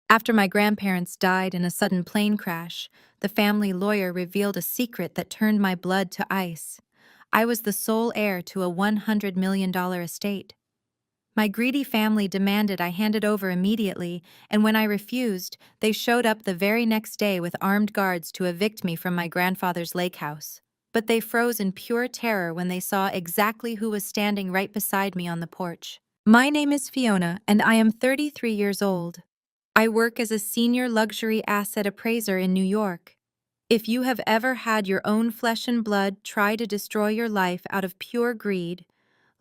After my grandparents died in a sudden plane crash, the family lawyer revealed a secret that turned my blood to ice. I was the sole heir to a $100 million estate. My greedy family demanded I hand it over immediately, and when I refused, they showed up the very next day with armed guards to evict me from my grandfather's lake house. But they froze in pure terror when they saw exactly who was standing right beside me on the porch. My name is Fiona, and I am 33 years old. I work as a senior luxury asset appraiser in New York. If you have ever had your own flesh and blood try to destroy your life out of pure greed,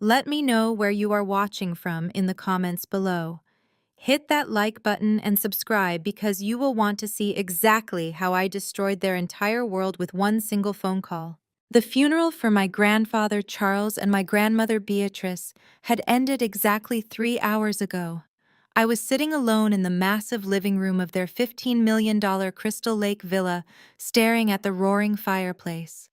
let me know where you are watching from in the comments below. Hit that like button and subscribe because you will want to see exactly how I destroyed their entire world with one single phone call. The funeral for my grandfather Charles and my grandmother Beatrice had ended exactly 3 hours ago. I was sitting alone in the massive living room of their $15 million Crystal Lake villa, staring at the roaring fireplace.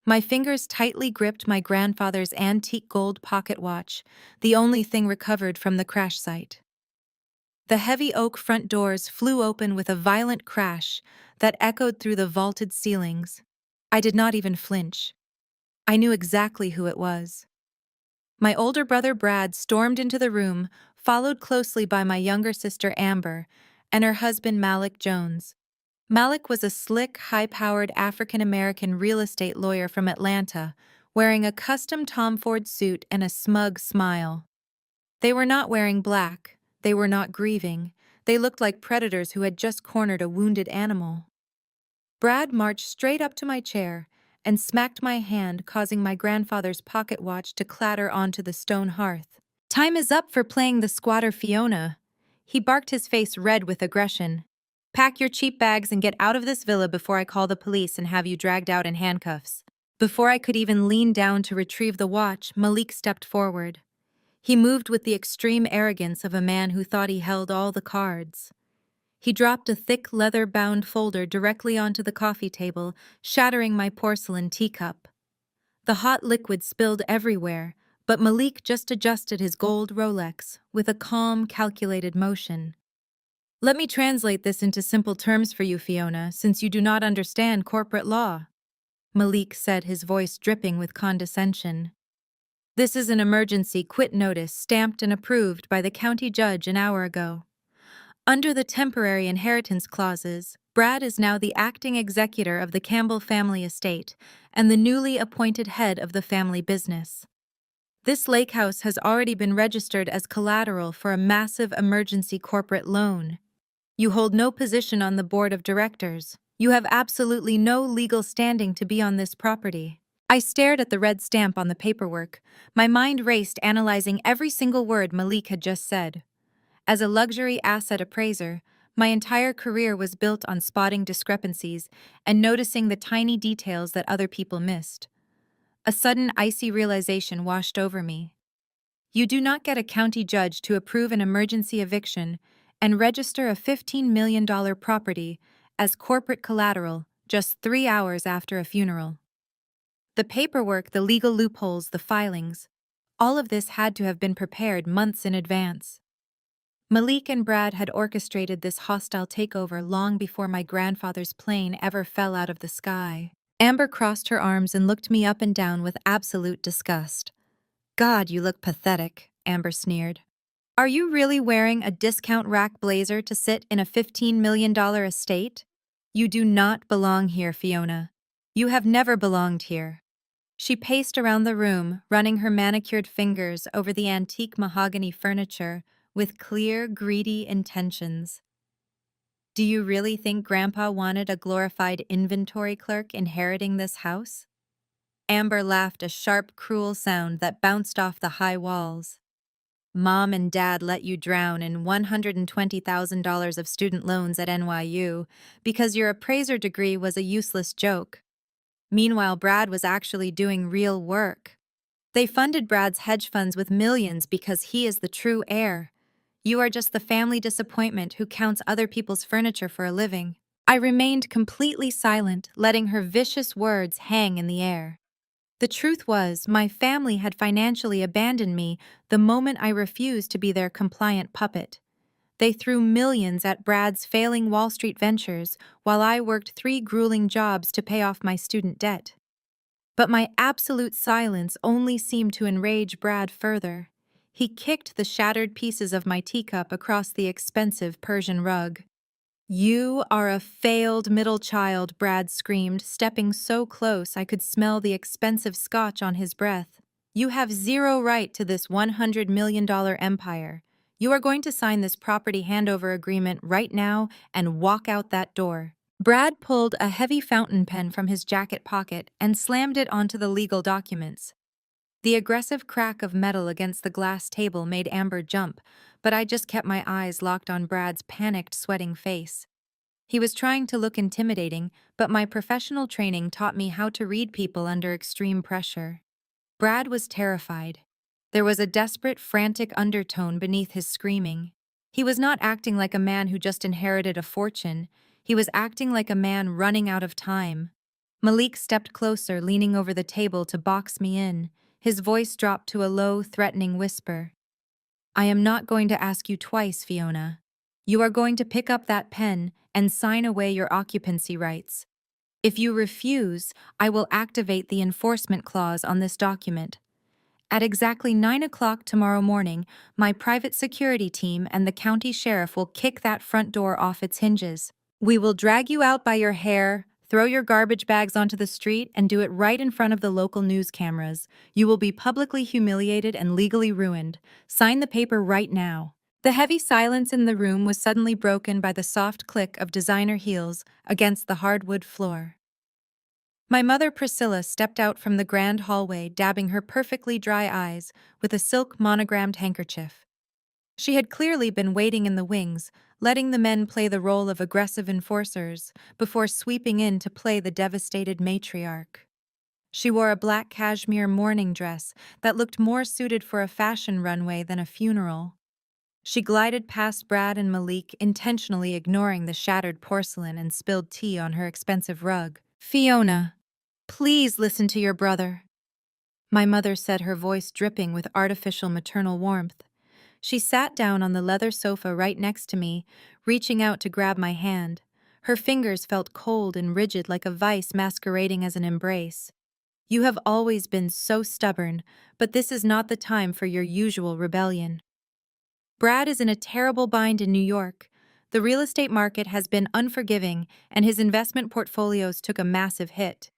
My fingers tightly gripped my grandfather's antique gold pocket watch, the only thing recovered from the crash site. The heavy oak front doors flew open with a violent crash that echoed through the vaulted ceilings. I did not even flinch. I knew exactly who it was. My older brother Brad stormed into the room, followed closely by my younger sister Amber and her husband Malik Jones. Malik was a slick, high-powered African-American real estate lawyer from Atlanta, wearing a custom Tom Ford suit and a smug smile. They were not wearing black, they were not grieving, they looked like predators who had just cornered a wounded animal. Brad marched straight up to my chair and smacked my hand, causing my grandfather's pocket watch to clatter onto the stone hearth. "Time is up for playing the squatter, Fiona." He barked, his face red with aggression. "Pack your cheap bags and get out of this villa before I call the police and have you dragged out in handcuffs." Before I could even lean down to retrieve the watch, Malik stepped forward. He moved with the extreme arrogance of a man who thought he held all the cards. He dropped a thick leather-bound folder directly onto the coffee table, shattering my porcelain teacup. The hot liquid spilled everywhere, but Malik just adjusted his gold Rolex with a calm, calculated motion. "Let me translate this into simple terms for you, Fiona, since you do not understand corporate law," Malik said, his voice dripping with condescension. "This is an emergency quit notice stamped and approved by the county judge an hour ago. Under the temporary inheritance clauses, Brad is now the acting executor of the Campbell family estate and the newly appointed head of the family business. This lake house has already been registered as collateral for a massive emergency corporate loan. You hold no position on the board of directors. You have absolutely no legal standing to be on this property." I stared at the red stamp on the paperwork. My mind raced, analyzing every single word Malik had just said. As a luxury asset appraiser, my entire career was built on spotting discrepancies and noticing the tiny details that other people missed. A sudden icy realization washed over me. You do not get a county judge to approve an emergency eviction and register a $15 million property as corporate collateral just 3 hours after a funeral. The paperwork, the legal loopholes, the filings, all of this had to have been prepared months in advance. Malik and Brad had orchestrated this hostile takeover long before my grandfather's plane ever fell out of the sky. Amber crossed her arms and looked me up and down with absolute disgust. "God, you look pathetic," Amber sneered. "Are you really wearing a discount rack blazer to sit in a $15 million estate? You do not belong here, Fiona. You have never belonged here." She paced around the room, running her manicured fingers over the antique mahogany furniture with clear, greedy intentions. "Do you really think Grandpa wanted a glorified inventory clerk inheriting this house?" Amber laughed, a sharp, cruel sound that bounced off the high walls. "Mom and Dad let you drown in $120,000 of student loans at NYU because your appraiser degree was a useless joke. Meanwhile, Brad was actually doing real work. They funded Brad's hedge funds with millions because he is the true heir. You are just the family disappointment who counts other people's furniture for a living." I remained completely silent, letting her vicious words hang in the air. The truth was, my family had financially abandoned me the moment I refused to be their compliant puppet. They threw millions at Brad's failing Wall Street ventures while I worked 3 grueling jobs to pay off my student debt. But my absolute silence only seemed to enrage Brad further. He kicked the shattered pieces of my teacup across the expensive Persian rug. "You are a failed middle child," Brad screamed, stepping so close I could smell the expensive scotch on his breath. "You have zero right to this $100 million empire. You are going to sign this property handover agreement right now and walk out that door." Brad pulled a heavy fountain pen from his jacket pocket and slammed it onto the legal documents. The aggressive crack of metal against the glass table made Amber jump, but I just kept my eyes locked on Brad's panicked, sweating face. He was trying to look intimidating, but my professional training taught me how to read people under extreme pressure. Brad was terrified. There was a desperate, frantic undertone beneath his screaming. He was not acting like a man who just inherited a fortune. He was acting like a man running out of time. Malik stepped closer, leaning over the table to box me in. His voice dropped to a low, threatening whisper. "I am not going to ask you twice, Fiona. You are going to pick up that pen and sign away your occupancy rights. If you refuse, I will activate the enforcement clause on this document. At exactly 9 o'clock tomorrow morning, my private security team and the county sheriff will kick that front door off its hinges. We will drag you out by your hair, throw your garbage bags onto the street, and do it right in front of the local news cameras. You will be publicly humiliated and legally ruined. Sign the paper right now." The heavy silence in the room was suddenly broken by the soft click of designer heels against the hardwood floor. My mother Priscilla stepped out from the grand hallway, dabbing her perfectly dry eyes with a silk monogrammed handkerchief. She had clearly been waiting in the wings, letting the men play the role of aggressive enforcers before sweeping in to play the devastated matriarch. She wore a black cashmere mourning dress that looked more suited for a fashion runway than a funeral. She glided past Brad and Malik, intentionally ignoring the shattered porcelain and spilled tea on her expensive rug. "Fiona, please listen to your brother," my mother said, her voice dripping with artificial maternal warmth. She sat down on the leather sofa right next to me, reaching out to grab my hand. Her fingers felt cold and rigid, like a vice masquerading as an embrace. "You have always been so stubborn, but this is not the time for your usual rebellion. Brad is in a terrible bind in New York. The real estate market has been unforgiving, and his investment portfolios took a massive hit.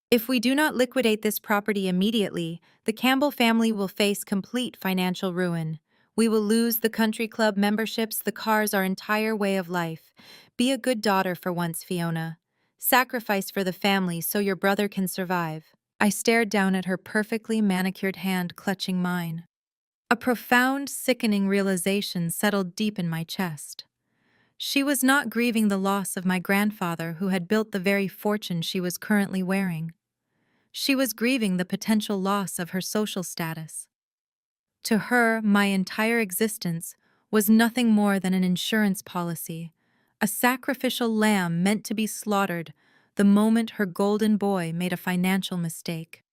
If we do not liquidate this property immediately, the Campbell family will face complete financial ruin. We will lose the country club memberships, the cars, our entire way of life. Be a good daughter for once, Fiona. Sacrifice for the family so your brother can survive." I stared down at her perfectly manicured hand clutching mine. A profound, sickening realization settled deep in my chest. She was not grieving the loss of my grandfather, who had built the very fortune she was currently wearing. She was grieving the potential loss of her social status. To her, my entire existence was nothing more than an insurance policy, a sacrificial lamb meant to be slaughtered the moment her golden boy made a financial mistake.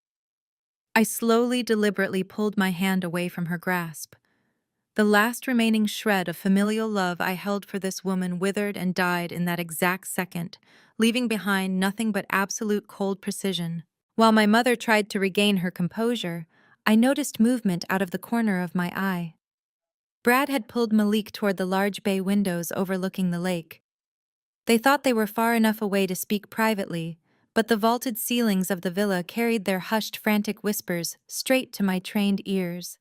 I slowly, deliberately pulled my hand away from her grasp. The last remaining shred of familial love I held for this woman withered and died in that exact second, leaving behind nothing but absolute cold precision. While my mother tried to regain her composure, I noticed movement out of the corner of my eye. Brad had pulled Malik toward the large bay windows overlooking the lake. They thought they were far enough away to speak privately, but the vaulted ceilings of the villa carried their hushed, frantic whispers straight to my trained ears.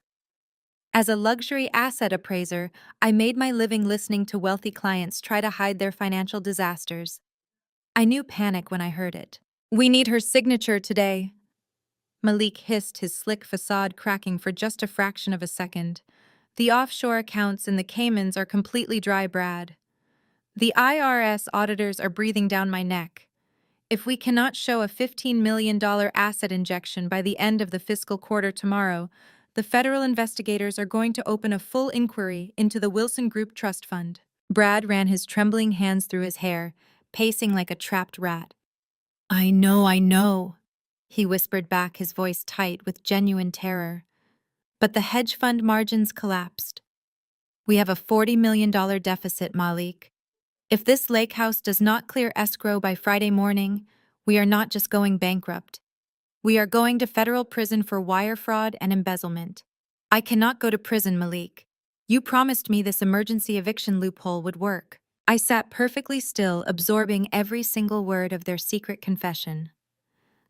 As a luxury asset appraiser, I made my living listening to wealthy clients try to hide their financial disasters. I knew panic when I heard it. "We need her signature today," Malik hissed, his slick facade cracking for just a fraction of a second. "The offshore accounts in the Caymans are completely dry, Brad. The IRS auditors are breathing down my neck. If we cannot show a $15 million asset injection by the end of the fiscal quarter tomorrow, the federal investigators are going to open a full inquiry into the Wilson Group Trust Fund." Brad ran his trembling hands through his hair, pacing like a trapped rat. I know," he whispered back, his voice tight with genuine terror. "But the hedge fund margins collapsed. We have a $40 million deficit, Malik. If this lake house does not clear escrow by Friday morning, we are not just going bankrupt. We are going to federal prison for wire fraud and embezzlement. I cannot go to prison, Malik. You promised me this emergency eviction loophole would work. I sat perfectly still, absorbing every single word of their secret confession.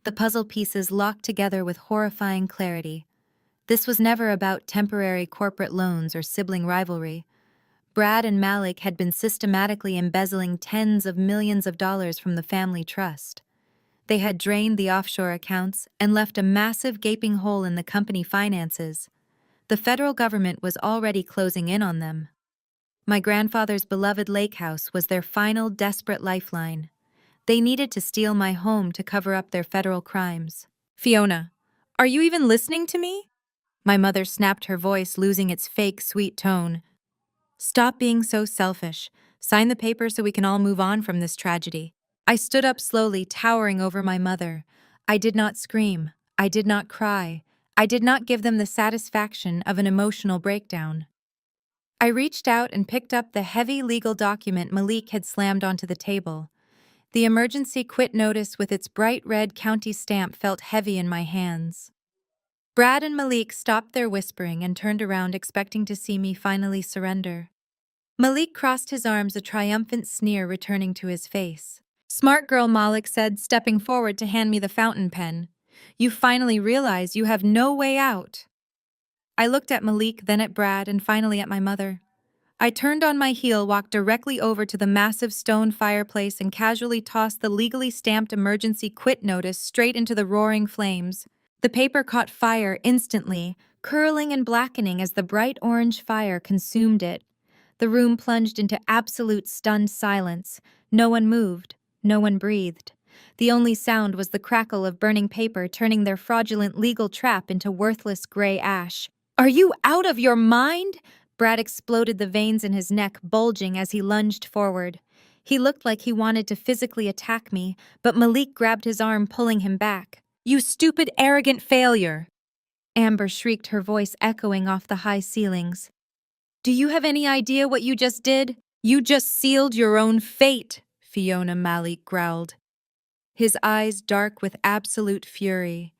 The puzzle pieces locked together with horrifying clarity. This was never about temporary corporate loans or sibling rivalry. Brad and Malik had been systematically embezzling tens of millions of dollars from the family trust. They had drained the offshore accounts and left a massive gaping hole in the company finances. The federal government was already closing in on them. My grandfather's beloved lake house was their final desperate lifeline. They needed to steal my home to cover up their federal crimes. Fiona, are you even listening to me? My mother snapped, her voice losing its fake sweet tone. Stop being so selfish. Sign the paper so we can all move on from this tragedy. I stood up slowly, towering over my mother. I did not scream. I did not cry. I did not give them the satisfaction of an emotional breakdown. I reached out and picked up the heavy legal document Malik had slammed onto the table. The emergency quit notice with its bright red county stamp felt heavy in my hands. Brad and Malik stopped their whispering and turned around, expecting to see me finally surrender. Malik crossed his arms, a triumphant sneer returning to his face. Smart girl, Malik said, stepping forward to hand me the fountain pen. You finally realize you have no way out. I looked at Malik, then at Brad, and finally at my mother. I turned on my heel, walked directly over to the massive stone fireplace, and casually tossed the legally stamped emergency quit notice straight into the roaring flames. The paper caught fire instantly, curling and blackening as the bright orange fire consumed it. The room plunged into absolute stunned silence. No one moved. No one breathed. The only sound was the crackle of burning paper, turning their fraudulent legal trap into worthless gray ash. Are you out of your mind? Brad exploded, the veins in his neck bulging as he lunged forward. He looked like he wanted to physically attack me, but Malik grabbed his arm, pulling him back. You stupid, arrogant failure! Amber shrieked, her voice echoing off the high ceilings. Do you have any idea what you just did? You just sealed your own fate, Fiona, Malik growled, his eyes dark with absolute fury.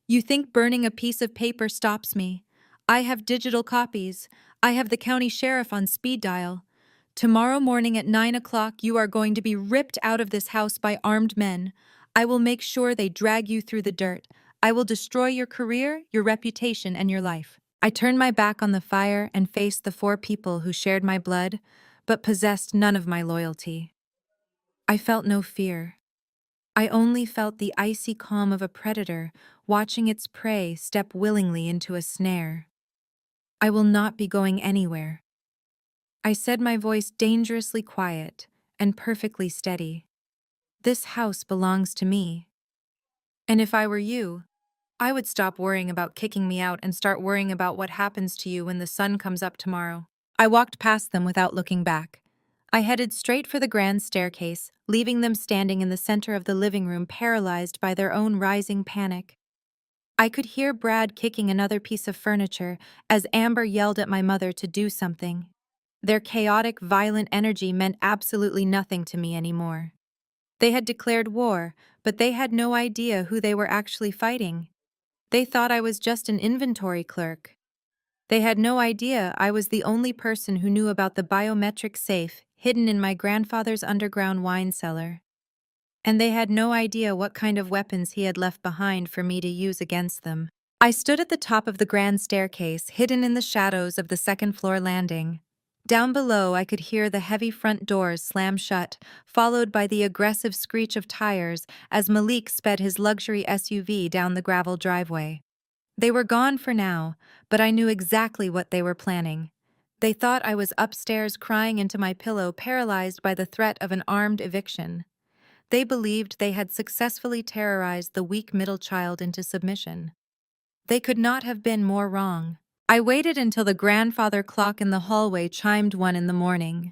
You think burning a piece of paper stops me? I have digital copies. I have the county sheriff on speed dial. Tomorrow morning at 9 o'clock, you are going to be ripped out of this house by armed men. I will make sure they drag you through the dirt. I will destroy your career, your reputation, and your life. I turned my back on the fire and faced the 4 people who shared my blood, but possessed none of my loyalty. I felt no fear. I only felt the icy calm of a predator watching its prey step willingly into a snare. I will not be going anywhere. I said, my voice dangerously quiet and perfectly steady. This house belongs to me. And if I were you, I would stop worrying about kicking me out and start worrying about what happens to you when the sun comes up tomorrow. I walked past them without looking back. I headed straight for the grand staircase, leaving them standing in the center of the living room, paralyzed by their own rising panic. I could hear Brad kicking another piece of furniture as Amber yelled at my mother to do something. Their chaotic, violent energy meant absolutely nothing to me anymore. They had declared war, but they had no idea who they were actually fighting. They thought I was just an inventory clerk. They had no idea I was the only person who knew about the biometric safe hidden in my grandfather's underground wine cellar. And they had no idea what kind of weapons he had left behind for me to use against them. I stood at the top of the grand staircase, hidden in the shadows of the second-floor landing. Down below, I could hear the heavy front doors slam shut, followed by the aggressive screech of tires as Malik sped his luxury SUV down the gravel driveway. They were gone for now, but I knew exactly what they were planning. They thought I was upstairs crying into my pillow, paralyzed by the threat of an armed eviction. They believed they had successfully terrorized the weak middle child into submission. They could not have been more wrong. I waited until the grandfather clock in the hallway chimed 1 in the morning.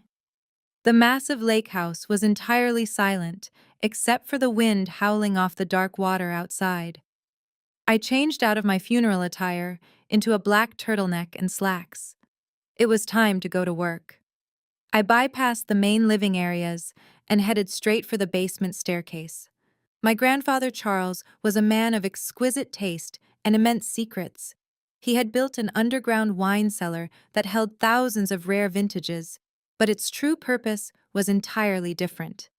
The massive lake house was entirely silent, except for the wind howling off the dark water outside. I changed out of my funeral attire into a black turtleneck and slacks. It was time to go to work. I bypassed the main living areas and headed straight for the basement staircase. My grandfather Charles was a man of exquisite taste and immense secrets. He had built an underground wine cellar that held thousands of rare vintages, but its true purpose was entirely different.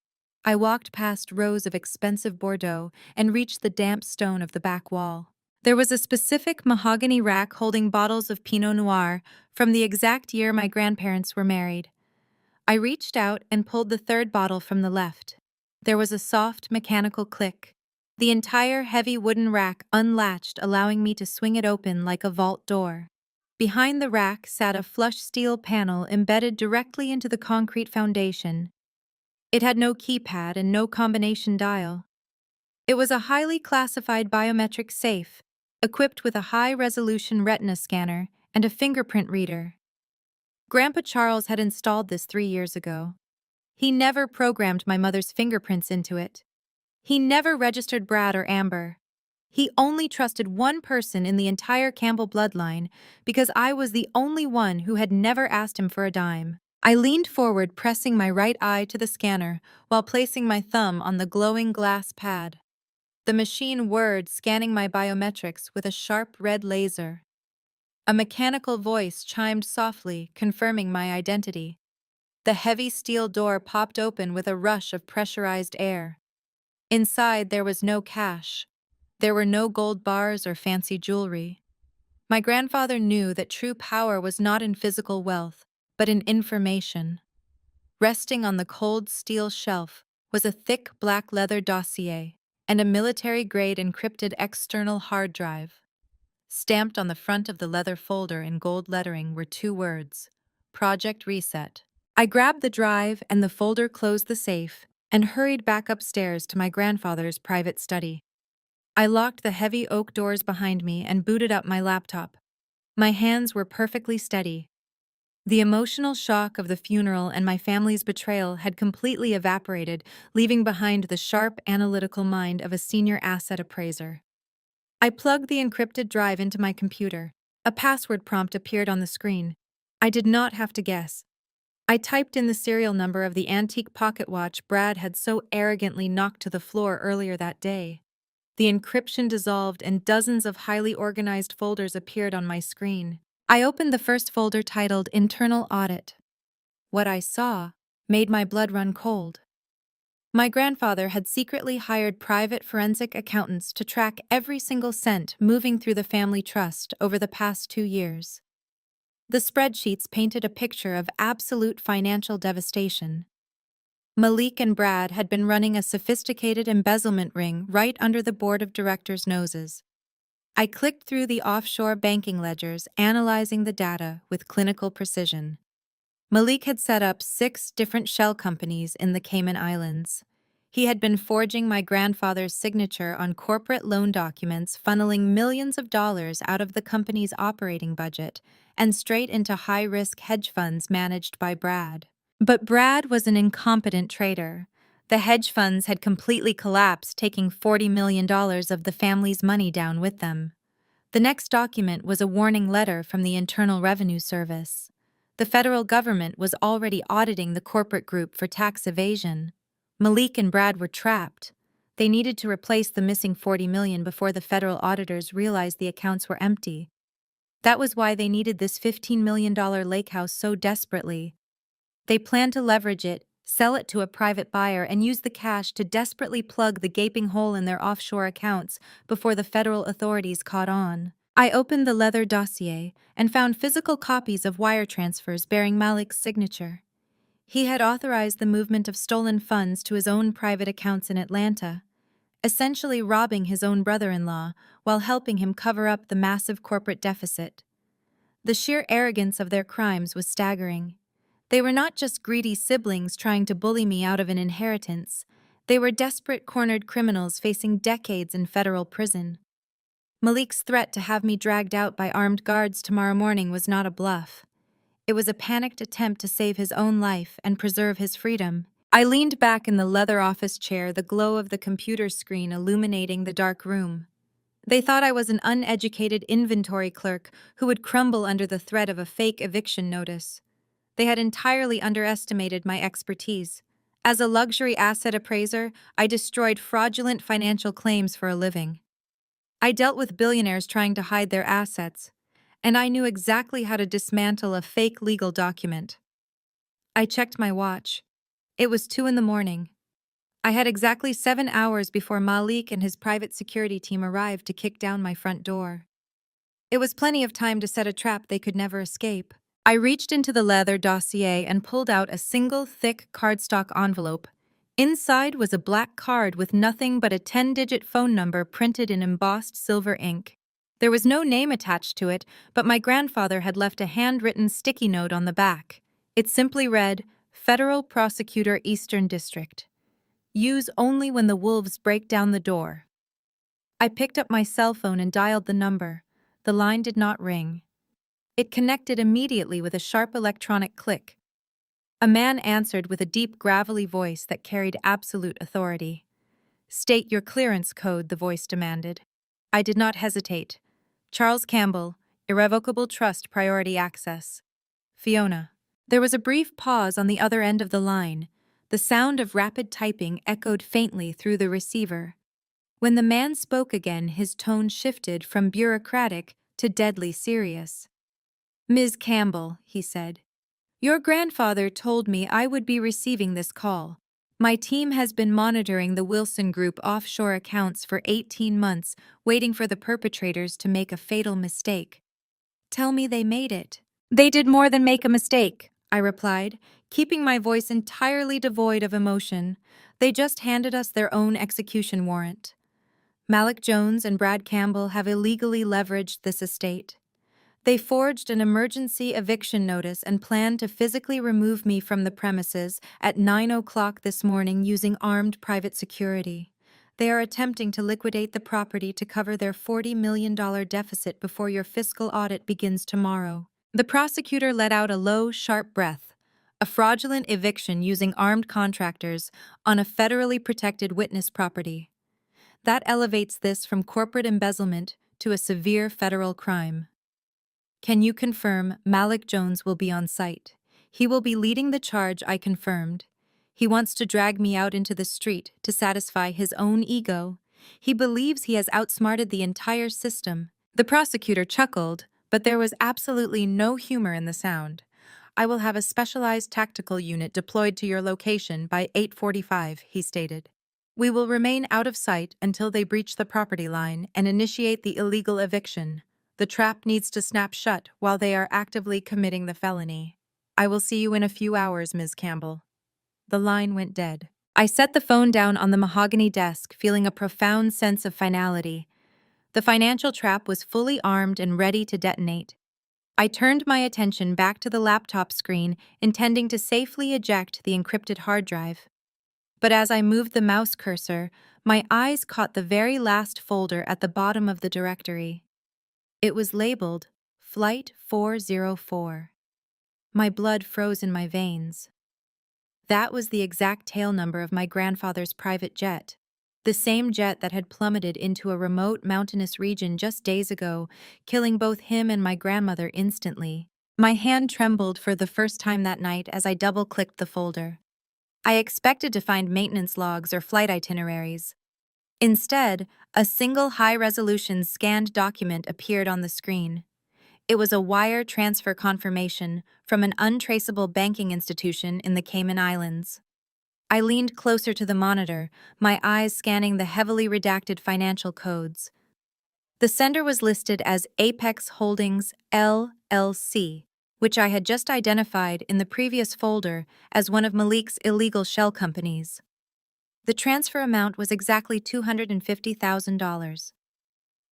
I walked past rows of expensive Bordeaux and reached the damp stone of the back wall. There was a specific mahogany rack holding bottles of Pinot Noir from the exact year my grandparents were married. I reached out and pulled the third bottle from the left. There was a soft, mechanical click. The entire heavy wooden rack unlatched, allowing me to swing it open like a vault door. Behind the rack sat a flush steel panel embedded directly into the concrete foundation. It had no keypad and no combination dial. It was a highly classified biometric safe, equipped with a high-resolution retina scanner and a fingerprint reader. Grandpa Charles had installed this 3 years ago. He never programmed my mother's fingerprints into it. He never registered Brad or Amber. He only trusted one person in the entire Campbell bloodline because I was the only one who had never asked him for a dime. I leaned forward, pressing my right eye to the scanner while placing my thumb on the glowing glass pad. The machine whirred, scanning my biometrics with a sharp red laser. A mechanical voice chimed softly, confirming my identity. The heavy steel door popped open with a rush of pressurized air. Inside, there was no cash. There were no gold bars or fancy jewelry. My grandfather knew that true power was not in physical wealth, but in information. Resting on the cold steel shelf was a thick black leather dossier and a military-grade encrypted external hard drive. Stamped on the front of the leather folder in gold lettering were 2 words: Project Reset. I grabbed the drive and the folder, closed the safe, and hurried back upstairs to my grandfather's private study. I locked the heavy oak doors behind me and booted up my laptop. My hands were perfectly steady. The emotional shock of the funeral and my family's betrayal had completely evaporated, leaving behind the sharp, analytical mind of a senior asset appraiser. I plugged the encrypted drive into my computer. A password prompt appeared on the screen. I did not have to guess. I typed in the serial number of the antique pocket watch Brad had so arrogantly knocked to the floor earlier that day. The encryption dissolved and dozens of highly organized folders appeared on my screen. I opened the first folder, titled Internal Audit. What I saw made my blood run cold. My grandfather had secretly hired private forensic accountants to track every single cent moving through the family trust over the past 2 years. The spreadsheets painted a picture of absolute financial devastation. Malik and Brad had been running a sophisticated embezzlement ring right under the board of directors' noses. I clicked through the offshore banking ledgers, analyzing the data with clinical precision. Malik had set up 6 different shell companies in the Cayman Islands. He had been forging my grandfather's signature on corporate loan documents, funneling millions of dollars out of the company's operating budget and straight into high-risk hedge funds managed by Brad. But Brad was an incompetent trader. The hedge funds had completely collapsed, taking $40 million of the family's money down with them. The next document was a warning letter from the Internal Revenue Service. The federal government was already auditing the corporate group for tax evasion. Malik and Brad were trapped. They needed to replace the missing $40 million before the federal auditors realized the accounts were empty. That was why they needed this $15 million lake house so desperately. They planned to leverage it, sell it to a private buyer, and use the cash to desperately plug the gaping hole in their offshore accounts before the federal authorities caught on. I opened the leather dossier and found physical copies of wire transfers bearing Malik's signature. He had authorized the movement of stolen funds to his own private accounts in Atlanta, essentially robbing his own brother-in-law while helping him cover up the massive corporate deficit. The sheer arrogance of their crimes was staggering. They were not just greedy siblings trying to bully me out of an inheritance. They were desperate, cornered criminals facing decades in federal prison. Malik's threat to have me dragged out by armed guards tomorrow morning was not a bluff. It was a panicked attempt to save his own life and preserve his freedom. I leaned back in the leather office chair, the glow of the computer screen illuminating the dark room. They thought I was an uneducated inventory clerk who would crumble under the threat of a fake eviction notice. They had entirely underestimated my expertise. As a luxury asset appraiser, I destroyed fraudulent financial claims for a living. I dealt with billionaires trying to hide their assets, and I knew exactly how to dismantle a fake legal document. I checked my watch. It was 2 in the morning. I had exactly 7 hours before Malik and his private security team arrived to kick down my front door. It was plenty of time to set a trap they could never escape. I reached into the leather dossier and pulled out a single thick cardstock envelope. Inside was a black card with nothing but a 10-digit phone number printed in embossed silver ink. There was no name attached to it, but my grandfather had left a handwritten sticky note on the back. It simply read, Federal Prosecutor Eastern District. Use only when the wolves break down the door. I picked up my cell phone and dialed the number. The line did not ring. It connected immediately with a sharp electronic click. A man answered with a deep, gravelly voice that carried absolute authority. State your clearance code, the voice demanded. I did not hesitate. Charles Campbell, Irrevocable Trust Priority Access. Fiona. There was a brief pause on the other end of the line. The sound of rapid typing echoed faintly through the receiver. When the man spoke again, his tone shifted from bureaucratic to deadly serious. Ms. Campbell, he said, your grandfather told me I would be receiving this call. My team has been monitoring the Wilson Group offshore accounts for 18 months, waiting for the perpetrators to make a fatal mistake. Tell me they made it. They did more than make a mistake, I replied, keeping my voice entirely devoid of emotion. They just handed us their own execution warrant. Malik Jones and Brad Campbell have illegally leveraged this estate. They forged an emergency eviction notice and planned to physically remove me from the premises at 9 o'clock this morning using armed private security. They are attempting to liquidate the property to cover their $40 million deficit before your fiscal audit begins tomorrow. The prosecutor let out a low, sharp breath. A fraudulent eviction using armed contractors on a federally protected witness property. That elevates this from corporate embezzlement to a severe federal crime. Can you confirm Malik Jones will be on site? He will be leading the charge I confirmed. He wants to drag me out into the street to satisfy his own ego. He believes he has outsmarted the entire system. The prosecutor chuckled, but there was absolutely no humor in the sound. I will have a specialized tactical unit deployed to your location by 8:45, he stated. We will remain out of sight until they breach the property line and initiate the illegal eviction. The trap needs to snap shut while they are actively committing the felony. I will see you in a few hours, Ms. Campbell. The line went dead. I set the phone down on the mahogany desk, feeling a profound sense of finality. The financial trap was fully armed and ready to detonate. I turned my attention back to the laptop screen, intending to safely eject the encrypted hard drive. But as I moved the mouse cursor, my eyes caught the very last folder at the bottom of the directory. It was labeled Flight 404. My blood froze in my veins. That was the exact tail number of my grandfather's private jet, the same jet that had plummeted into a remote mountainous region just days ago, killing both him and my grandmother instantly. My hand trembled for the first time that night as I double-clicked the folder. I expected to find maintenance logs or flight itineraries. Instead, a single high-resolution scanned document appeared on the screen. It was a wire transfer confirmation from an untraceable banking institution in the Cayman Islands. I leaned closer to the monitor, my eyes scanning the heavily redacted financial codes. The sender was listed as Apex Holdings, LLC, which I had just identified in the previous folder as one of Malik's illegal shell companies. The transfer amount was exactly $250,000.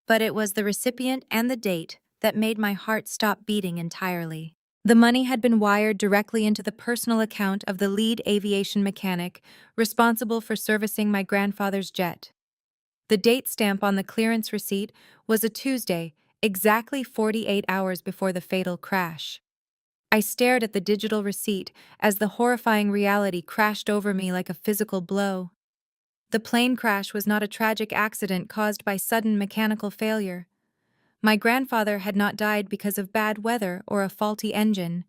But it was the recipient and the date that made my heart stop beating entirely. The money had been wired directly into the personal account of the lead aviation mechanic responsible for servicing my grandfather's jet. The date stamp on the clearance receipt was a Tuesday, exactly 48 hours before the fatal crash. I stared at the digital receipt as the horrifying reality crashed over me like a physical blow. The plane crash was not a tragic accident caused by sudden mechanical failure. My grandfather had not died because of bad weather or a faulty engine.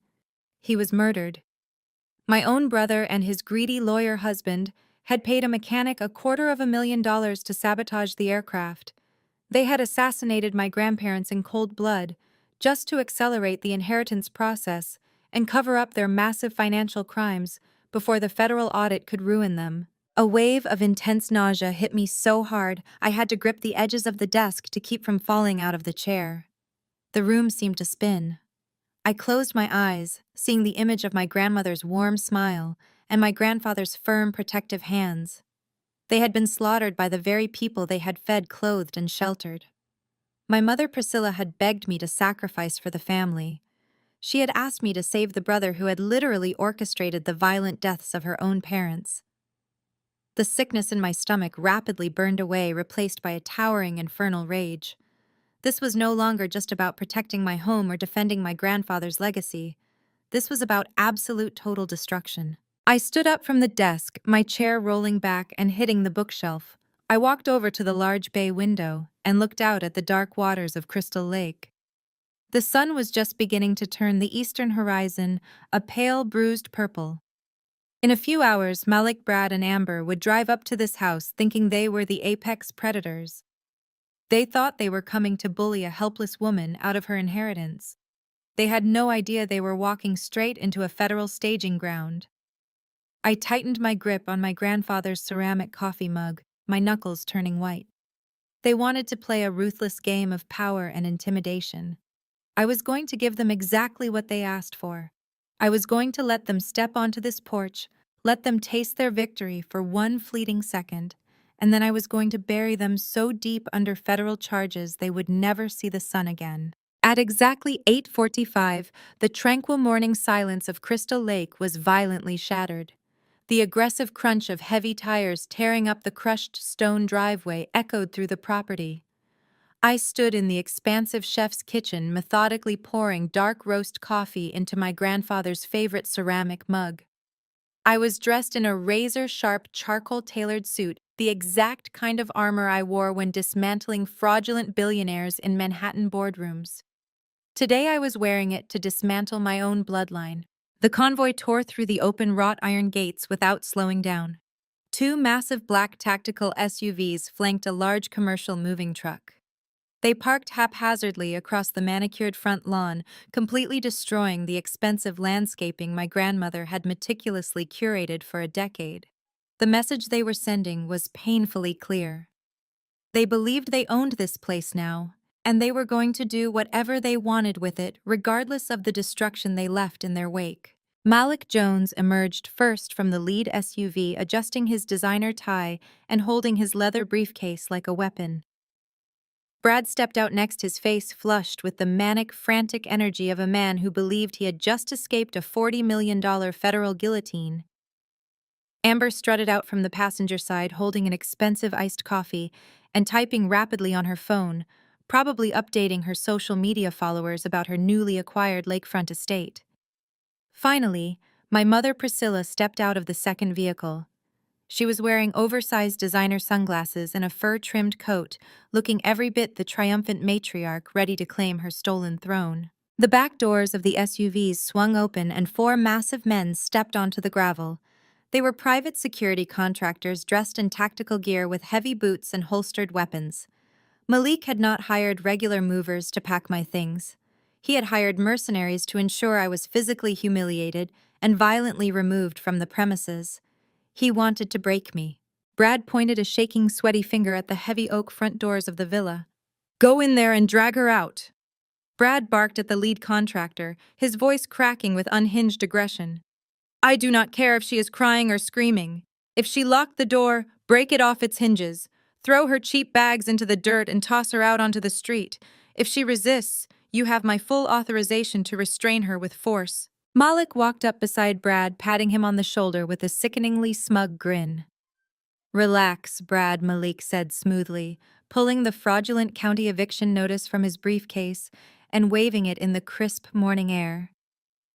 He was murdered. My own brother and his greedy lawyer husband had paid a mechanic $250,000 to sabotage the aircraft. They had assassinated my grandparents in cold blood, just to accelerate the inheritance process and cover up their massive financial crimes before the federal audit could ruin them. A wave of intense nausea hit me so hard I had to grip the edges of the desk to keep from falling out of the chair. The room seemed to spin. I closed my eyes, seeing the image of my grandmother's warm smile and my grandfather's firm, protective hands. They had been slaughtered by the very people they had fed, clothed, and sheltered. My mother Priscilla had begged me to sacrifice for the family. She had asked me to save the brother who had literally orchestrated the violent deaths of her own parents. The sickness in my stomach rapidly burned away, replaced by a towering infernal rage. This was no longer just about protecting my home or defending my grandfather's legacy. This was about absolute total destruction. I stood up from the desk, my chair rolling back and hitting the bookshelf. I walked over to the large bay window and looked out at the dark waters of Crystal Lake. The sun was just beginning to turn the eastern horizon a pale, bruised purple. In a few hours, Malik, Brad, and Amber would drive up to this house thinking they were the apex predators. They thought they were coming to bully a helpless woman out of her inheritance. They had no idea they were walking straight into a federal staging ground. I tightened my grip on my grandfather's ceramic coffee mug, my knuckles turning white. They wanted to play a ruthless game of power and intimidation. I was going to give them exactly what they asked for. I was going to let them step onto this porch, let them taste their victory for one fleeting second, and then I was going to bury them so deep under federal charges they would never see the sun again. At exactly 8:45, the tranquil morning silence of Crystal Lake was violently shattered. The aggressive crunch of heavy tires tearing up the crushed stone driveway echoed through the property. I stood in the expansive chef's kitchen, methodically pouring dark roast coffee into my grandfather's favorite ceramic mug. I was dressed in a razor-sharp charcoal-tailored suit, the exact kind of armor I wore when dismantling fraudulent billionaires in Manhattan boardrooms. Today I was wearing it to dismantle my own bloodline. The convoy tore through the open wrought-iron gates without slowing down. Two massive black tactical SUVs flanked a large commercial moving truck. They parked haphazardly across the manicured front lawn, completely destroying the expensive landscaping my grandmother had meticulously curated for a decade. The message they were sending was painfully clear. They believed they owned this place now, and they were going to do whatever they wanted with it, regardless of the destruction they left in their wake. Malik Jones emerged first from the lead SUV, adjusting his designer tie and holding his leather briefcase like a weapon. Brad stepped out next, his face flushed with the manic, frantic energy of a man who believed he had just escaped a $40 million federal guillotine. Amber strutted out from the passenger side, holding an expensive iced coffee and typing rapidly on her phone, probably updating her social media followers about her newly acquired lakefront estate. Finally, my mother Priscilla stepped out of the second vehicle. She was wearing oversized designer sunglasses and a fur-trimmed coat, looking every bit the triumphant matriarch ready to claim her stolen throne. The back doors of the SUVs swung open and four massive men stepped onto the gravel. They were private security contractors dressed in tactical gear with heavy boots and holstered weapons. Malik had not hired regular movers to pack my things. He had hired mercenaries to ensure I was physically humiliated and violently removed from the premises. He wanted to break me. Brad pointed a shaking, sweaty finger at the heavy oak front doors of the villa. "Go in there and drag her out." Brad barked at the lead contractor, his voice cracking with unhinged aggression. "I do not care if she is crying or screaming. If she locked the door, break it off its hinges. Throw her cheap bags into the dirt and toss her out onto the street. If she resists, you have my full authorization to restrain her with force." Malik walked up beside Brad, patting him on the shoulder with a sickeningly smug grin. "Relax, Brad," Malik said smoothly, pulling the fraudulent county eviction notice from his briefcase and waving it in the crisp morning air.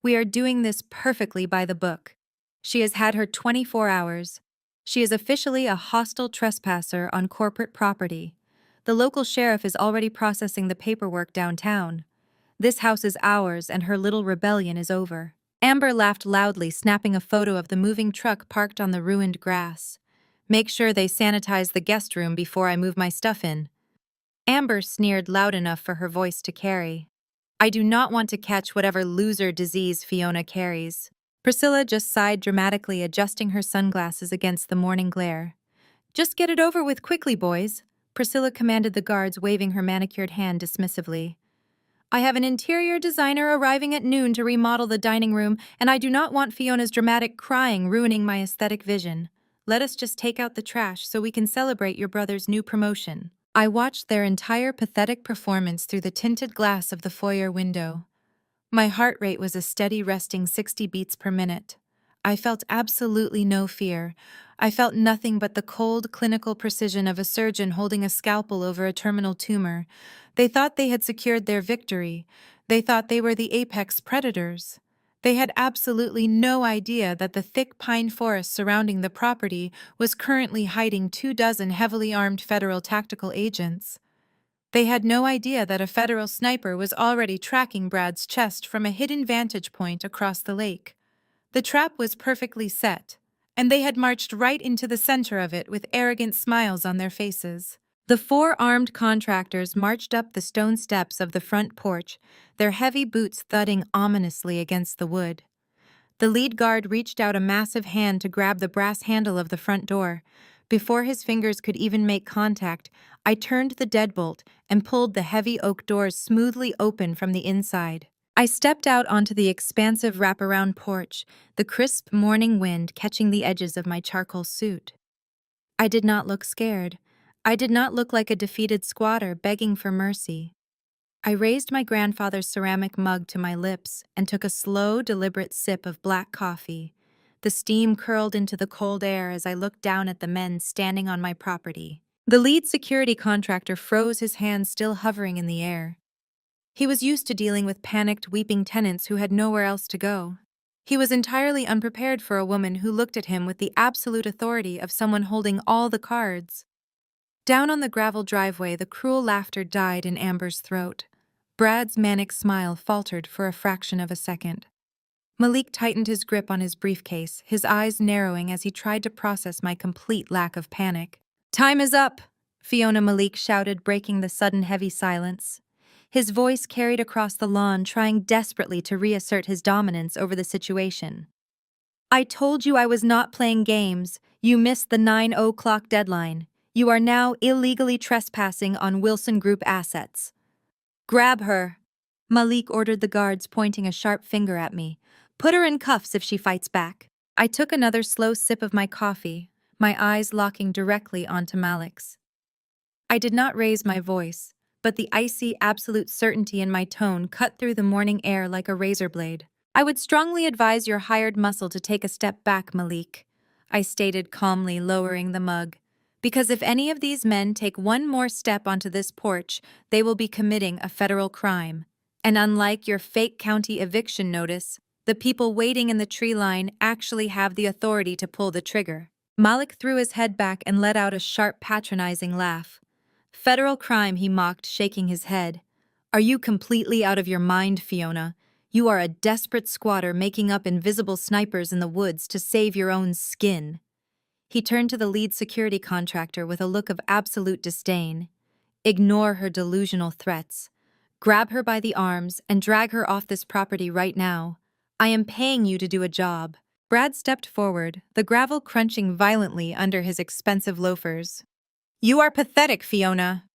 "We are doing this perfectly by the book. She has had her 24 hours. She is officially a hostile trespasser on corporate property. The local sheriff is already processing the paperwork downtown. This house is ours, and her little rebellion is over. Amber laughed loudly, snapping a photo of the moving truck parked on the ruined grass. Make sure they sanitize the guest room before I move my stuff in. Amber sneered loud enough for her voice to carry. I do not want to catch whatever loser disease Fiona carries. Priscilla just sighed dramatically, adjusting her sunglasses against the morning glare. Just get it over with quickly, boys, Priscilla commanded the guards, waving her manicured hand dismissively. I have an interior designer arriving at noon to remodel the dining room, and I do not want Fiona's dramatic crying ruining my aesthetic vision. Let us just take out the trash so we can celebrate your brother's new promotion. I watched their entire pathetic performance through the tinted glass of the foyer window. My heart rate was a steady resting 60 beats per minute. I felt absolutely no fear. I felt nothing but the cold, clinical precision of a surgeon holding a scalpel over a terminal tumor. They thought they had secured their victory. They thought they were the apex predators. They had absolutely no idea that the thick pine forest surrounding the property was currently hiding 24 heavily armed federal tactical agents. They had no idea that a federal sniper was already tracking Brad's chest from a hidden vantage point across the lake. The trap was perfectly set, and they had marched right into the center of it with arrogant smiles on their faces. The four armed contractors marched up the stone steps of the front porch, their heavy boots thudding ominously against the wood. The lead guard reached out a massive hand to grab the brass handle of the front door. Before his fingers could even make contact, I turned the deadbolt and pulled the heavy oak doors smoothly open from the inside. I stepped out onto the expansive wraparound porch, the crisp morning wind catching the edges of my charcoal suit. I did not look scared. I did not look like a defeated squatter begging for mercy. I raised my grandfather's ceramic mug to my lips and took a slow, deliberate sip of black coffee. The steam curled into the cold air as I looked down at the men standing on my property. The lead security contractor froze, his hands still hovering in the air. He was used to dealing with panicked, weeping tenants who had nowhere else to go. He was entirely unprepared for a woman who looked at him with the absolute authority of someone holding all the cards. Down on the gravel driveway, the cruel laughter died in Amber's throat. Brad's manic smile faltered for a fraction of a second. Malik tightened his grip on his briefcase, his eyes narrowing as he tried to process my complete lack of panic. "Time is up," Fiona Malik shouted, breaking the sudden heavy silence. His voice carried across the lawn, trying desperately to reassert his dominance over the situation. "I told you I was not playing games. You missed the 9 o'clock deadline. You are now illegally trespassing on Wilson Group assets." "Grab her," Malik ordered the guards, pointing a sharp finger at me. "Put her in cuffs if she fights back." I took another slow sip of my coffee, my eyes locking directly onto Malik's. I did not raise my voice, but the icy, absolute certainty in my tone cut through the morning air like a razor blade. "I would strongly advise your hired muscle to take a step back, Malik," I stated calmly, lowering the mug. "Because if any of these men take one more step onto this porch, they will be committing a federal crime. And unlike your fake county eviction notice, the people waiting in the tree line actually have the authority to pull the trigger." Malik threw his head back and let out a sharp, patronizing laugh. "Federal crime," he mocked, shaking his head. "Are you completely out of your mind, Fiona? You are a desperate squatter making up invisible snipers in the woods to save your own skin." He turned to the lead security contractor with a look of absolute disdain. "Ignore her delusional threats. Grab her by the arms and drag her off this property right now. I am paying you to do a job." Brad stepped forward, the gravel crunching violently under his expensive loafers. "You are pathetic, Fiona,"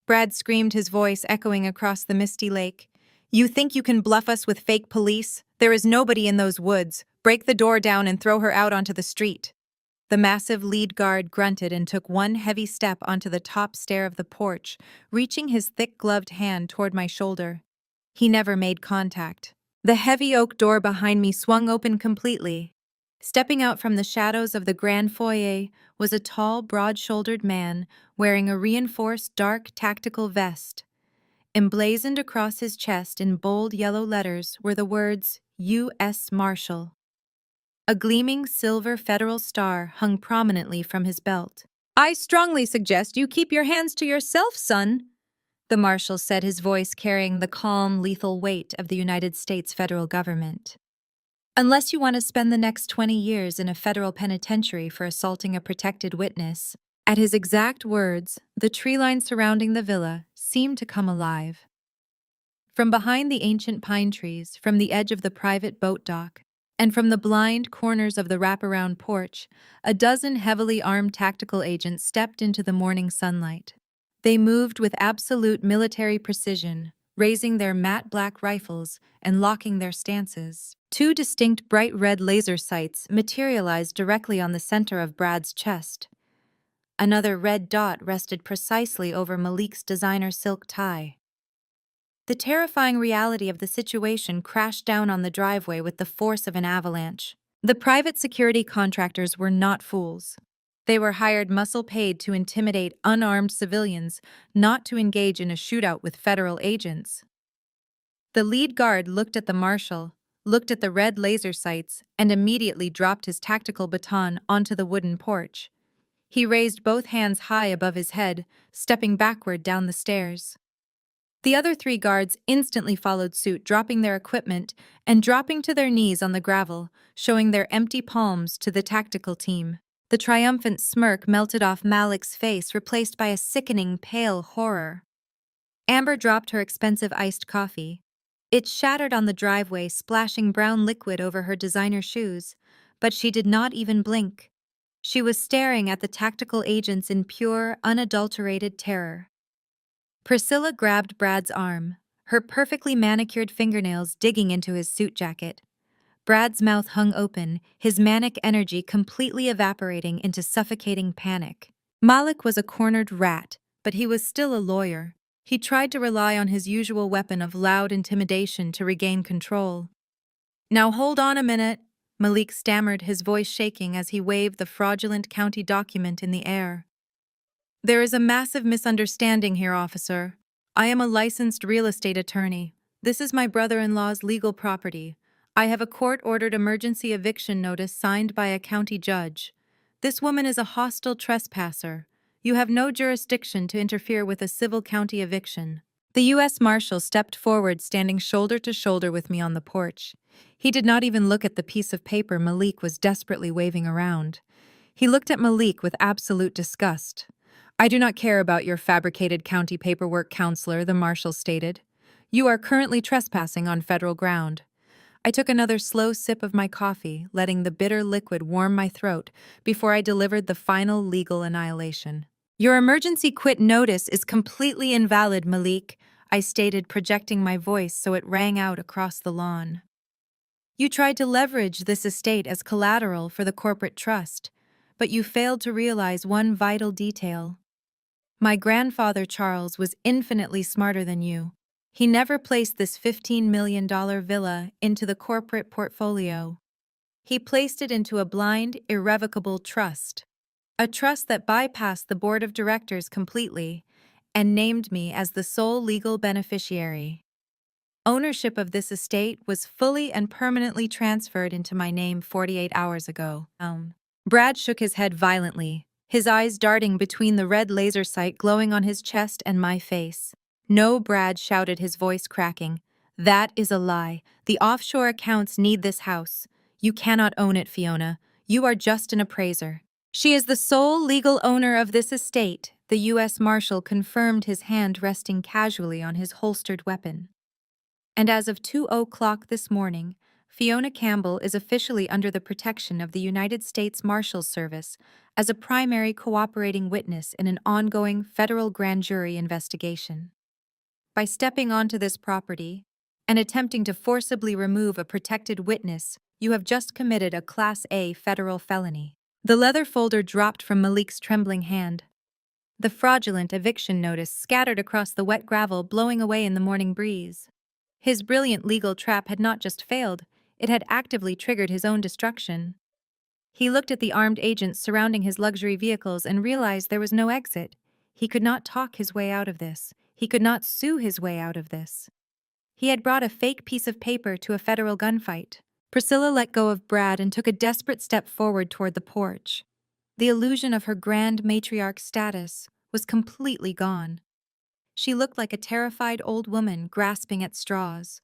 Brad screamed, his voice echoing across the misty lake. "You think you can bluff us with fake police? There is nobody in those woods. Break the door down and throw her out onto the street." The massive lead guard grunted and took one heavy step onto the top stair of the porch, reaching his thick-gloved hand toward my shoulder. He never made contact. The heavy oak door behind me swung open completely. Stepping out from the shadows of the grand foyer was a tall, broad-shouldered man wearing a reinforced dark tactical vest. Emblazoned across his chest in bold yellow letters were the words, U.S. Marshal. A gleaming silver federal star hung prominently from his belt. "I strongly suggest you keep your hands to yourself, son," the marshal said, his voice carrying the calm, lethal weight of the United States federal government. "Unless you want to spend the next 20 years in a federal penitentiary for assaulting a protected witness." At his exact words, the tree line surrounding the villa seemed to come alive. From behind the ancient pine trees, from the edge of the private boat dock, and from the blind corners of the wraparound porch, a dozen heavily armed tactical agents stepped into the morning sunlight. They moved with absolute military precision, raising their matte black rifles and locking their stances. Two distinct bright red laser sights materialized directly on the center of Brad's chest. Another red dot rested precisely over Malik's designer silk tie. The terrifying reality of the situation crashed down on the driveway with the force of an avalanche. The private security contractors were not fools. They were hired muscle-paid to intimidate unarmed civilians, not to engage in a shootout with federal agents. The lead guard looked at the marshal, looked at the red laser sights, and immediately dropped his tactical baton onto the wooden porch. He raised both hands high above his head, stepping backward down the stairs. The other three guards instantly followed suit, dropping their equipment and dropping to their knees on the gravel, showing their empty palms to the tactical team. The triumphant smirk melted off Malik's face, replaced by a sickening, pale horror. Amber dropped her expensive iced coffee. It shattered on the driveway, splashing brown liquid over her designer shoes, but she did not even blink. She was staring at the tactical agents in pure, unadulterated terror. Priscilla grabbed Brad's arm, her perfectly manicured fingernails digging into his suit jacket. Brad's mouth hung open, his manic energy completely evaporating into suffocating panic. Malik was a cornered rat, but he was still a lawyer. He tried to rely on his usual weapon of loud intimidation to regain control. "Now hold on a minute," Malik stammered, his voice shaking as he waved the fraudulent county document in the air. "There is a massive misunderstanding here, officer. I am a licensed real estate attorney. This is my brother-in-law's legal property. I have a court-ordered emergency eviction notice signed by a county judge. This woman is a hostile trespasser. You have no jurisdiction to interfere with a civil county eviction." The U.S. Marshal stepped forward, standing shoulder to shoulder with me on the porch. He did not even look at the piece of paper Malik was desperately waving around. He looked at Malik with absolute disgust. "I do not care about your fabricated county paperwork, counselor," the marshal stated. "You are currently trespassing on federal ground." I took another slow sip of my coffee, letting the bitter liquid warm my throat before I delivered the final legal annihilation. "Your emergency quit notice is completely invalid, Malik," I stated, projecting my voice so it rang out across the lawn. "You tried to leverage this estate as collateral for the corporate trust, but you failed to realize one vital detail. My grandfather Charles was infinitely smarter than you. He never placed this $15 million villa into the corporate portfolio. He placed it into a blind, irrevocable trust. A trust that bypassed the board of directors completely and named me as the sole legal beneficiary. Ownership of this estate was fully and permanently transferred into my name 48 hours ago." Brad shook his head violently, his eyes darting between the red laser sight glowing on his chest and my face. "No, Brad," shouted, his voice cracking. "That is a lie. The offshore accounts need this house. You cannot own it, Fiona. You are just an appraiser." "She is the sole legal owner of this estate," the U.S. Marshal confirmed, his hand resting casually on his holstered weapon. "And as of 2:00 this morning, Fiona Campbell is officially under the protection of the United States Marshals Service as a primary cooperating witness in an ongoing federal grand jury investigation. By stepping onto this property and attempting to forcibly remove a protected witness, you have just committed a Class A federal felony." The leather folder dropped from Malik's trembling hand. The fraudulent eviction notice scattered across the wet gravel, blowing away in the morning breeze. His brilliant legal trap had not just failed, it had actively triggered his own destruction. He looked at the armed agents surrounding his luxury vehicles and realized there was no exit. He could not talk his way out of this. He could not sue his way out of this. He had brought a fake piece of paper to a federal gunfight. Priscilla let go of Brad and took a desperate step forward toward the porch. The illusion of her grand matriarch status was completely gone. She looked like a terrified old woman grasping at straws.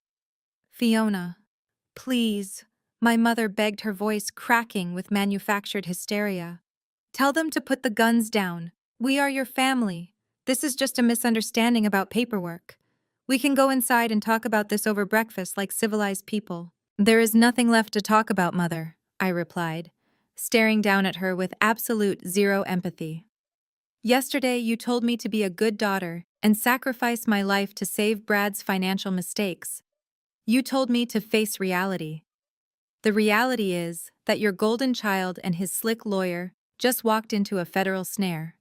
"Fiona, please," my mother begged, her voice cracking with manufactured hysteria. "Tell them to put the guns down. We are your family. This is just a misunderstanding about paperwork. We can go inside and talk about this over breakfast like civilized people." "There is nothing left to talk about, Mother," I replied, staring down at her with absolute zero empathy. "Yesterday you told me to be a good daughter and sacrifice my life to save Brad's financial mistakes. You told me to face reality. The reality is that your golden child and his slick lawyer just walked into a federal snare.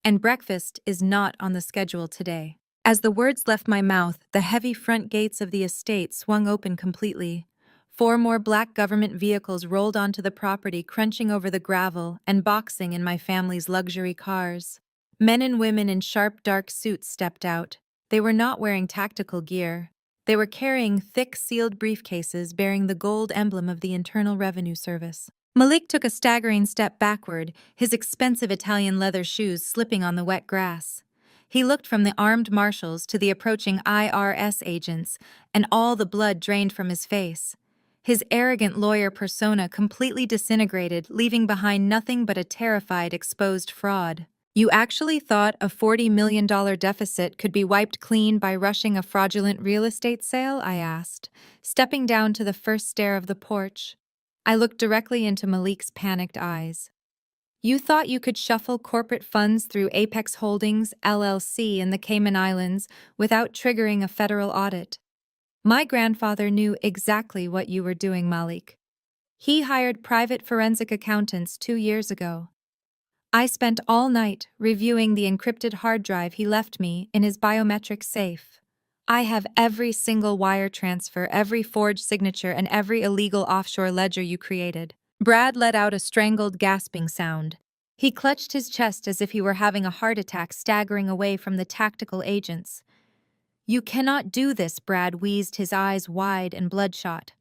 And breakfast is not on the schedule today." As the words left my mouth, the heavy front gates of the estate swung open completely. 4 more black government vehicles rolled onto the property, crunching over the gravel and boxing in my family's luxury cars. Men and women in sharp, dark suits stepped out. They were not wearing tactical gear. They were carrying thick, sealed briefcases bearing the gold emblem of the Internal Revenue Service. Malik took a staggering step backward, his expensive Italian leather shoes slipping on the wet grass. He looked from the armed marshals to the approaching IRS agents, and all the blood drained from his face. His arrogant lawyer persona completely disintegrated, leaving behind nothing but a terrified, exposed fraud. "You actually thought a $40 million deficit could be wiped clean by rushing a fraudulent real estate sale?" I asked, stepping down to the first stair of the porch. I looked directly into Malik's panicked eyes. "You thought you could shuffle corporate funds through Apex Holdings, LLC in the Cayman Islands without triggering a federal audit. My grandfather knew exactly what you were doing, Malik. He hired private forensic accountants 2 years ago. I spent all night reviewing the encrypted hard drive he left me in his biometric safe. I have every single wire transfer, every forged signature, and every illegal offshore ledger you created." Brad let out a strangled, gasping sound. He clutched his chest as if he were having a heart attack, staggering away from the tactical agents. "You cannot do this," Brad wheezed, his eyes wide and bloodshot.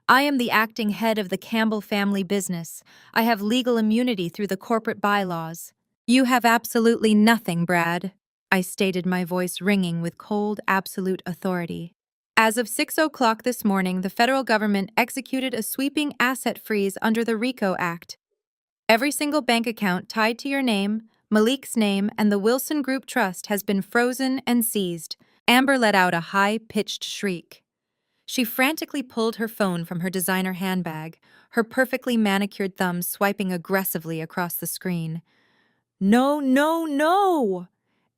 "I am the acting head of the Campbell family business. I have legal immunity through the corporate bylaws." "You have absolutely nothing, Brad," I stated, my voice ringing with cold, absolute authority. "As of 6 o'clock this morning, the federal government executed a sweeping asset freeze under the RICO Act. Every single bank account tied to your name, Malik's name, and the Wilson Group Trust has been frozen and seized." Amber let out a high-pitched shriek. She frantically pulled her phone from her designer handbag, her perfectly manicured thumbs swiping aggressively across the screen. "No, no, no!"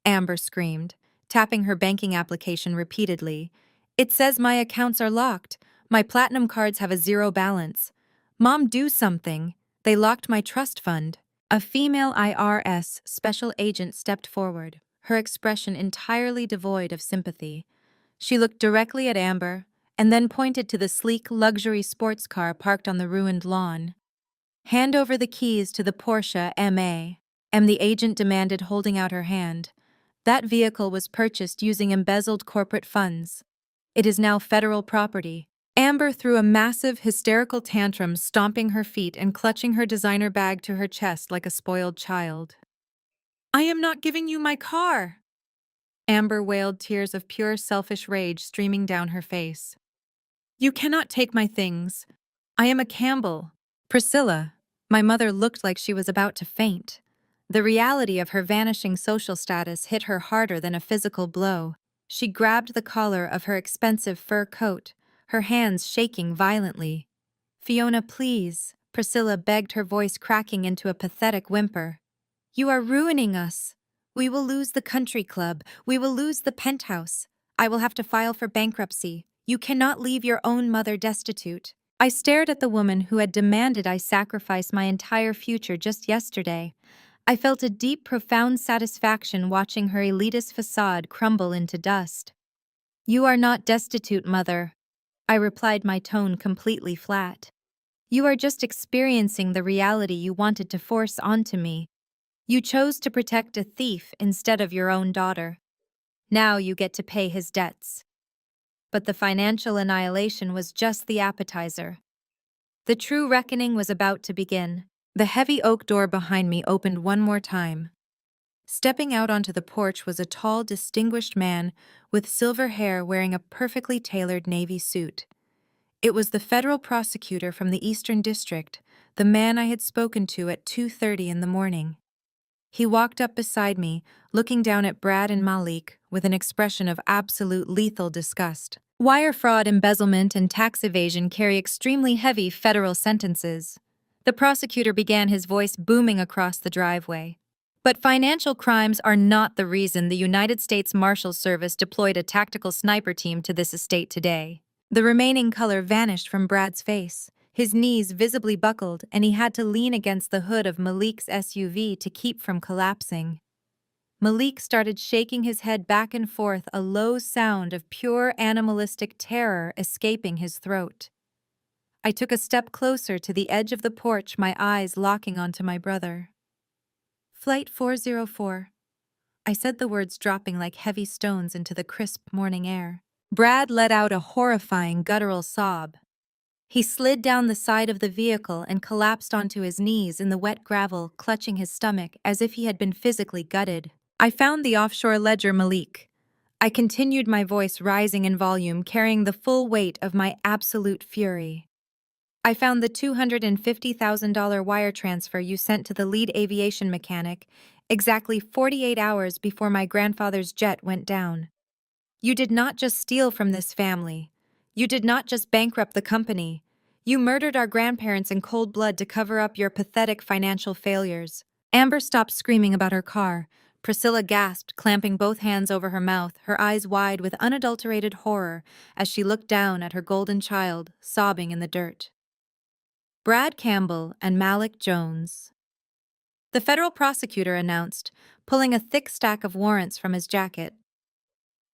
Amber screamed, tapping her banking application repeatedly. "It says my accounts are locked. My platinum cards have a 0 balance. Mom, do something. They locked my trust fund." A female IRS special agent stepped forward, her expression entirely devoid of sympathy. She looked directly at Amber, and then pointed to the sleek luxury sports car parked on the ruined lawn. "Hand over the keys to the Porsche MA," the agent demanded, holding out her hand. "That vehicle was purchased using embezzled corporate funds. It is now federal property." Amber threw a massive, hysterical tantrum, stomping her feet and clutching her designer bag to her chest like a spoiled child. "I am not giving you my car!" Amber wailed, tears of pure selfish rage streaming down her face. "You cannot take my things. I am a Campbell." "Priscilla," my mother looked like she was about to faint. The reality of her vanishing social status hit her harder than a physical blow. She grabbed the collar of her expensive fur coat, her hands shaking violently. "Fiona, please," Priscilla begged, her voice cracking into a pathetic whimper. "You are ruining us. We will lose the country club. We will lose the penthouse. I will have to file for bankruptcy. You cannot leave your own mother destitute." I stared at the woman who had demanded I sacrifice my entire future just yesterday. I felt a deep, profound satisfaction watching her elitist facade crumble into dust. "You are not destitute, Mother," I replied, my tone completely flat. "You are just experiencing the reality you wanted to force onto me. You chose to protect a thief instead of your own daughter. Now you get to pay his debts." But the financial annihilation was just the appetizer. The true reckoning was about to begin. The heavy oak door behind me opened one more time. Stepping out onto the porch was a tall, distinguished man with silver hair wearing a perfectly tailored navy suit. It was the federal prosecutor from the Eastern District, the man I had spoken to at 2:30 in the morning. He walked up beside me, looking down at Brad and Malik with an expression of absolute lethal disgust. Wire fraud, embezzlement, and tax evasion carry extremely heavy federal sentences. The prosecutor began, his voice booming across the driveway. But financial crimes are not the reason the United States Marshals Service deployed a tactical sniper team to this estate today. The remaining color vanished from Brad's face. His knees visibly buckled, and he had to lean against the hood of Malik's SUV to keep from collapsing. Malik started shaking his head back and forth, a low sound of pure animalistic terror escaping his throat. I took a step closer to the edge of the porch, my eyes locking onto my brother. Flight 404. I said, the words dropping like heavy stones into the crisp morning air. Brad let out a horrifying guttural sob. He slid down the side of the vehicle and collapsed onto his knees in the wet gravel, clutching his stomach as if he had been physically gutted. I found the offshore ledger, Malik. I continued, my voice rising in volume, carrying the full weight of my absolute fury. I found the $250,000 wire transfer you sent to the lead aviation mechanic exactly 48 hours before my grandfather's jet went down. You did not just steal from this family. You did not just bankrupt the company. You murdered our grandparents in cold blood to cover up your pathetic financial failures. Amber stopped screaming about her car. Priscilla gasped, clamping both hands over her mouth, her eyes wide with unadulterated horror as she looked down at her golden child, sobbing in the dirt. Brad Campbell and Malik Jones. The federal prosecutor announced, pulling a thick stack of warrants from his jacket.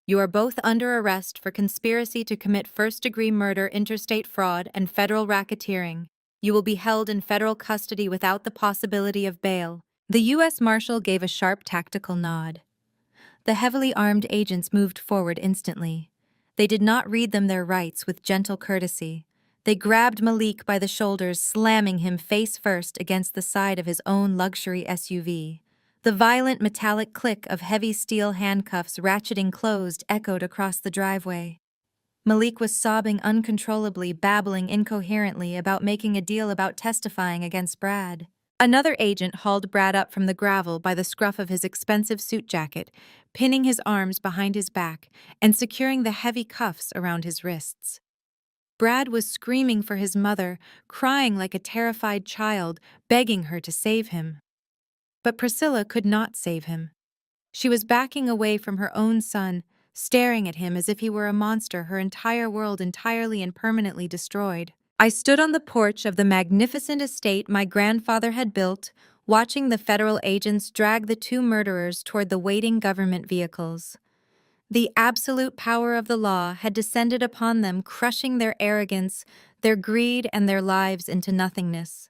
You are both under arrest for conspiracy to commit first-degree murder, interstate fraud, and federal racketeering. You will be held in federal custody without the possibility of bail. The U.S. Marshal gave a sharp tactical nod. The heavily armed agents moved forward instantly. They did not read them their rights with gentle courtesy. They grabbed Malik by the shoulders, slamming him face first against the side of his own luxury SUV. The violent metallic click of heavy steel handcuffs ratcheting closed echoed across the driveway. Malik was sobbing uncontrollably, babbling incoherently about making a deal about testifying against Brad. Another agent hauled Brad up from the gravel by the scruff of his expensive suit jacket, pinning his arms behind his back and securing the heavy cuffs around his wrists. Brad was screaming for his mother, crying like a terrified child, begging her to save him. But Priscilla could not save him. She was backing away from her own son, staring at him as if he were a monster, her entire world entirely and permanently destroyed. I stood on the porch of the magnificent estate my grandfather had built, watching the federal agents drag the two murderers toward the waiting government vehicles. The absolute power of the law had descended upon them, crushing their arrogance, their greed, and their lives into nothingness.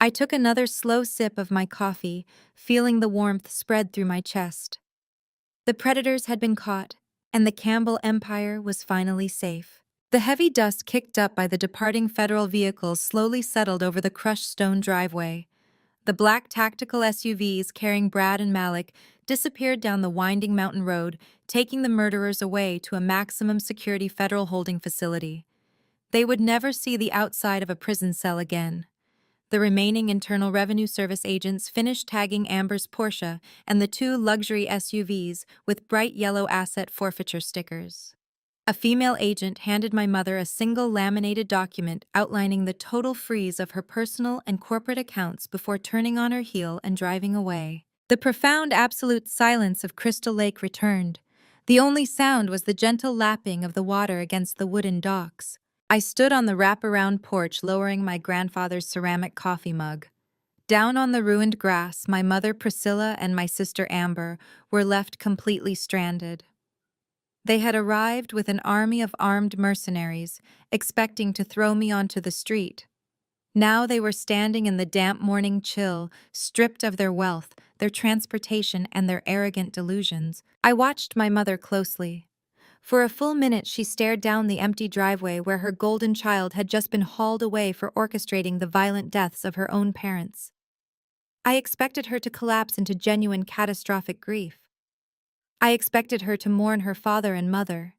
I took another slow sip of my coffee, feeling the warmth spread through my chest. The predators had been caught, and the Campbell empire was finally safe. The heavy dust kicked up by the departing federal vehicles slowly settled over the crushed stone driveway. The black tactical SUVs carrying Brad and Malik disappeared down the winding mountain road, taking the murderers away to a maximum security federal holding facility. They would never see the outside of a prison cell again. The remaining Internal Revenue Service agents finished tagging Amber's Porsche and the two luxury SUVs with bright yellow asset forfeiture stickers. A female agent handed my mother a single laminated document outlining the total freeze of her personal and corporate accounts before turning on her heel and driving away. The profound absolute silence of Crystal Lake returned. The only sound was the gentle lapping of the water against the wooden docks. I stood on the wraparound porch, lowering my grandfather's ceramic coffee mug. Down on the ruined grass, my mother Priscilla and my sister Amber were left completely stranded. They had arrived with an army of armed mercenaries, expecting to throw me onto the street. Now they were standing in the damp morning chill, stripped of their wealth, their transportation, and their arrogant delusions. I watched my mother closely. For a full minute she stared down the empty driveway where her golden child had just been hauled away for orchestrating the violent deaths of her own parents. I expected her to collapse into genuine catastrophic grief. I expected her to mourn her father and mother.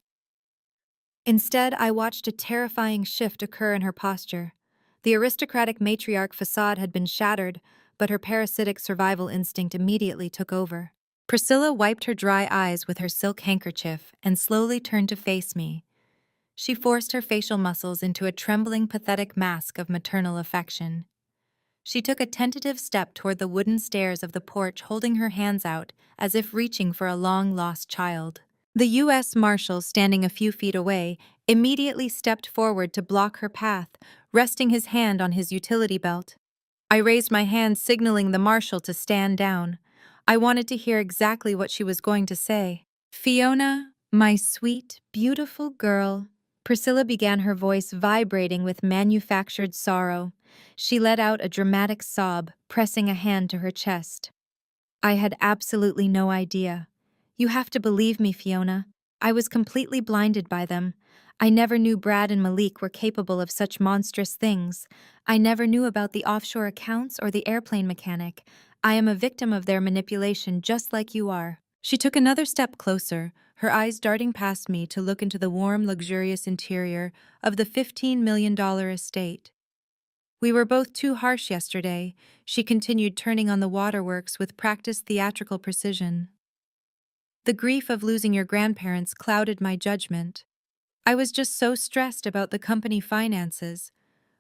Instead, I watched a terrifying shift occur in her posture. The aristocratic matriarch facade had been shattered, but her parasitic survival instinct immediately took over. Priscilla wiped her dry eyes with her silk handkerchief and slowly turned to face me. She forced her facial muscles into a trembling, pathetic mask of maternal affection. She took a tentative step toward the wooden stairs of the porch, holding her hands out as if reaching for a long-lost child. The U.S. Marshal, standing a few feet away, immediately stepped forward to block her path, resting his hand on his utility belt. I raised my hand, signaling the Marshal to stand down. I wanted to hear exactly what she was going to say. "Fiona, my sweet, beautiful girl," Priscilla began, her voice vibrating with manufactured sorrow. She let out a dramatic sob, pressing a hand to her chest. "I had absolutely no idea. You have to believe me, Fiona. I was completely blinded by them. I never knew Brad and Malik were capable of such monstrous things. I never knew about the offshore accounts or the airplane mechanic. I am a victim of their manipulation just like you are." She took another step closer, her eyes darting past me to look into the warm, luxurious interior of the $15 million estate. "We were both too harsh yesterday," she continued, turning on the waterworks with practiced theatrical precision. "The grief of losing your grandparents clouded my judgment. I was just so stressed about the company finances.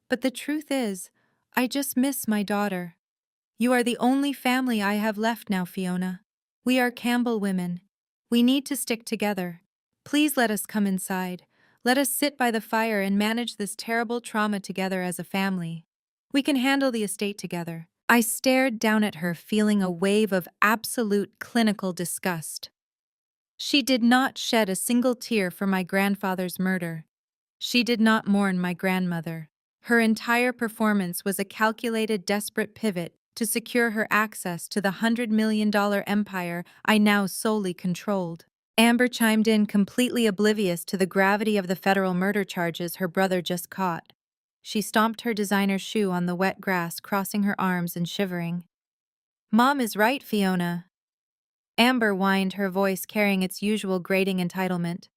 But the truth is, I just miss my daughter. You are the only family I have left now, Fiona. We are Campbell women. We need to stick together. Please let us come inside. Let us sit by the fire and manage this terrible trauma together as a family. We can handle the estate together." I stared down at her, feeling a wave of absolute clinical disgust. She did not shed a single tear for my grandfather's murder. She did not mourn my grandmother. Her entire performance was a calculated, desperate pivot to secure her access to the $100 million empire I now solely controlled. Amber chimed in, completely oblivious to the gravity of the federal murder charges her brother just caught. She stomped her designer shoe on the wet grass, crossing her arms and shivering. "Mom is right, Fiona," Amber whined, her voice carrying its usual grating entitlement.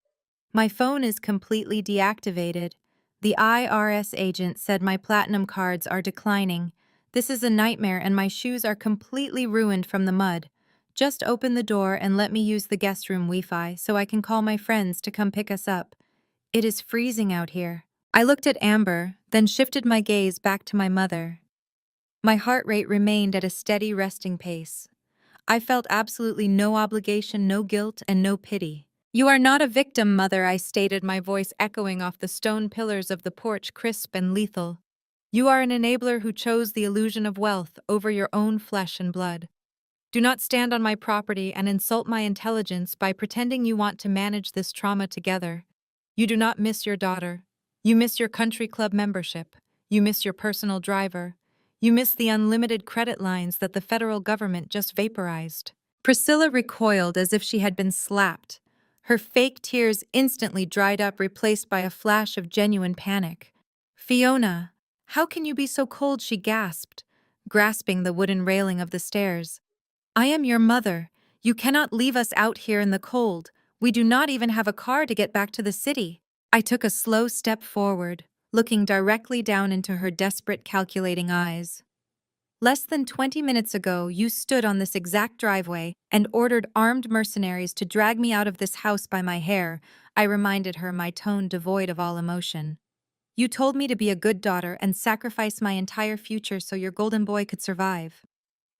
"My phone is completely deactivated. The IRS agent said my platinum cards are declining. This is a nightmare and my shoes are completely ruined from the mud. Just open the door and let me use the guest room Wi-Fi so I can call my friends to come pick us up. It is freezing out here." I looked at Amber, then shifted my gaze back to my mother. My heart rate remained at a steady resting pace. I felt absolutely no obligation, no guilt, and no pity. "You are not a victim, Mother," I stated, my voice echoing off the stone pillars of the porch, crisp and lethal. "You are an enabler who chose the illusion of wealth over your own flesh and blood. Do not stand on my property and insult my intelligence by pretending you want to manage this trauma together. You do not miss your daughter. You miss your country club membership. You miss your personal driver. You miss the unlimited credit lines that the federal government just vaporized." Priscilla recoiled as if she had been slapped. Her fake tears instantly dried up, replaced by a flash of genuine panic. "Fiona, how can you be so cold?" she gasped, grasping the wooden railing of the stairs. "I am your mother. You cannot leave us out here in the cold. We do not even have a car to get back to the city." I took a slow step forward, looking directly down into her desperate, calculating eyes. "Less than 20 minutes ago, you stood on this exact driveway and ordered armed mercenaries to drag me out of this house by my hair," I reminded her, my tone devoid of all emotion. "You told me to be a good daughter and sacrifice my entire future so your golden boy could survive.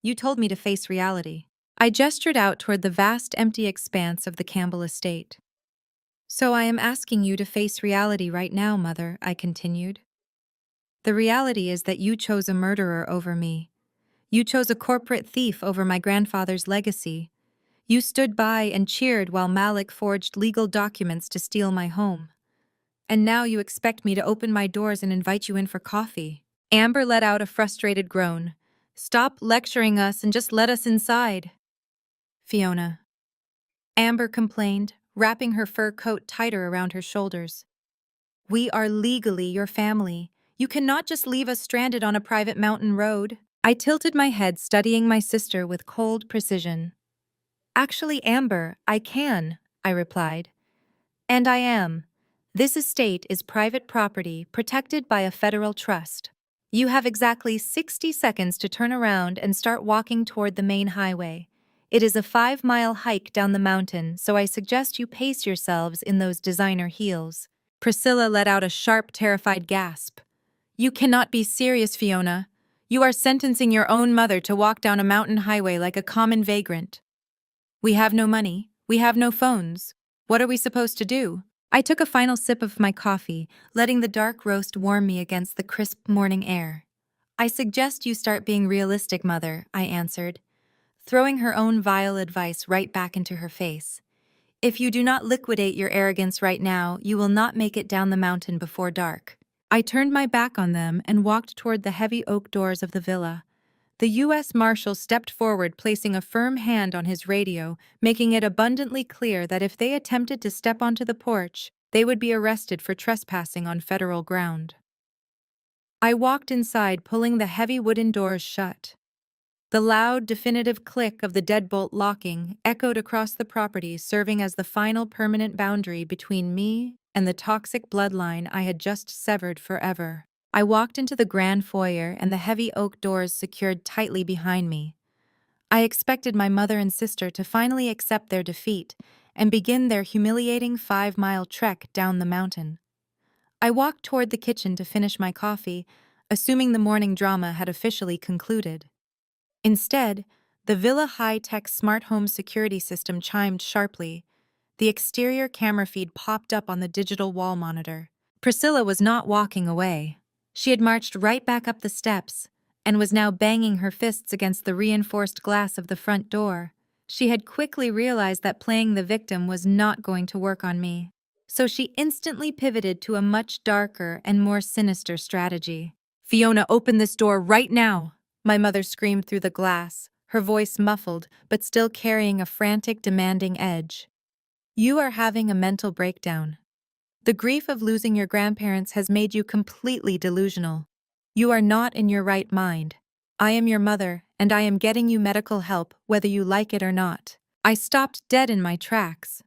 You told me to face reality." I gestured out toward the vast, empty expanse of the Campbell estate. "So I am asking you to face reality right now, Mother," I continued. "The reality is that you chose a murderer over me. You chose a corporate thief over my grandfather's legacy. You stood by and cheered while Malik forged legal documents to steal my home. And now you expect me to open my doors and invite you in for coffee." Amber let out a frustrated groan. "Stop lecturing us and just let us inside." "Fiona," Amber complained, wrapping her fur coat tighter around her shoulders. "We are legally your family. You cannot just leave us stranded on a private mountain road." I tilted my head, studying my sister with cold precision. "Actually, Amber, I can," I replied. "And I am. This estate is private property protected by a federal trust. You have exactly 60 seconds to turn around and start walking toward the main highway. It is a 5-mile hike down the mountain, so I suggest you pace yourselves in those designer heels." Priscilla let out a sharp, terrified gasp. "You cannot be serious, Fiona. You are sentencing your own mother to walk down a mountain highway like a common vagrant." "We have no money. We have no phones. What are we supposed to do?" I took a final sip of my coffee, letting the dark roast warm me against the crisp morning air. "I suggest you start being realistic, Mother," I answered, throwing her own vile advice right back into her face. "If you do not liquidate your arrogance right now, you will not make it down the mountain before dark." I turned my back on them and walked toward the heavy oak doors of the villa. The U.S. Marshal stepped forward, placing a firm hand on his radio, making it abundantly clear that if they attempted to step onto the porch, they would be arrested for trespassing on federal ground. I walked inside, pulling the heavy wooden doors shut. The loud, definitive click of the deadbolt locking echoed across the property, serving as the final permanent boundary between me and the toxic bloodline I had just severed forever. I walked into the grand foyer and the heavy oak doors secured tightly behind me. I expected my mother and sister to finally accept their defeat and begin their humiliating 5-mile trek down the mountain. I walked toward the kitchen to finish my coffee, assuming the morning drama had officially concluded. Instead, the villa high-tech smart home security system chimed sharply. The exterior camera feed popped up on the digital wall monitor. Priscilla was not walking away. She had marched right back up the steps and was now banging her fists against the reinforced glass of the front door. She had quickly realized that playing the victim was not going to work on me, so she instantly pivoted to a much darker and more sinister strategy. "Fiona, open this door right now!" My mother screamed through the glass, her voice muffled but still carrying a frantic, demanding edge. "You are having a mental breakdown. The grief of losing your grandparents has made you completely delusional. You are not in your right mind. I am your mother, and I am getting you medical help whether you like it or not." I stopped dead in my tracks.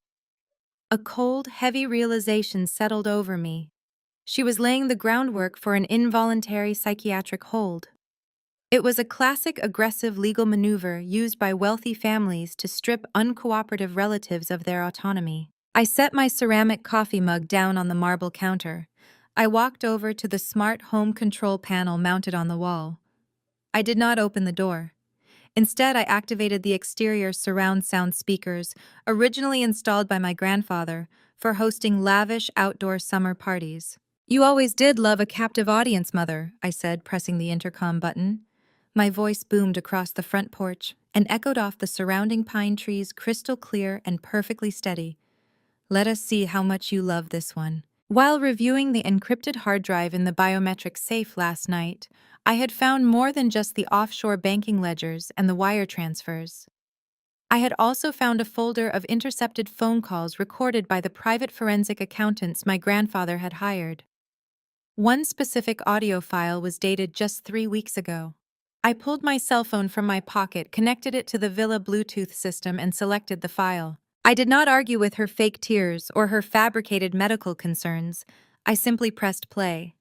A cold, heavy realization settled over me. She was laying the groundwork for an involuntary psychiatric hold. It was a classic aggressive legal maneuver used by wealthy families to strip uncooperative relatives of their autonomy. I set my ceramic coffee mug down on the marble counter. I walked over to the smart home control panel mounted on the wall. I did not open the door. Instead, I activated the exterior surround sound speakers, originally installed by my grandfather, for hosting lavish outdoor summer parties. "You always did love a captive audience, Mother," I said, pressing the intercom button. My voice boomed across the front porch and echoed off the surrounding pine trees, crystal clear and perfectly steady. "Let us see how much you love this one." While reviewing the encrypted hard drive in the biometric safe last night, I had found more than just the offshore banking ledgers and the wire transfers. I had also found a folder of intercepted phone calls recorded by the private forensic accountants my grandfather had hired. One specific audio file was dated just 3 weeks ago. I pulled my cell phone from my pocket, connected it to the villa Bluetooth system, and selected the file. I did not argue with her fake tears or her fabricated medical concerns. I simply pressed play.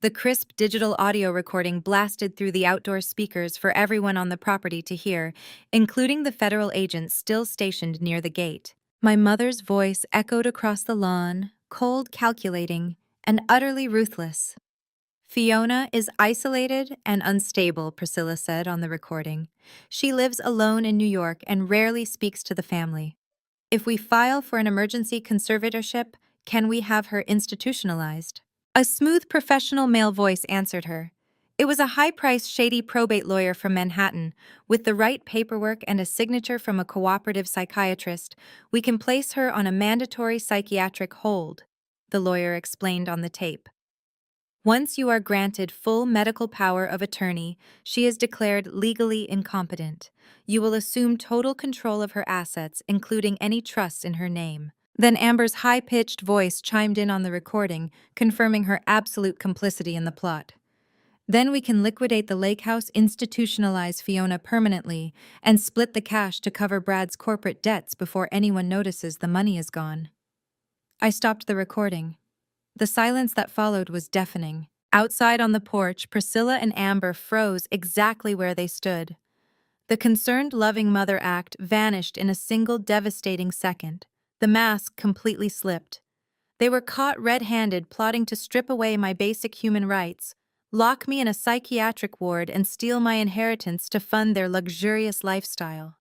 The crisp digital audio recording blasted through the outdoor speakers for everyone on the property to hear, including the federal agents still stationed near the gate. My mother's voice echoed across the lawn, cold, calculating, and utterly ruthless. "Fiona is isolated and unstable," Priscilla said on the recording. "She lives alone in New York and rarely speaks to the family. If we file for an emergency conservatorship, can we have her institutionalized?" A smooth, professional male voice answered her. It was a high-priced, shady probate lawyer from Manhattan. "With the right paperwork and a signature from a cooperative psychiatrist, we can place her on a mandatory psychiatric hold," the lawyer explained on the tape. "Once you are granted full medical power of attorney, she is declared legally incompetent. You will assume total control of her assets, including any trusts in her name." Then Amber's high-pitched voice chimed in on the recording, confirming her absolute complicity in the plot. Then we can liquidate the lake house, institutionalize Fiona permanently, and split the cash to cover Brad's corporate debts before anyone notices the money is gone. I stopped the recording. The silence that followed was deafening. Outside on the porch, Priscilla and Amber froze exactly where they stood. The concerned, loving mother act vanished in a single devastating second. The mask completely slipped. They were caught red-handed plotting to strip away my basic human rights, lock me in a psychiatric ward, and steal my inheritance to fund their luxurious lifestyle.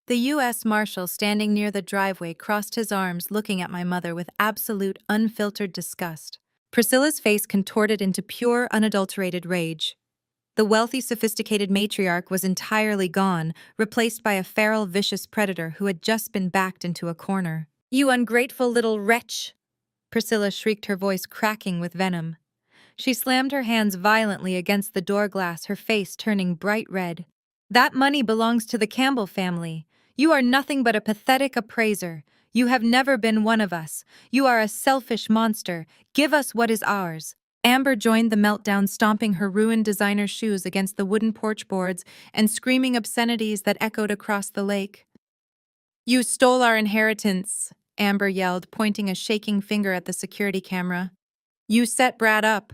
The U.S. Marshal standing near the driveway crossed his arms, looking at my mother with absolute, unfiltered disgust. Priscilla's face contorted into pure, unadulterated rage. The wealthy, sophisticated matriarch was entirely gone, replaced by a feral, vicious predator who had just been backed into a corner. "You ungrateful little wretch!" Priscilla shrieked, her voice cracking with venom. She slammed her hands violently against the door glass, her face turning bright red. "That money belongs to the Campbell family. You are nothing but a pathetic appraiser. You have never been one of us. You are a selfish monster. Give us what is ours." Amber joined the meltdown, stomping her ruined designer shoes against the wooden porch boards and screaming obscenities that echoed across the lake. "You stole our inheritance," Amber yelled, pointing a shaking finger at the security camera. "You set Brad up.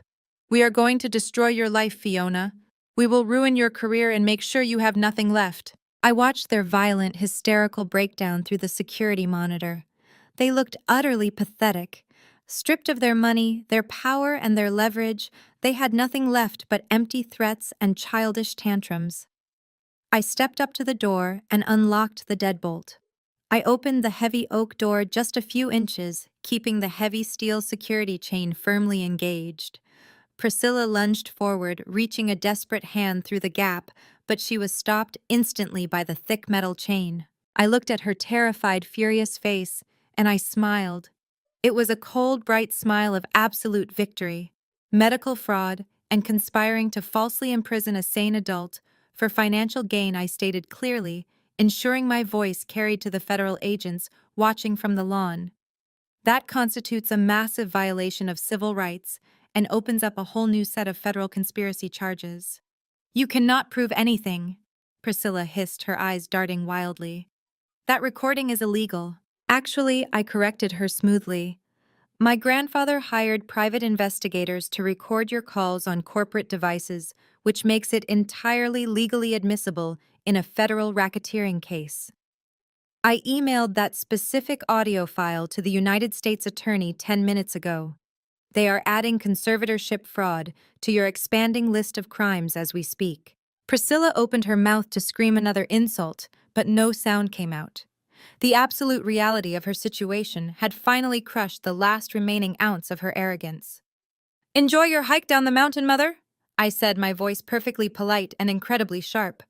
We are going to destroy your life, Fiona. We will ruin your career and make sure you have nothing left." I watched their violent, hysterical breakdown through the security monitor. They looked utterly pathetic. Stripped of their money, their power, and their leverage, they had nothing left but empty threats and childish tantrums. I stepped up to the door and unlocked the deadbolt. I opened the heavy oak door just a few inches, keeping the heavy steel security chain firmly engaged. Priscilla lunged forward, reaching a desperate hand through the gap, but she was stopped instantly by the thick metal chain. I looked at her terrified, furious face, and I smiled. It was a cold, bright smile of absolute victory. Medical fraud and conspiring to falsely imprison a sane adult for financial gain, I stated clearly, ensuring my voice carried to the federal agents watching from the lawn. That constitutes a massive violation of civil rights and opens up a whole new set of federal conspiracy charges. "You cannot prove anything," Priscilla hissed, her eyes darting wildly. "That recording is illegal." "Actually," I corrected her smoothly, "my grandfather hired private investigators to record your calls on corporate devices, which makes it entirely legally admissible in a federal racketeering case." I emailed that specific audio file to the United States Attorney 10 minutes ago. They are adding conservatorship fraud to your expanding list of crimes as we speak. Priscilla opened her mouth to scream another insult, but no sound came out. The absolute reality of her situation had finally crushed the last remaining ounce of her arrogance. "Enjoy your hike down the mountain, Mother," I said, my voice perfectly polite and incredibly sharp.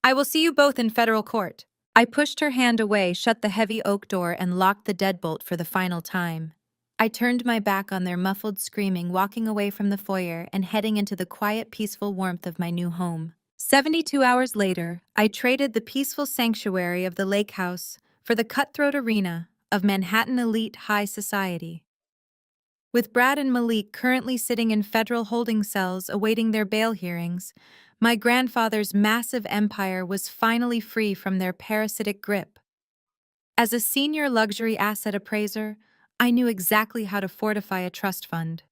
"I will see you both in federal court." I pushed her hand away, shut the heavy oak door, and locked the deadbolt for the final time. I turned my back on their muffled screaming, walking away from the foyer and heading into the quiet, peaceful warmth of my new home. 72 hours later, I traded the peaceful sanctuary of the lake house for the cutthroat arena of Manhattan elite high society. With Brad and Malik currently sitting in federal holding cells awaiting their bail hearings, my grandfather's massive empire was finally free from their parasitic grip. As a senior luxury asset appraiser, I knew exactly how to fortify a trust fund.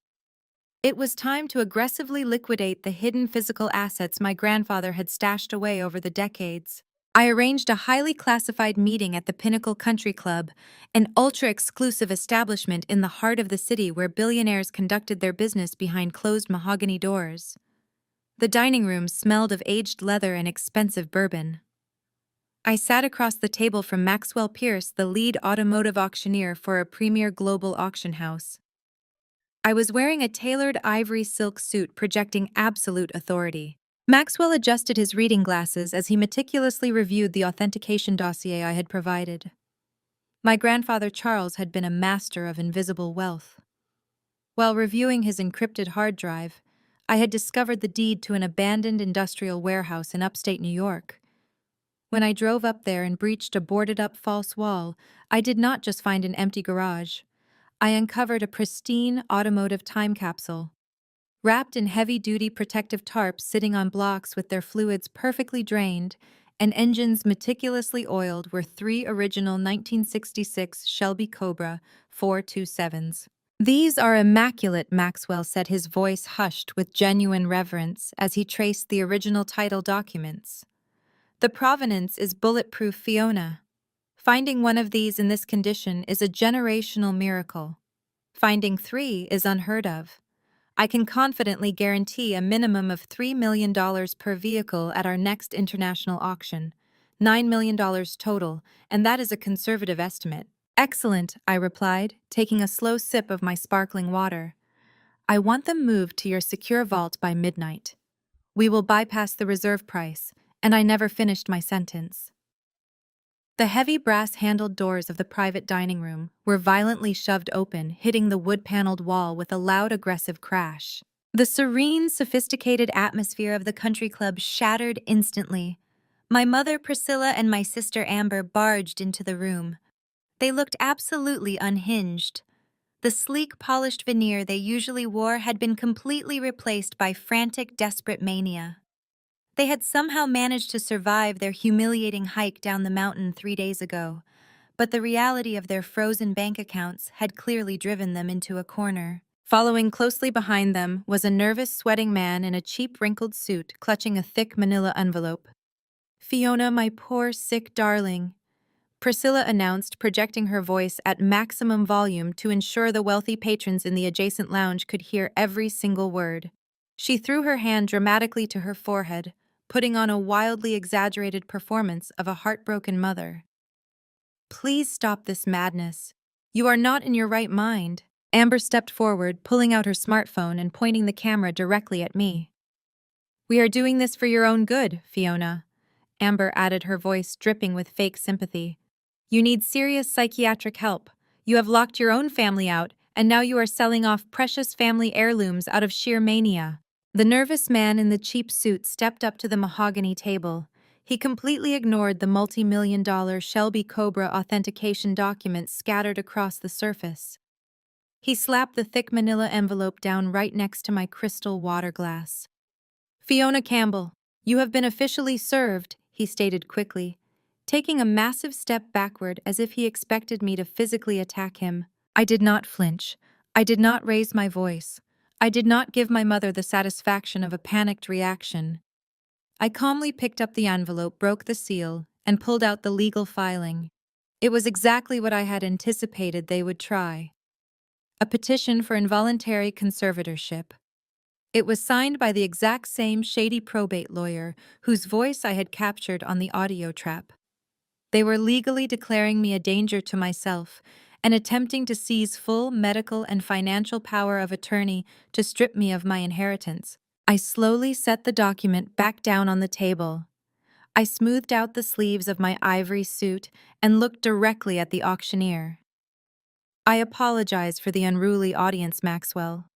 It was time to aggressively liquidate the hidden physical assets my grandfather had stashed away over the decades. I arranged a highly classified meeting at the Pinnacle Country Club, an ultra-exclusive establishment in the heart of the city where billionaires conducted their business behind closed mahogany doors. The dining room smelled of aged leather and expensive bourbon. I sat across the table from Maxwell Pierce, the lead automotive auctioneer for a premier global auction house. I was wearing a tailored ivory silk suit projecting absolute authority. Maxwell adjusted his reading glasses as he meticulously reviewed the authentication dossier I had provided. My grandfather Charles had been a master of invisible wealth. While reviewing his encrypted hard drive, I had discovered the deed to an abandoned industrial warehouse in upstate New York. When I drove up there and breached a boarded-up false wall, I did not just find an empty garage. I uncovered a pristine automotive time capsule. Wrapped in heavy-duty protective tarps sitting on blocks with their fluids perfectly drained and engines meticulously oiled were three original 1966 Shelby Cobra 427s. These are immaculate, Maxwell said, his voice hushed with genuine reverence as he traced the original title documents. The provenance is bulletproof, Fiona. Finding one of these in this condition is a generational miracle. Finding three is unheard of. I can confidently guarantee a minimum of $3 million per vehicle at our next international auction. $9 million total, and that is a conservative estimate. Excellent, I replied, taking a slow sip of my sparkling water. I want them moved to your secure vault by midnight. We will bypass the reserve price, and I never finished my sentence. The heavy brass-handled doors of the private dining room were violently shoved open, hitting the wood-paneled wall with a loud, aggressive crash. The serene, sophisticated atmosphere of the country club shattered instantly. My mother, Priscilla, and my sister, Amber, barged into the room. They looked absolutely unhinged. The sleek, polished veneer they usually wore had been completely replaced by frantic, desperate mania. They had somehow managed to survive their humiliating hike down the mountain 3 days ago, but the reality of their frozen bank accounts had clearly driven them into a corner. Following closely behind them was a nervous, sweating man in a cheap, wrinkled suit, clutching a thick manila envelope. "Fiona, my poor, sick darling," Priscilla announced, projecting her voice at maximum volume to ensure the wealthy patrons in the adjacent lounge could hear every single word. She threw her hand dramatically to her forehead, putting on a wildly exaggerated performance of a heartbroken mother. "Please stop this madness. You are not in your right mind." Amber stepped forward, pulling out her smartphone and pointing the camera directly at me. "We are doing this for your own good, Fiona," Amber added, her voice dripping with fake sympathy. "You need serious psychiatric help. You have locked your own family out, and now you are selling off precious family heirlooms out of sheer mania." The nervous man in the cheap suit stepped up to the mahogany table. He completely ignored the multi-million-dollar Shelby Cobra authentication documents scattered across the surface. He slapped the thick manila envelope down right next to my crystal water glass. "Fiona Campbell, you have been officially served," he stated quickly, taking a massive step backward as if he expected me to physically attack him. I did not flinch. I did not raise my voice. I did not give my mother the satisfaction of a panicked reaction. I calmly picked up the envelope, broke the seal, and pulled out the legal filing. It was exactly what I had anticipated they would try. A petition for involuntary conservatorship. It was signed by the exact same shady probate lawyer whose voice I had captured on the audio trap. They were legally declaring me a danger to myself and attempting to seize full medical and financial power of attorney to strip me of my inheritance. I slowly set the document back down on the table. I smoothed out the sleeves of my ivory suit and looked directly at the auctioneer. "I apologize for the unruly audience, Maxwell,"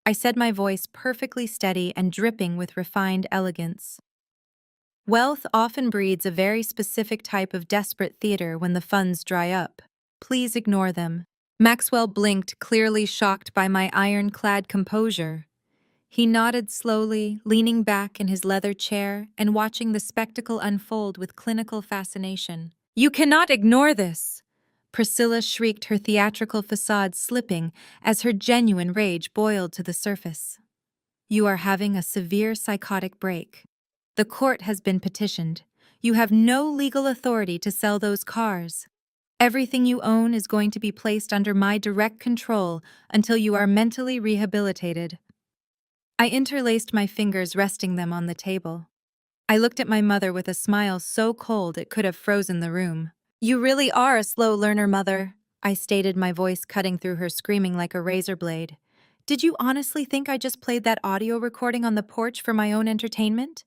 I said, my voice perfectly steady and dripping with refined elegance. "Wealth often breeds a very specific type of desperate theater when the funds dry up. Please ignore them." Maxwell blinked, clearly shocked by my ironclad composure. He nodded slowly, leaning back in his leather chair and watching the spectacle unfold with clinical fascination. "You cannot ignore this!" Priscilla shrieked, her theatrical facade slipping as her genuine rage boiled to the surface. "You are having a severe psychotic break. The court has been petitioned. You have no legal authority to sell those cars. Everything you own is going to be placed under my direct control until you are mentally rehabilitated." I interlaced my fingers, resting them on the table. I looked at my mother with a smile so cold it could have frozen the room. "You really are a slow learner, Mother," I stated, my voice cutting through her screaming like a razor blade. "Did you honestly think I just played that audio recording on the porch for my own entertainment?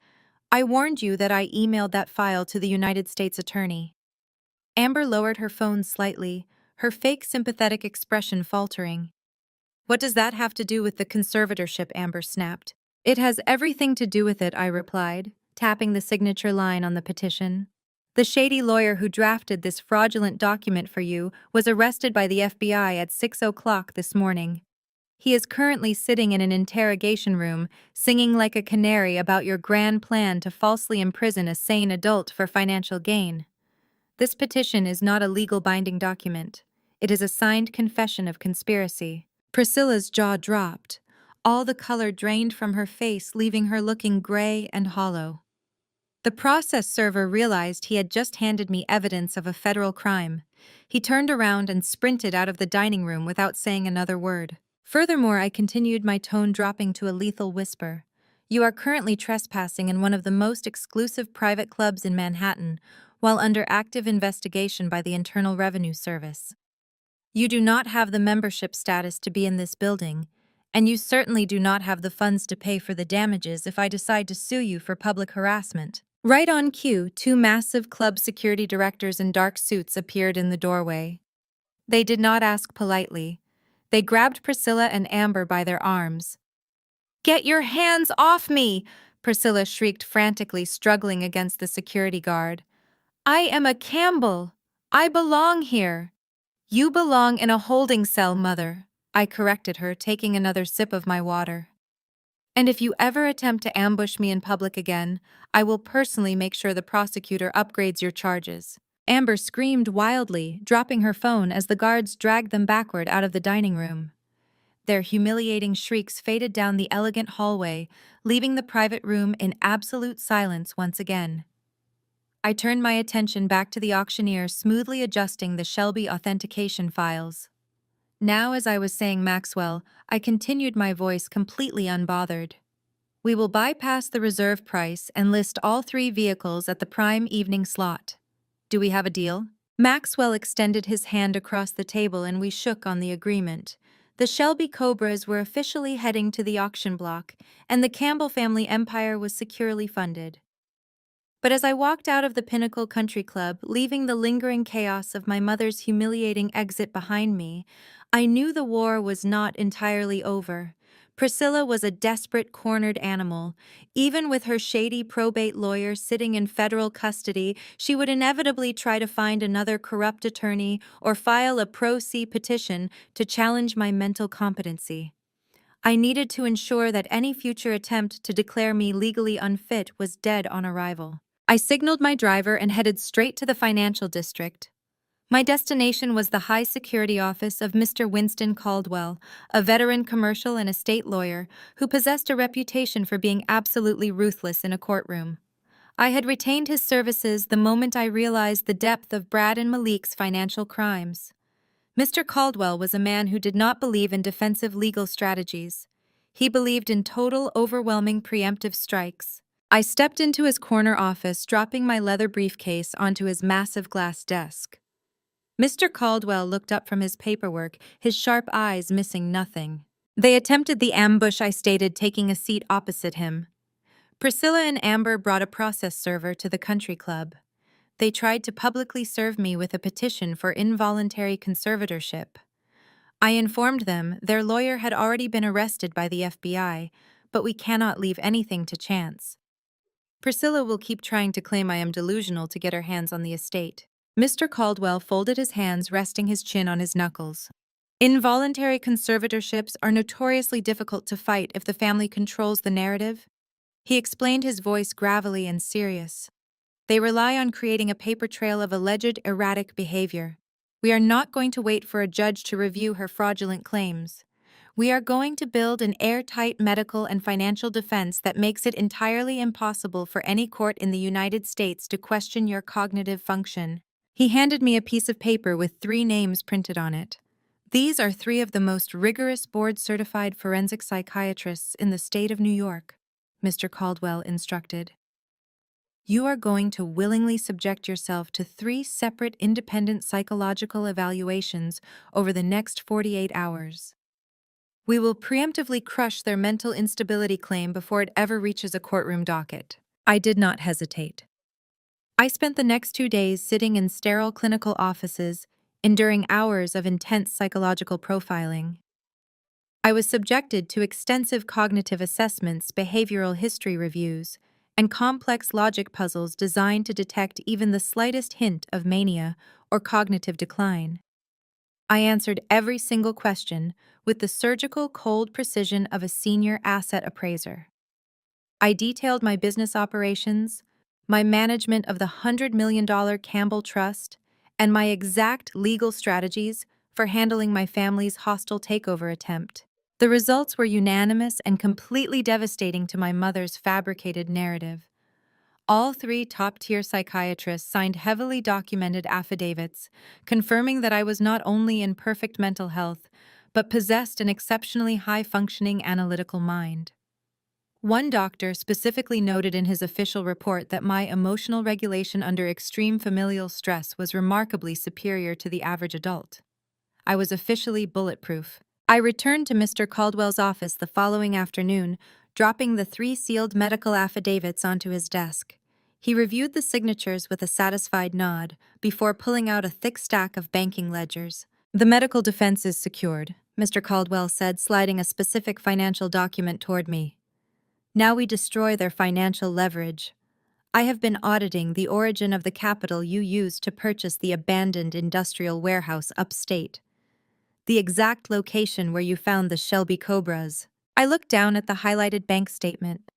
I warned you that I emailed that file to the United States Attorney." Amber lowered her phone slightly, her fake sympathetic expression faltering. "What does that have to do with the conservatorship?" Amber snapped. "It has everything to do with it," I replied, tapping the signature line on the petition. The shady lawyer who drafted this fraudulent document for you was arrested by the FBI at 6 o'clock this morning. He is currently sitting in an interrogation room, singing like a canary about your grand plan to falsely imprison a sane adult for financial gain. This petition is not a legal binding document. It is a signed confession of conspiracy. Priscilla's jaw dropped. All the color drained from her face, leaving her looking gray and hollow. The process server realized he had just handed me evidence of a federal crime. He turned around and sprinted out of the dining room without saying another word. Furthermore, I continued, my tone dropping to a lethal whisper. You are currently trespassing in one of the most exclusive private clubs in Manhattan, while under active investigation by the Internal Revenue Service. You do not have the membership status to be in this building, and you certainly do not have the funds to pay for the damages if I decide to sue you for public harassment. Right on cue, two massive club security directors in dark suits appeared in the doorway. They did not ask politely. They grabbed Priscilla and Amber by their arms. "Get your hands off me!" Priscilla shrieked frantically, struggling against the security guard. "I am a Campbell. I belong here." "You belong in a holding cell, mother," I corrected her, taking another sip of my water. "And if you ever attempt to ambush me in public again, I will personally make sure the prosecutor upgrades your charges." Amber screamed wildly, dropping her phone as the guards dragged them backward out of the dining room. Their humiliating shrieks faded down the elegant hallway, leaving the private room in absolute silence once again. I turned my attention back to the auctioneer, smoothly adjusting the Shelby authentication files. Now, as I was saying Maxwell, I continued, my voice completely unbothered. "We will bypass the reserve price and list all three vehicles at the prime evening slot. Do we have a deal?" Maxwell extended his hand across the table and we shook on the agreement. The Shelby Cobras were officially heading to the auction block, and the Campbell family empire was securely funded. But as I walked out of the Pinnacle Country Club, leaving the lingering chaos of my mother's humiliating exit behind me, I knew the war was not entirely over. Priscilla was a desperate, cornered animal. Even with her shady probate lawyer sitting in federal custody, she would inevitably try to find another corrupt attorney or file a pro-se petition to challenge my mental competency. I needed to ensure that any future attempt to declare me legally unfit was dead on arrival. I signaled my driver and headed straight to the financial district. My destination was the high-security office of Mr. Winston Caldwell, a veteran commercial and estate lawyer who possessed a reputation for being absolutely ruthless in a courtroom. I had retained his services the moment I realized the depth of Brad and Malik's financial crimes. Mr. Caldwell was a man who did not believe in defensive legal strategies. He believed in total, overwhelming preemptive strikes. I stepped into his corner office, dropping my leather briefcase onto his massive glass desk. Mr. Caldwell looked up from his paperwork, his sharp eyes missing nothing. "They attempted the ambush," I stated, taking a seat opposite him. "Priscilla and Amber brought a process server to the country club. They tried to publicly serve me with a petition for involuntary conservatorship. I informed them their lawyer had already been arrested by the FBI, but we cannot leave anything to chance. Priscilla will keep trying to claim I am delusional to get her hands on the estate." Mr. Caldwell folded his hands, resting his chin on his knuckles. "Involuntary conservatorships are notoriously difficult to fight if the family controls the narrative," he explained, his voice gravelly and serious. "They rely on creating a paper trail of alleged erratic behavior. We are not going to wait for a judge to review her fraudulent claims. We are going to build an airtight medical and financial defense that makes it entirely impossible for any court in the United States to question your cognitive function." He handed me a piece of paper with 3 names printed on it. "These are 3 of the most rigorous board-certified forensic psychiatrists in the state of New York," Mr. Caldwell instructed. "You are going to willingly subject yourself to 3 separate independent psychological evaluations over the next 48 hours. We will preemptively crush their mental instability claim before it ever reaches a courtroom docket." I did not hesitate. I spent the next 2 days sitting in sterile clinical offices, enduring hours of intense psychological profiling. I was subjected to extensive cognitive assessments, behavioral history reviews, and complex logic puzzles designed to detect even the slightest hint of mania or cognitive decline. I answered every single question with the surgical cold precision of a senior asset appraiser. I detailed my business operations, my management of the $100 million Campbell Trust, and my exact legal strategies for handling my family's hostile takeover attempt. The results were unanimous and completely devastating to my mother's fabricated narrative. All three top-tier psychiatrists signed heavily documented affidavits, confirming that I was not only in perfect mental health, but possessed an exceptionally high-functioning analytical mind. One doctor specifically noted in his official report that my emotional regulation under extreme familial stress was remarkably superior to the average adult. I was officially bulletproof. I returned to Mr. Caldwell's office the following afternoon, dropping the 3 sealed medical affidavits onto his desk. He reviewed the signatures with a satisfied nod before pulling out a thick stack of banking ledgers. "The medical defense is secured," Mr. Caldwell said, sliding a specific financial document toward me. "Now we destroy their financial leverage. I have been auditing the origin of the capital you used to purchase the abandoned industrial warehouse upstate. The exact location where you found the Shelby Cobras." I looked down at the highlighted bank statement.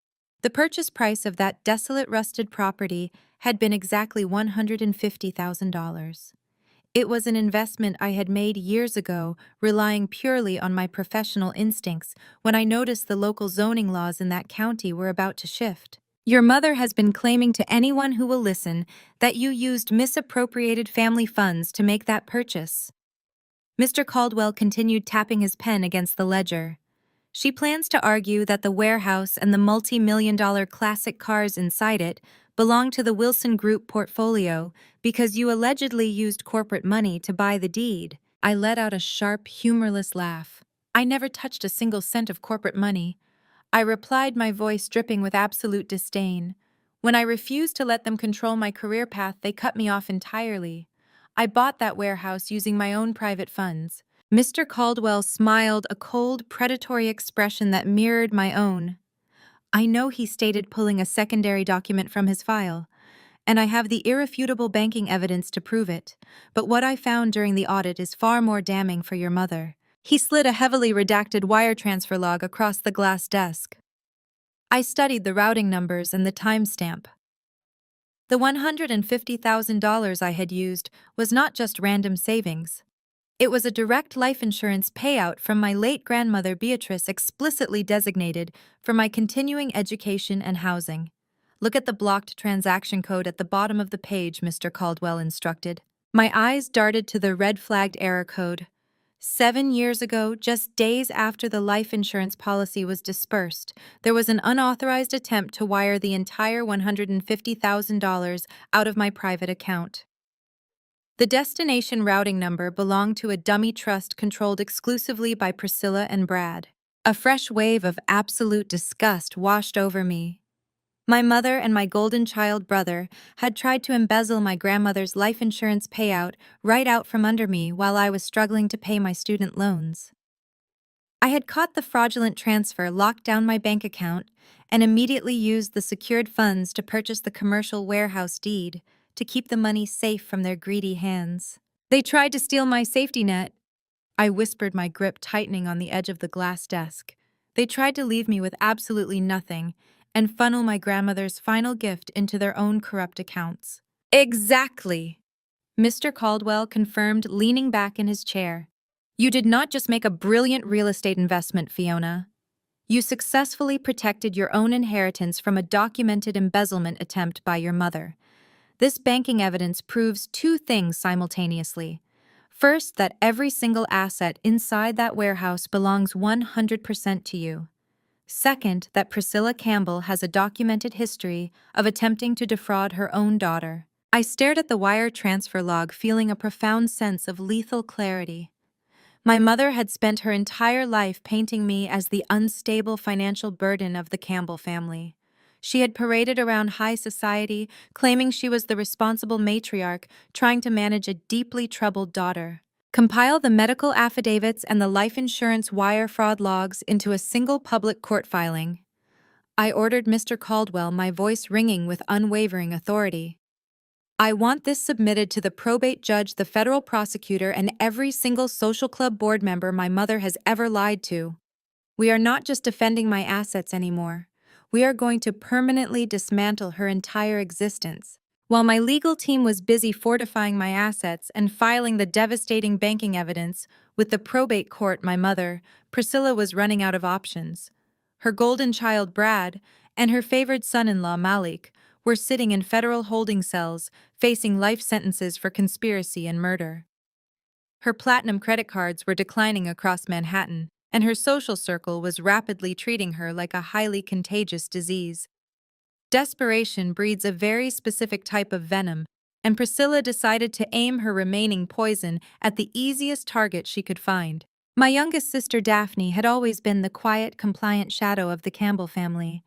The purchase price of that desolate rusted property had been exactly $150,000. It was an investment I had made years ago, relying purely on my professional instincts when I noticed the local zoning laws in that county were about to shift. "Your mother has been claiming to anyone who will listen that you used misappropriated family funds to make that purchase." Mr. Caldwell continued tapping his pen against the ledger. "She plans to argue that the warehouse and the multi-million-dollar classic cars inside it belong to the Wilson Group portfolio because you allegedly used corporate money to buy the deed." I let out a sharp, humorless laugh. "I never touched a single cent of corporate money," I replied, my voice dripping with absolute disdain. "When I refused to let them control my career path, they cut me off entirely. I bought that warehouse using my own private funds." Mr. Caldwell smiled, a cold, predatory expression that mirrored my own. "I know," he stated, pulling a secondary document from his file, "and I have the irrefutable banking evidence to prove it. But what I found during the audit is far more damning for your mother." He slid a heavily redacted wire transfer log across the glass desk. I studied the routing numbers and the timestamp. The $150,000 I had used was not just random savings. It was a direct life insurance payout from my late grandmother Beatrice, explicitly designated for my continuing education and housing. "Look at the blocked transaction code at the bottom of the page," Mr. Caldwell instructed. My eyes darted to the red-flagged error code. 7 years ago, just days after the life insurance policy was dispersed, there was an unauthorized attempt to wire the entire $150,000 out of my private account. The destination routing number belonged to a dummy trust controlled exclusively by Priscilla and Brad. A fresh wave of absolute disgust washed over me. My mother and my golden child brother had tried to embezzle my grandmother's life insurance payout right out from under me while I was struggling to pay my student loans. I had caught the fraudulent transfer, locked down my bank account, and immediately used the secured funds to purchase the commercial warehouse deed to keep the money safe from their greedy hands. "They tried to steal my safety net," I whispered, my grip tightening on the edge of the glass desk. "They tried to leave me with absolutely nothing and funnel my grandmother's final gift into their own corrupt accounts." "Exactly," Mr. Caldwell confirmed, leaning back in his chair. "You did not just make a brilliant real estate investment, Fiona. You successfully protected your own inheritance from a documented embezzlement attempt by your mother. This banking evidence proves 2 things simultaneously. First, that every single asset inside that warehouse belongs 100% to you. Second, that Priscilla Campbell has a documented history of attempting to defraud her own daughter." I stared at the wire transfer log, feeling a profound sense of lethal clarity. My mother had spent her entire life painting me as the unstable financial burden of the Campbell family. She had paraded around high society, claiming she was the responsible matriarch trying to manage a deeply troubled daughter. Compile the medical affidavits and the life insurance wire fraud logs into a single public court filing. I ordered Mr. Caldwell, my voice ringing with unwavering authority. I want this submitted to the probate judge, the federal prosecutor, and every single social club board member my mother has ever lied to. We are not just defending my assets anymore. We are going to permanently dismantle her entire existence. While my legal team was busy fortifying my assets and filing the devastating banking evidence with the probate court, my mother, Priscilla, was running out of options. Her golden child, Brad, and her favored son-in-law, Malik, were sitting in federal holding cells, facing life sentences for conspiracy and murder. Her platinum credit cards were declining across Manhattan, and her social circle was rapidly treating her like a highly contagious disease. Desperation breeds a very specific type of venom, and Priscilla decided to aim her remaining poison at the easiest target she could find. My youngest sister, Daphne, had always been the quiet, compliant shadow of the Campbell family.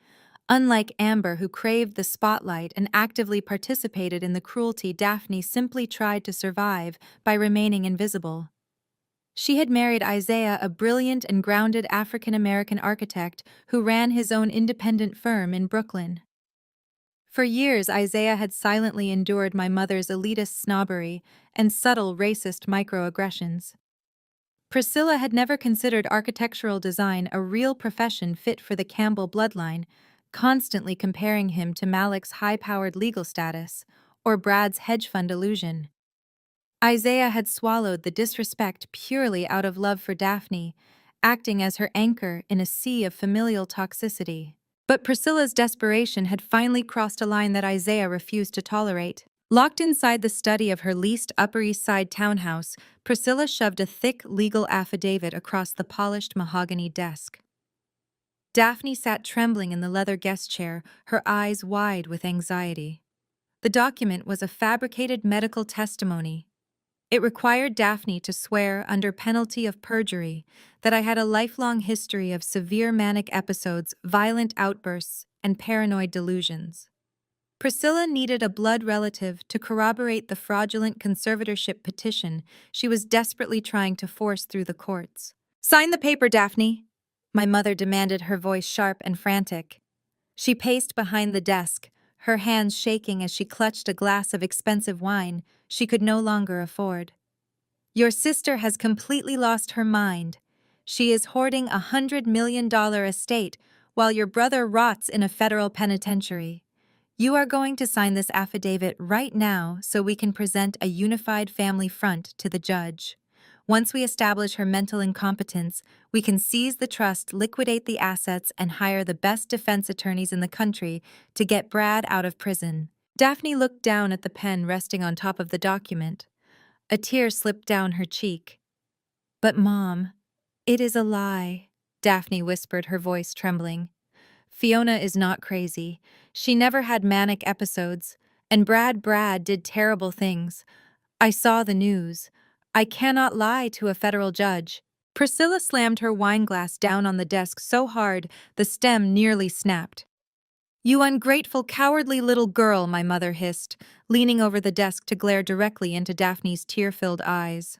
Unlike Amber, who craved the spotlight and actively participated in the cruelty, Daphne simply tried to survive by remaining invisible. She had married Isaiah, a brilliant and grounded African-American architect who ran his own independent firm in Brooklyn. For years, Isaiah had silently endured my mother's elitist snobbery and subtle racist microaggressions. Priscilla had never considered architectural design a real profession fit for the Campbell bloodline, constantly comparing him to Malik's high-powered legal status or Brad's hedge fund illusion. Isaiah had swallowed the disrespect purely out of love for Daphne, acting as her anchor in a sea of familial toxicity. But Priscilla's desperation had finally crossed a line that Isaiah refused to tolerate. Locked inside the study of her leased Upper East Side townhouse, Priscilla shoved a thick legal affidavit across the polished mahogany desk. Daphne sat trembling in the leather guest chair, her eyes wide with anxiety. The document was a fabricated medical testimony. It required Daphne to swear under penalty of perjury that I had a lifelong history of severe manic episodes, violent outbursts, and paranoid delusions. Priscilla needed a blood relative to corroborate the fraudulent conservatorship petition she was desperately trying to force through the courts. "Sign the paper, Daphne," my mother demanded, her voice sharp and frantic. She paced behind the desk, her hands shaking as she clutched a glass of expensive wine she could no longer afford. "Your sister has completely lost her mind. She is hoarding $100 million estate while your brother rots in a federal penitentiary. You are going to sign this affidavit right now so we can present a unified family front to the judge. Once we establish her mental incompetence, we can seize the trust, liquidate the assets, and hire the best defense attorneys in the country to get Brad out of prison." Daphne looked down at the pen resting on top of the document. A tear slipped down her cheek. "But Mom, it is a lie," Daphne whispered, her voice trembling. "Fiona is not crazy. She never had manic episodes, and Brad did terrible things. I saw the news. I cannot lie to a federal judge." Priscilla slammed her wineglass down on the desk so hard the stem nearly snapped. "You ungrateful, cowardly little girl," my mother hissed, leaning over the desk to glare directly into Daphne's tear-filled eyes.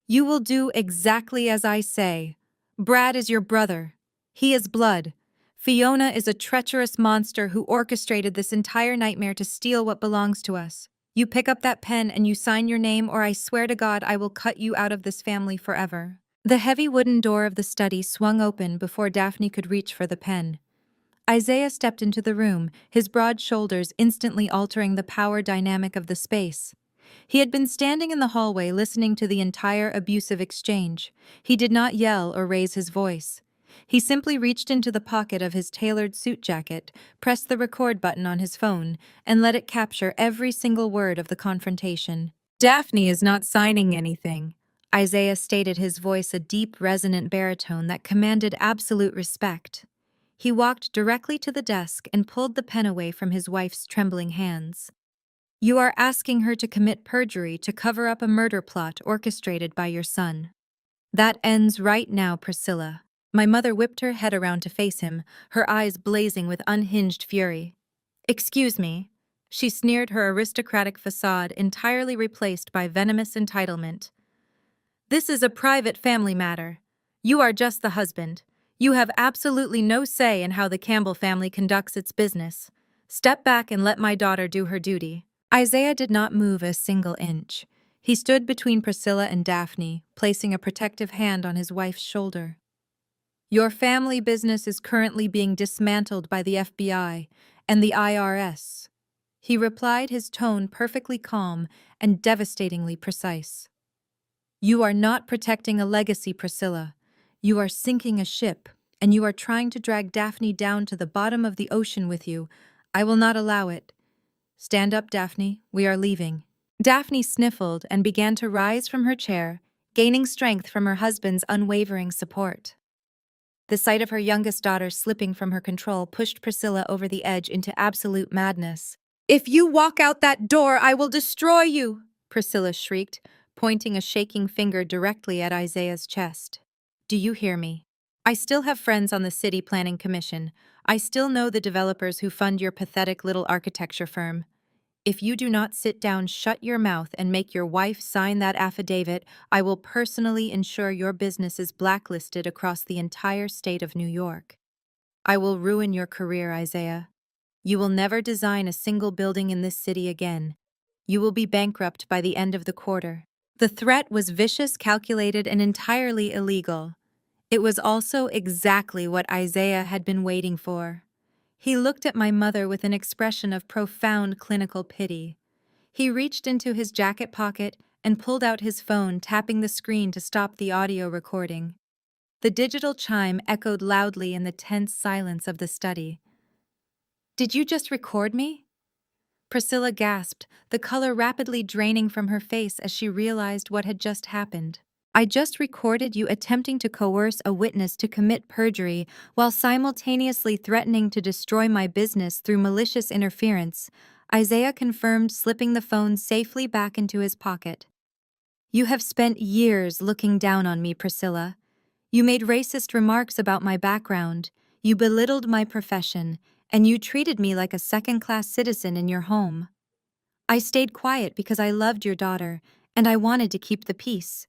"You will do exactly as I say. Brad is your brother. He is blood. Fiona is a treacherous monster who orchestrated this entire nightmare to steal what belongs to us. You pick up that pen and you sign your name, or I swear to God I will cut you out of this family forever." The heavy wooden door of the study swung open before Daphne could reach for the pen. Isaiah stepped into the room, his broad shoulders instantly altering the power dynamic of the space. He had been standing in the hallway listening to the entire abusive exchange. He did not yell or raise his voice. He simply reached into the pocket of his tailored suit jacket, pressed the record button on his phone, and let it capture every single word of the confrontation. "Daphne is not signing anything," Isaiah stated, his voice a deep, resonant baritone that commanded absolute respect. He walked directly to the desk and pulled the pen away from his wife's trembling hands. "You are asking her to commit perjury to cover up a murder plot orchestrated by your son. That ends right now, Priscilla." My mother whipped her head around to face him, her eyes blazing with unhinged fury. "Excuse me," she sneered, her aristocratic facade entirely replaced by venomous entitlement. "This is a private family matter. You are just the husband. You have absolutely no say in how the Campbell family conducts its business. Step back and let my daughter do her duty. Isaiah did not move a single inch. He stood between Priscilla and Daphne, placing a protective hand on his wife's shoulder. Your family business is currently being dismantled by the FBI and the IRS. He replied, his tone perfectly calm and devastatingly precise. You are not protecting a legacy, Priscilla. You are sinking a ship, and you are trying to drag Daphne down to the bottom of the ocean with you. I will not allow it. Stand up, Daphne. We are leaving. Daphne sniffled and began to rise from her chair, gaining strength from her husband's unwavering support. The sight of her youngest daughter slipping from her control pushed Priscilla over the edge into absolute madness. If you walk out that door, I will destroy you, Priscilla shrieked, pointing a shaking finger directly at Isaiah's chest. Do you hear me? I still have friends on the city planning commission. I still know the developers who fund your pathetic little architecture firm. If you do not sit down, shut your mouth, and make your wife sign that affidavit, I will personally ensure your business is blacklisted across the entire state of New York. I will ruin your career, Isaiah. You will never design a single building in this city again. You will be bankrupt by the end of the quarter. The threat was vicious, calculated, and entirely illegal. It was also exactly what Isaiah had been waiting for. He looked at my mother with an expression of profound clinical pity. He reached into his jacket pocket and pulled out his phone, tapping the screen to stop the audio recording. The digital chime echoed loudly in the tense silence of the study. Did you just record me? Priscilla gasped, the color rapidly draining from her face as she realized what had just happened. I just recorded you attempting to coerce a witness to commit perjury while simultaneously threatening to destroy my business through malicious interference, Isaiah confirmed, slipping the phone safely back into his pocket. You have spent years looking down on me, Priscilla. You made racist remarks about my background, you belittled my profession, and you treated me like a second-class citizen in your home. I stayed quiet because I loved your daughter, and I wanted to keep the peace.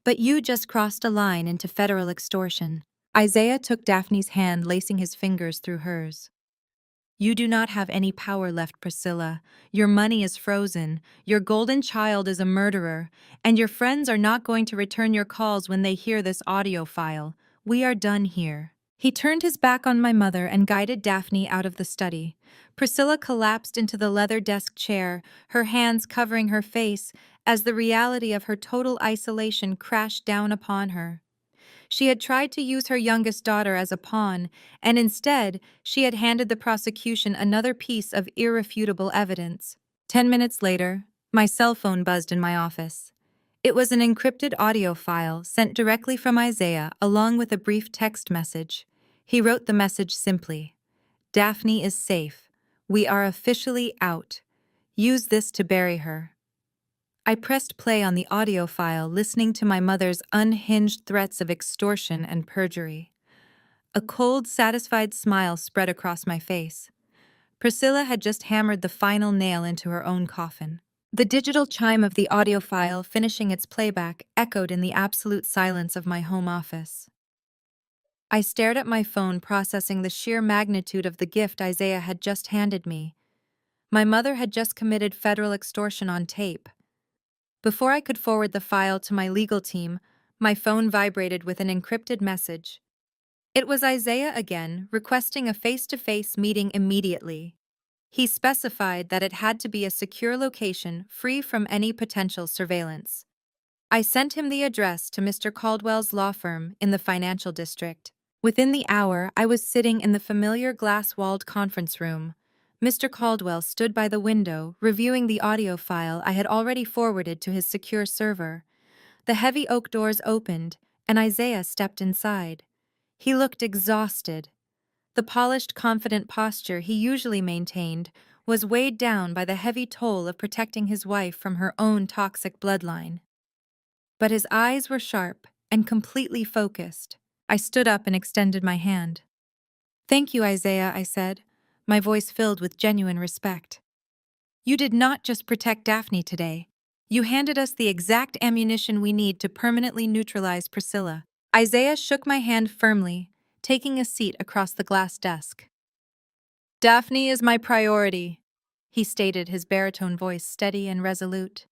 But you just crossed a line into federal extortion. Isaiah took Daphne's hand, lacing his fingers through hers. You do not have any power left, Priscilla. Your money is frozen, your golden child is a murderer, and your friends are not going to return your calls when they hear this audio file. We are done here. He turned his back on my mother and guided Daphne out of the study. Priscilla collapsed into the leather desk chair, her hands covering her face, as the reality of her total isolation crashed down upon her. She had tried to use her youngest daughter as a pawn, and instead, she had handed the prosecution another piece of irrefutable evidence. 10 minutes later, my cell phone buzzed in my office. It was an encrypted audio file sent directly from Isaiah, along with a brief text message. He wrote the message simply: Daphne is safe. We are officially out. Use this to bury her. I pressed play on the audio file, listening to my mother's unhinged threats of extortion and perjury. A cold, satisfied smile spread across my face. Priscilla had just hammered the final nail into her own coffin. The digital chime of the audio file, finishing its playback, echoed in the absolute silence of my home office. I stared at my phone, processing the sheer magnitude of the gift Isaiah had just handed me. My mother had just committed federal extortion on tape. Before I could forward the file to my legal team, my phone vibrated with an encrypted message. It was Isaiah again, requesting a face-to-face meeting immediately. He specified that it had to be a secure location, free from any potential surveillance. I sent him the address to Mr. Caldwell's law firm in the financial district. Within the hour, I was sitting in the familiar glass-walled conference room. Mr. Caldwell stood by the window, reviewing the audio file I had already forwarded to his secure server. The heavy oak doors opened, and Isaiah stepped inside. He looked exhausted. The polished, confident posture he usually maintained was weighed down by the heavy toll of protecting his wife from her own toxic bloodline. But his eyes were sharp and completely focused. I stood up and extended my hand. "Thank you, Isaiah," I said, my voice filled with genuine respect. "You did not just protect Daphne today. You handed us the exact ammunition we need to permanently neutralize Priscilla." Isaiah shook my hand firmly, taking a seat across the glass desk. "Daphne is my priority," he stated, his baritone voice steady and resolute.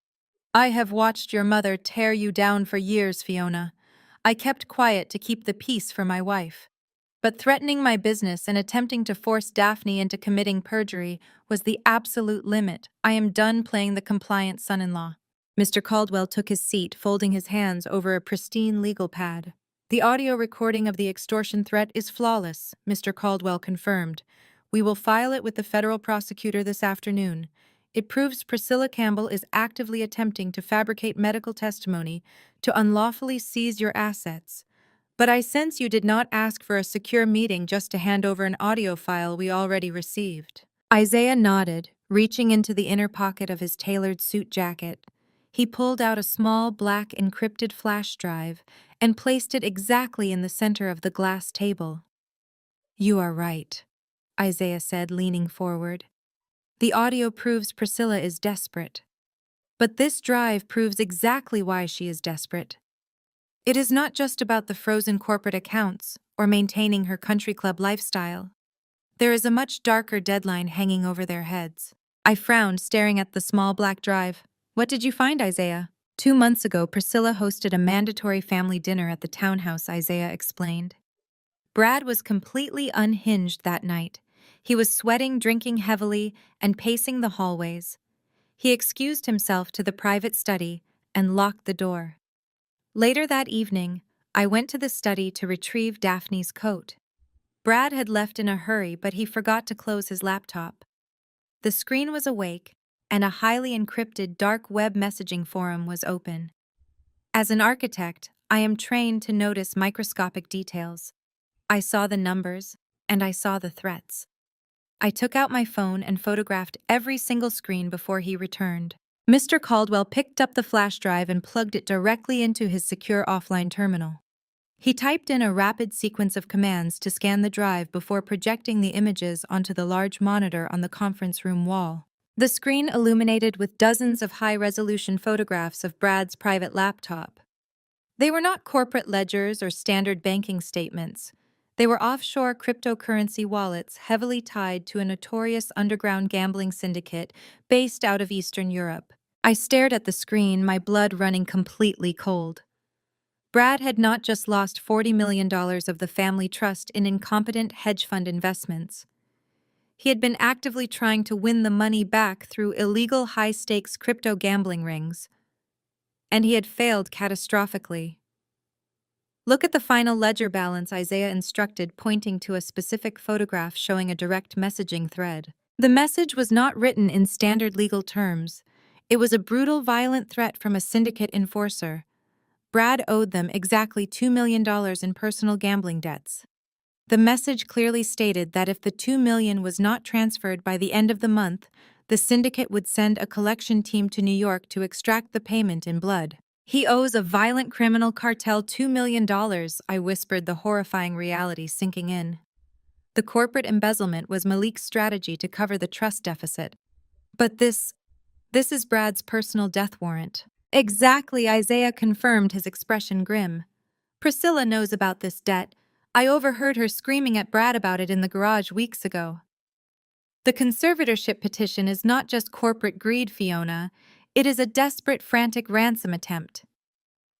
"I have watched your mother tear you down for years, Fiona. I kept quiet to keep the peace for my wife. But threatening my business and attempting to force Daphne into committing perjury was the absolute limit. I am done playing the compliant son-in-law." Mr. Caldwell took his seat, folding his hands over a pristine legal pad. "The audio recording of the extortion threat is flawless," Mr. Caldwell confirmed. "We will file it with the federal prosecutor this afternoon. It proves Priscilla Campbell is actively attempting to fabricate medical testimony to unlawfully seize your assets. But I sense you did not ask for a secure meeting just to hand over an audio file we already received." Isaiah nodded, reaching into the inner pocket of his tailored suit jacket. He pulled out a small black encrypted flash drive and placed it exactly in the center of the glass table. "You are right," Isaiah said, leaning forward. "The audio proves Priscilla is desperate. But this drive proves exactly why she is desperate. It is not just about the frozen corporate accounts or maintaining her country club lifestyle. There is a much darker deadline hanging over their heads." I frowned, staring at the small black drive. "What did you find, Isaiah?" 2 months ago, Priscilla hosted a mandatory family dinner at the townhouse, Isaiah explained. Brad was completely unhinged that night. He was sweating, drinking heavily, and pacing the hallways. He excused himself to the private study and locked the door. Later that evening, I went to the study to retrieve Daphne's coat. Brad had left in a hurry, but he forgot to close his laptop. The screen was awake, and a highly encrypted dark web messaging forum was open. As an architect, I am trained to notice microscopic details. I saw the numbers, and I saw the threats. I took out my phone and photographed every single screen before he returned. Mr. Caldwell picked up the flash drive and plugged it directly into his secure offline terminal. He typed in a rapid sequence of commands to scan the drive before projecting the images onto the large monitor on the conference room wall. The screen illuminated with dozens of high-resolution photographs of Brad's private laptop. They were not corporate ledgers or standard banking statements. They were offshore cryptocurrency wallets heavily tied to a notorious underground gambling syndicate based out of Eastern Europe. I stared at the screen, my blood running completely cold. Brad had not just lost $40 million of the family trust in incompetent hedge fund investments. He had been actively trying to win the money back through illegal high-stakes crypto gambling rings. And he had failed catastrophically. "Look at the final ledger balance," Isaiah instructed, pointing to a specific photograph showing a direct messaging thread. The message was not written in standard legal terms. It was a brutal, violent threat from a syndicate enforcer. Brad owed them exactly $2 million in personal gambling debts. The message clearly stated that if the $2 million was not transferred by the end of the month, the syndicate would send a collection team to New York to extract the payment in blood. "He owes a violent criminal cartel $2 million, I whispered, the horrifying reality sinking in. The corporate embezzlement was Malik's strategy to cover the trust deficit. But this is Brad's personal death warrant. "Exactly," Isaiah confirmed, his expression grim. "Priscilla knows about this debt. I overheard her screaming at Brad about it in the garage weeks ago. The conservatorship petition is not just corporate greed, Fiona. It is a desperate, frantic ransom attempt.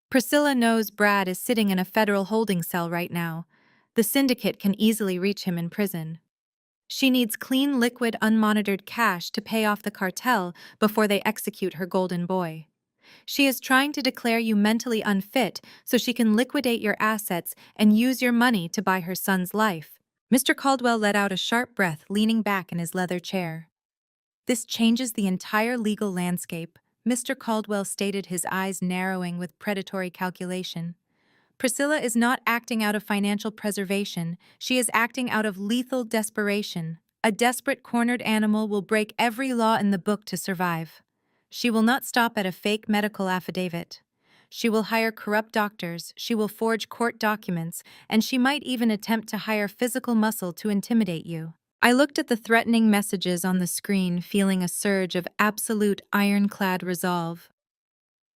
Priscilla knows Brad is sitting in a federal holding cell right now. The syndicate can easily reach him in prison. She needs clean, liquid, unmonitored cash to pay off the cartel before they execute her golden boy. She is trying to declare you mentally unfit so she can liquidate your assets and use your money to buy her son's life." Mr. Caldwell let out a sharp breath, leaning back in his leather chair. "This changes the entire legal landscape," Mr. Caldwell stated, his eyes narrowing with predatory calculation. "Priscilla is not acting out of financial preservation. She is acting out of lethal desperation. A desperate, cornered animal will break every law in the book to survive. She will not stop at a fake medical affidavit. She will hire corrupt doctors, she will forge court documents, and she might even attempt to hire physical muscle to intimidate you." I looked at the threatening messages on the screen, feeling a surge of absolute ironclad resolve.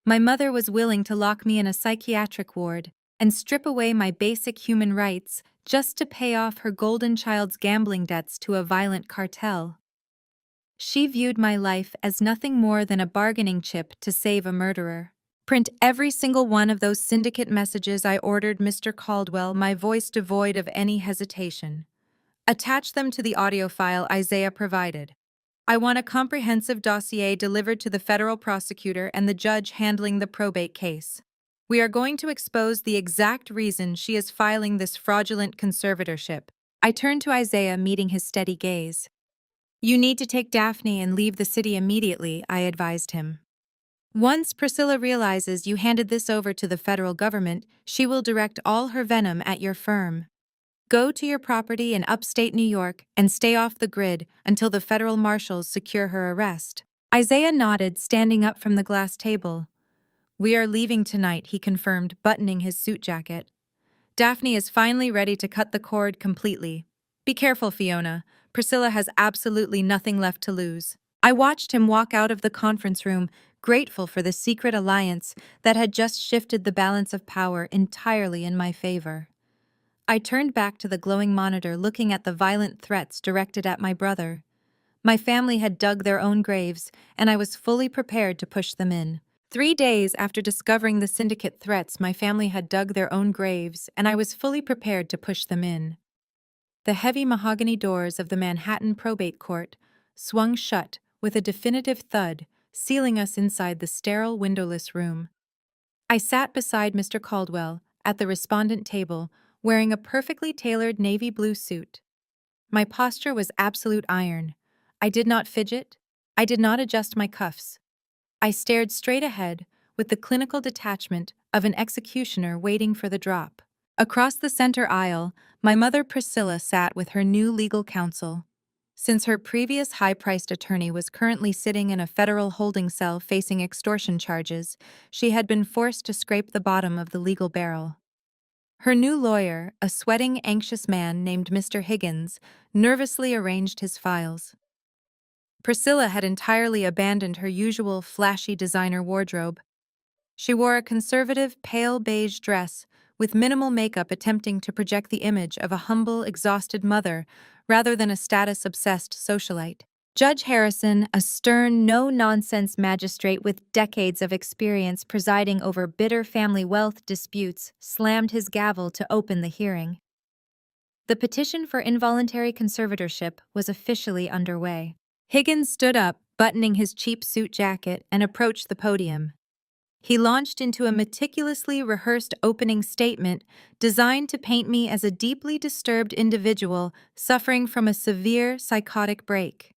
My mother was willing to lock me in a psychiatric ward, and strip away my basic human rights just to pay off her golden child's gambling debts to a violent cartel. She viewed my life as nothing more than a bargaining chip to save a murderer. Print every single one of those syndicate messages I ordered Mr. Caldwell, my voice devoid of any hesitation. Attach them to the audio file Isaiah provided. I want a comprehensive dossier delivered to the federal prosecutor and the judge handling the probate case. We are going to expose the exact reason she is filing this fraudulent conservatorship. I turned to Isaiah, meeting his steady gaze. You need to take Daphne and leave the city immediately, I advised him. Once Priscilla realizes you handed this over to the federal government, she will direct all her venom at your firm. Go to your property in upstate New York and stay off the grid until the federal marshals secure her arrest. Isaiah nodded, standing up from the glass table. We are leaving tonight, he confirmed, buttoning his suit jacket. Daphne is finally ready to cut the cord completely. Be careful, Fiona. Priscilla has absolutely nothing left to lose. I watched him walk out of the conference room, grateful for the secret alliance that had just shifted the balance of power entirely in my favor. I turned back to the glowing monitor, looking at the violent threats directed at my brother. My family had dug their own graves, and I was fully prepared to push them in. 3 days after discovering the syndicate threats, my family had dug their own graves, and I was fully prepared to push them in. The heavy mahogany doors of the Manhattan probate court swung shut with a definitive thud, sealing us inside the sterile, windowless room. I sat beside Mr. Caldwell at the respondent table, wearing a perfectly tailored navy blue suit. My posture was absolute iron. I did not fidget. I did not adjust my cuffs. I stared straight ahead with the clinical detachment of an executioner waiting for the drop. Across the center aisle, my mother Priscilla sat with her new legal counsel. Since her previous high-priced attorney was currently sitting in a federal holding cell facing extortion charges, she had been forced to scrape the bottom of the legal barrel. Her new lawyer, a sweating, anxious man named Mr. Higgins, nervously arranged his files. Priscilla had entirely abandoned her usual flashy designer wardrobe. She wore a conservative, pale beige dress with minimal makeup, attempting to project the image of a humble, exhausted mother rather than a status-obsessed socialite. Judge Harrison, a stern, no-nonsense magistrate with decades of experience presiding over bitter family wealth disputes, slammed his gavel to open the hearing. The petition for involuntary conservatorship was officially underway. Higgins stood up, buttoning his cheap suit jacket, and approached the podium. He launched into a meticulously rehearsed opening statement designed to paint me as a deeply disturbed individual suffering from a severe psychotic break.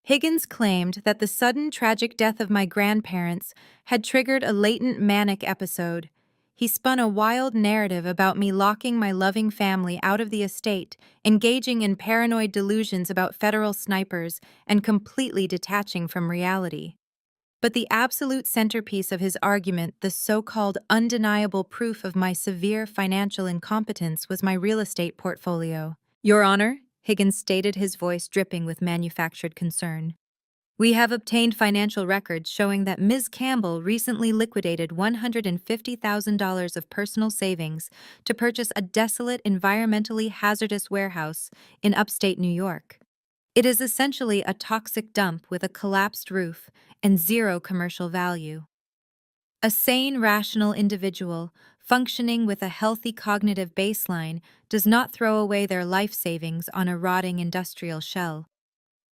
Higgins claimed that the sudden tragic death of my grandparents had triggered a latent manic episode. He spun a wild narrative about me locking my loving family out of the estate, engaging in paranoid delusions about federal snipers, and completely detaching from reality. But the absolute centerpiece of his argument, the so-called undeniable proof of my severe financial incompetence, was my real estate portfolio. Your Honor, Higgins stated, his voice dripping with manufactured concern. We have obtained financial records showing that Ms. Campbell recently liquidated $150,000 of personal savings to purchase a desolate, environmentally hazardous warehouse in upstate New York. It is essentially a toxic dump with a collapsed roof and zero commercial value. A sane, rational individual, functioning with a healthy cognitive baseline, does not throw away their life savings on a rotting industrial shell.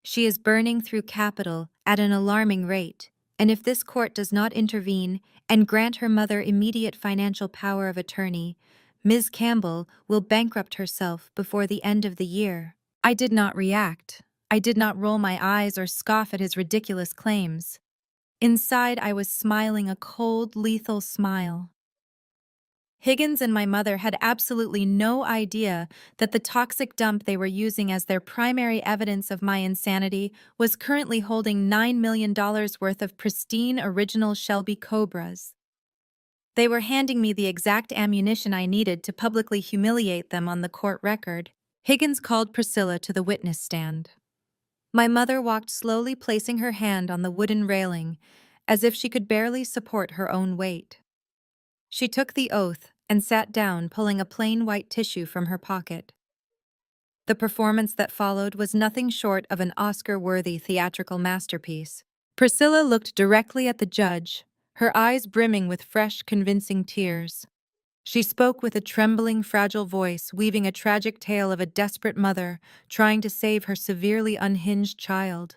She is burning through capital at an alarming rate, and if this court does not intervene and grant her mother immediate financial power of attorney, Ms. Campbell will bankrupt herself before the end of the year. I did not react. I did not roll my eyes or scoff at his ridiculous claims. Inside, I was smiling a cold, lethal smile. Higgins and my mother had absolutely no idea that the toxic dump they were using as their primary evidence of my insanity was currently holding $9 million worth of pristine original Shelby Cobras. They were handing me the exact ammunition I needed to publicly humiliate them on the court record. Higgins called Priscilla to the witness stand. My mother walked slowly, placing her hand on the wooden railing, as if she could barely support her own weight. She took the oath, and sat down, pulling a plain white tissue from her pocket. The performance that followed was nothing short of an Oscar-worthy theatrical masterpiece. Priscilla looked directly at the judge, her eyes brimming with fresh, convincing tears. She spoke with a trembling, fragile voice, weaving a tragic tale of a desperate mother trying to save her severely unhinged child.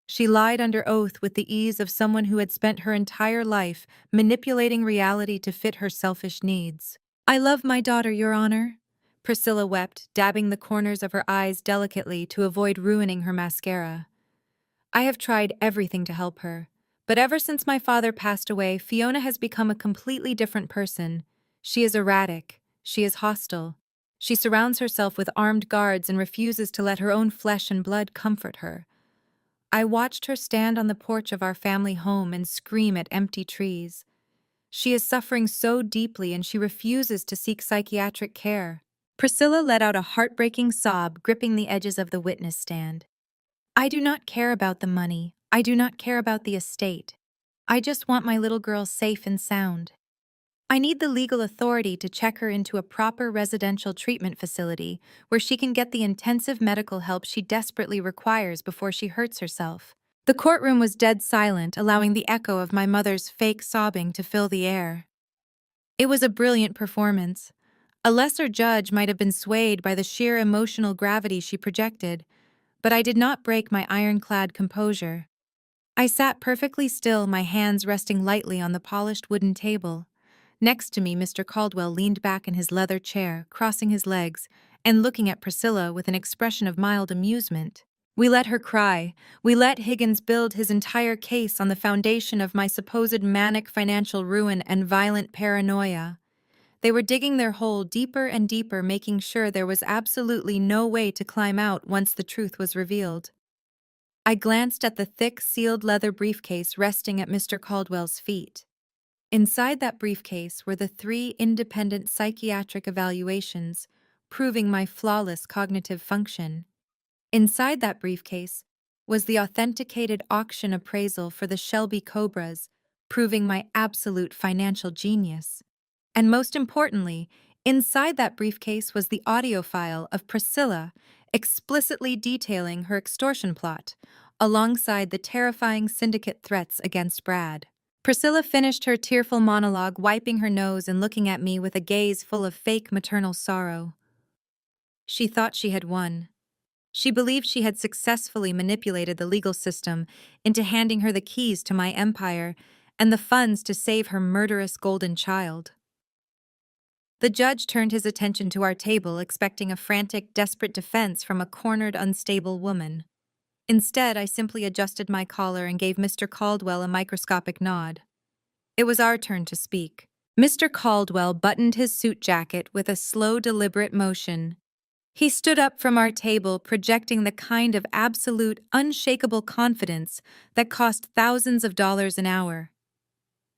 She lied under oath with the ease of someone who had spent her entire life manipulating reality to fit her selfish needs. "I love my daughter, Your Honor," Priscilla wept, dabbing the corners of her eyes delicately to avoid ruining her mascara. "I have tried everything to help her, but ever since my father passed away, Fiona has become a completely different person. She is erratic. She is hostile. She surrounds herself with armed guards and refuses to let her own flesh and blood comfort her. I watched her stand on the porch of our family home and scream at empty trees. She is suffering so deeply and she refuses to seek psychiatric care." Priscilla let out a heartbreaking sob, gripping the edges of the witness stand. "I do not care about the money. I do not care about the estate. I just want my little girl safe and sound. I need the legal authority to check her into a proper residential treatment facility where she can get the intensive medical help she desperately requires before she hurts herself." The courtroom was dead silent, allowing the echo of my mother's fake sobbing to fill the air. It was a brilliant performance. A lesser judge might have been swayed by the sheer emotional gravity she projected, but I did not break my ironclad composure. I sat perfectly still, my hands resting lightly on the polished wooden table. Next to me, Mr. Caldwell leaned back in his leather chair, crossing his legs, and looking at Priscilla with an expression of mild amusement. "We let her cry. We let Higgins build his entire case on the foundation of my supposed manic financial ruin and violent paranoia. They were digging their hole deeper and deeper, making sure there was absolutely no way to climb out once the truth was revealed." I glanced at the thick, sealed leather briefcase resting at Mr. Caldwell's feet. Inside that briefcase were the 3 independent psychiatric evaluations, proving my flawless cognitive function. Inside that briefcase was the authenticated auction appraisal for the Shelby Cobras, proving my absolute financial genius. And most importantly, inside that briefcase was the audio file of Priscilla explicitly detailing her extortion plot, alongside the terrifying syndicate threats against Brad. Priscilla finished her tearful monologue, wiping her nose and looking at me with a gaze full of fake maternal sorrow. She thought she had won. She believed she had successfully manipulated the legal system into handing her the keys to my empire and the funds to save her murderous golden child. The judge turned his attention to our table, expecting a frantic, desperate defense from a cornered, unstable woman. Instead, I simply adjusted my collar and gave Mr. Caldwell a microscopic nod. It was our turn to speak. Mr. Caldwell buttoned his suit jacket with a slow, deliberate motion. He stood up from our table, projecting the kind of absolute, unshakable confidence that cost thousands of dollars an hour.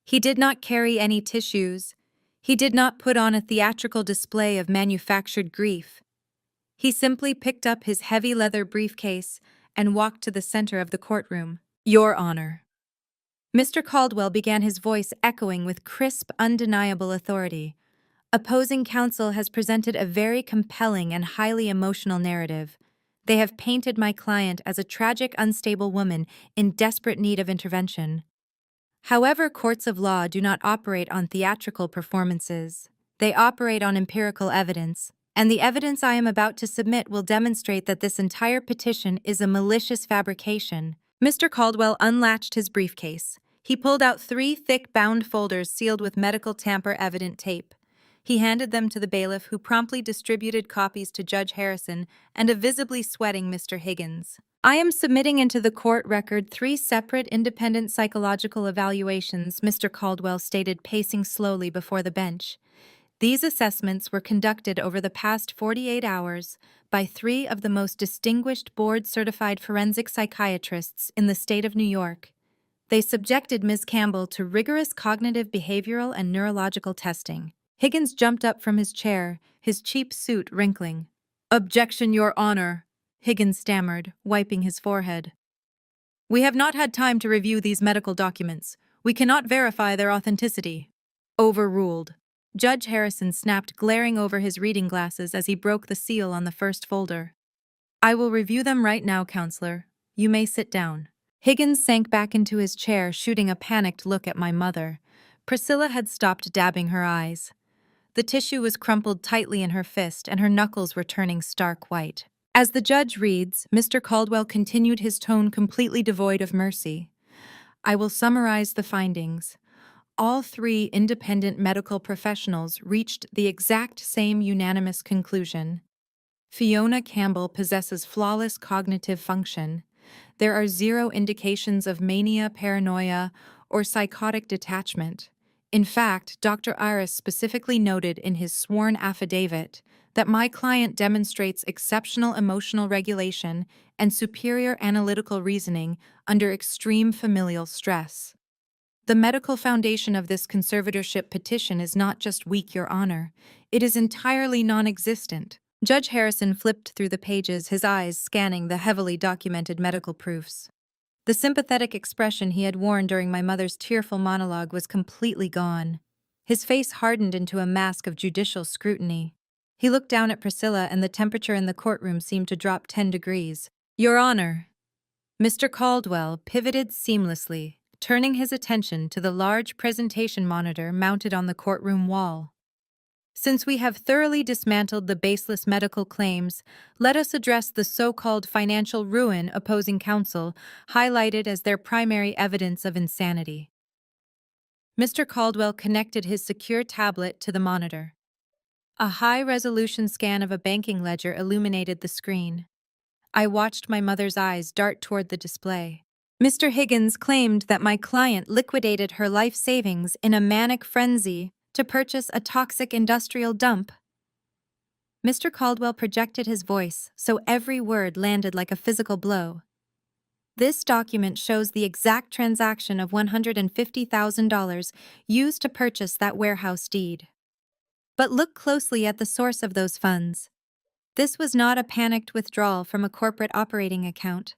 He did not carry any tissues. He did not put on a theatrical display of manufactured grief. He simply picked up his heavy leather briefcase and walked to the center of the courtroom. "Your Honor." Mr. Caldwell began, his voice echoing with crisp, undeniable authority. "Opposing counsel has presented a very compelling and highly emotional narrative. They have painted my client as a tragic, unstable woman in desperate need of intervention. However, courts of law do not operate on theatrical performances. They operate on empirical evidence, and the evidence I am about to submit will demonstrate that this entire petition is a malicious fabrication." Mr. Caldwell unlatched his briefcase. He pulled out 3 thick bound folders sealed with medical tamper-evident tape. He handed them to the bailiff, who promptly distributed copies to Judge Harrison and a visibly sweating Mr. Higgins. "I am submitting into the court record 3 separate independent psychological evaluations," Mr. Caldwell stated, pacing slowly before the bench. "These assessments were conducted over the past 48 hours by 3 of the most distinguished board-certified forensic psychiatrists in the state of New York. They subjected Ms. Campbell to rigorous cognitive, behavioral, and neurological testing." Higgins jumped up from his chair, his cheap suit wrinkling. "Objection, Your Honor," Higgins stammered, wiping his forehead. "We have not had time to review these medical documents. We cannot verify their authenticity." Overruled. Judge Harrison snapped, glaring over his reading glasses as he broke the seal on the first folder. I will review them right now, counselor. You may sit down. Higgins sank back into his chair, shooting a panicked look at my mother. Priscilla had stopped dabbing her eyes. The tissue was crumpled tightly in her fist, and her knuckles were turning stark white. As the judge reads, Mr. Caldwell continued, his tone completely devoid of mercy. I will summarize the findings. All three independent medical professionals reached the exact same unanimous conclusion. Fiona Campbell possesses flawless cognitive function. There are zero indications of mania, paranoia, or psychotic detachment. In fact, Dr. Iris specifically noted in his sworn affidavit that my client demonstrates exceptional emotional regulation and superior analytical reasoning under extreme familial stress. The medical foundation of this conservatorship petition is not just weak, Your Honor. It is entirely non-existent. Judge Harrison flipped through the pages, his eyes scanning the heavily documented medical proofs. The sympathetic expression he had worn during my mother's tearful monologue was completely gone. His face hardened into a mask of judicial scrutiny. He looked down at Priscilla, and the temperature in the courtroom seemed to drop 10 degrees. Your Honor. Mr. Caldwell pivoted seamlessly, turning his attention to the large presentation monitor mounted on the courtroom wall. Since we have thoroughly dismantled the baseless medical claims, let us address the so-called financial ruin opposing counsel, highlighted as their primary evidence of insanity. Mr. Caldwell connected his secure tablet to the monitor. A high-resolution scan of a banking ledger illuminated the screen. I watched my mother's eyes dart toward the display. Mr. Higgins claimed that my client liquidated her life savings in a manic frenzy to purchase a toxic industrial dump. Mr. Caldwell projected his voice so every word landed like a physical blow. This document shows the exact transaction of $150,000 used to purchase that warehouse deed. But look closely at the source of those funds. This was not a panicked withdrawal from a corporate operating account.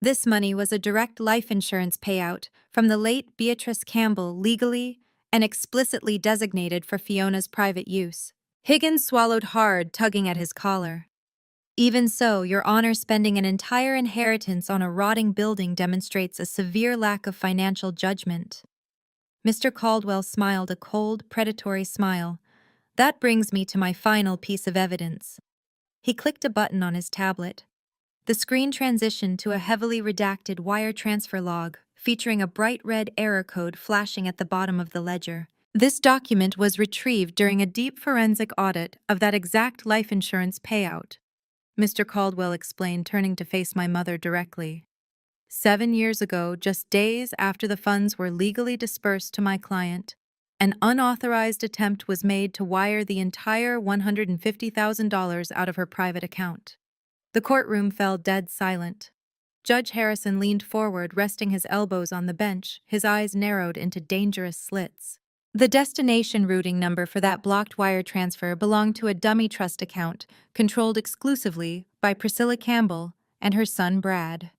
This money was a direct life insurance payout from the late Beatrice Campbell, legally and explicitly designated for Fiona's private use. Higgins swallowed hard, tugging at his collar. Even so, Your Honor, spending an entire inheritance on a rotting building demonstrates a severe lack of financial judgment. Mr. Caldwell smiled a cold, predatory smile. That brings me to my final piece of evidence. He clicked a button on his tablet. The screen transitioned to a heavily redacted wire transfer log, featuring a bright red error code flashing at the bottom of the ledger. This document was retrieved during a deep forensic audit of that exact life insurance payout, Mr. Caldwell explained, turning to face my mother directly. 7 years ago, just days after the funds were legally dispersed to my client, an unauthorized attempt was made to wire the entire $150,000 out of her private account. The courtroom fell dead silent. Judge Harrison leaned forward, resting his elbows on the bench, his eyes narrowed into dangerous slits. The destination routing number for that blocked wire transfer belonged to a dummy trust account controlled exclusively by Priscilla Campbell and her son Brad.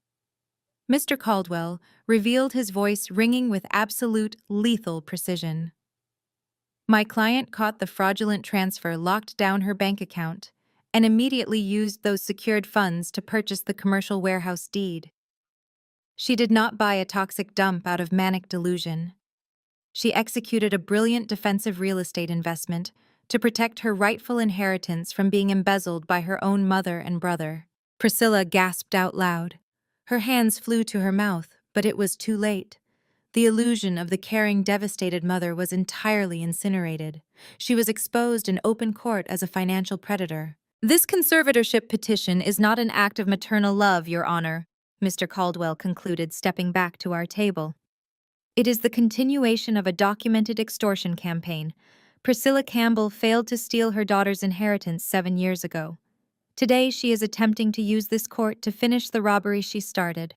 Mr. Caldwell revealed, his voice ringing with absolute lethal precision. My client caught the fraudulent transfer, locked down her bank account, and immediately used those secured funds to purchase the commercial warehouse deed. She did not buy a toxic dump out of manic delusion. She executed a brilliant defensive real estate investment to protect her rightful inheritance from being embezzled by her own mother and brother. Priscilla gasped out loud. Her hands flew to her mouth, but it was too late. The illusion of the caring, devastated mother was entirely incinerated. She was exposed in open court as a financial predator. This conservatorship petition is not an act of maternal love, Your Honor, Mr. Caldwell concluded, stepping back to our table. It is the continuation of a documented extortion campaign. Priscilla Campbell failed to steal her daughter's inheritance 7 years ago. Today, she is attempting to use this court to finish the robbery she started.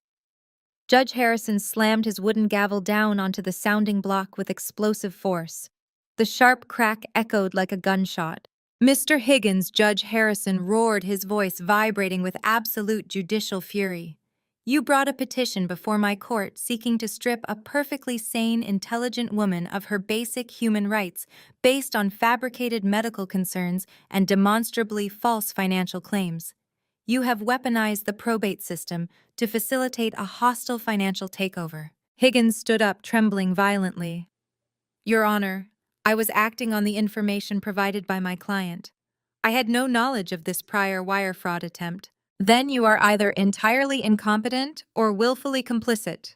Judge Harrison slammed his wooden gavel down onto the sounding block with explosive force. The sharp crack echoed like a gunshot. Mr. Higgins, Judge Harrison roared, his voice vibrating with absolute judicial fury. You brought a petition before my court seeking to strip a perfectly sane, intelligent woman of her basic human rights based on fabricated medical concerns and demonstrably false financial claims. You have weaponized the probate system to facilitate a hostile financial takeover. Higgins stood up, trembling violently. Your Honor, I was acting on the information provided by my client. I had no knowledge of this prior wire fraud attempt. Then you are either entirely incompetent or willfully complicit.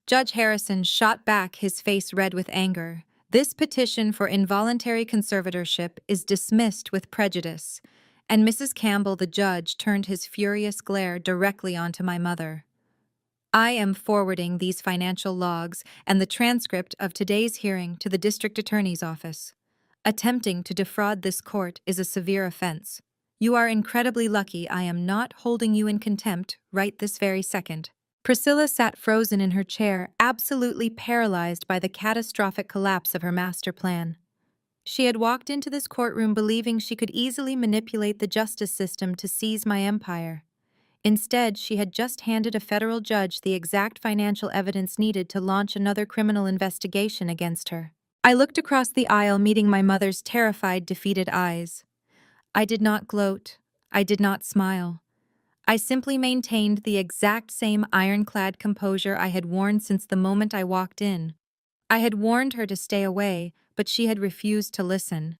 Judge Harrison shot back, his face red with anger. This petition for involuntary conservatorship is dismissed with prejudice, and Mrs. Campbell, the judge, turned his furious glare directly onto my mother. I am forwarding these financial logs and the transcript of today's hearing to the district attorney's office. Attempting to defraud this court is a severe offense. You are incredibly lucky I am not holding you in contempt right this very second. Priscilla sat frozen in her chair, absolutely paralyzed by the catastrophic collapse of her master plan. She had walked into this courtroom believing she could easily manipulate the justice system to seize my empire. Instead, she had just handed a federal judge the exact financial evidence needed to launch another criminal investigation against her. I looked across the aisle, meeting my mother's terrified, defeated eyes. I did not gloat. I did not smile. I simply maintained the exact same ironclad composure I had worn since the moment I walked in. I had warned her to stay away, but she had refused to listen.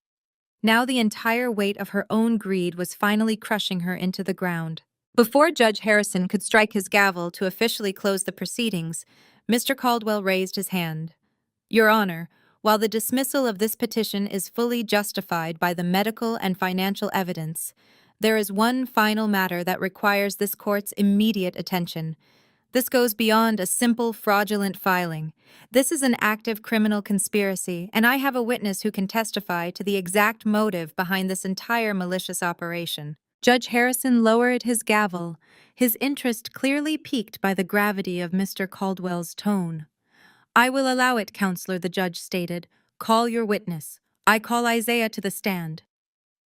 Now the entire weight of her own greed was finally crushing her into the ground. Before Judge Harrison could strike his gavel to officially close the proceedings, Mr. Caldwell raised his hand. Your Honor, while the dismissal of this petition is fully justified by the medical and financial evidence, there is one final matter that requires this court's immediate attention. This goes beyond a simple fraudulent filing. This is an active criminal conspiracy, and I have a witness who can testify to the exact motive behind this entire malicious operation. Judge Harrison lowered his gavel, his interest clearly piqued by the gravity of Mr. Caldwell's tone. I will allow it, Counselor, the judge stated. Call your witness. I call Isaiah to the stand.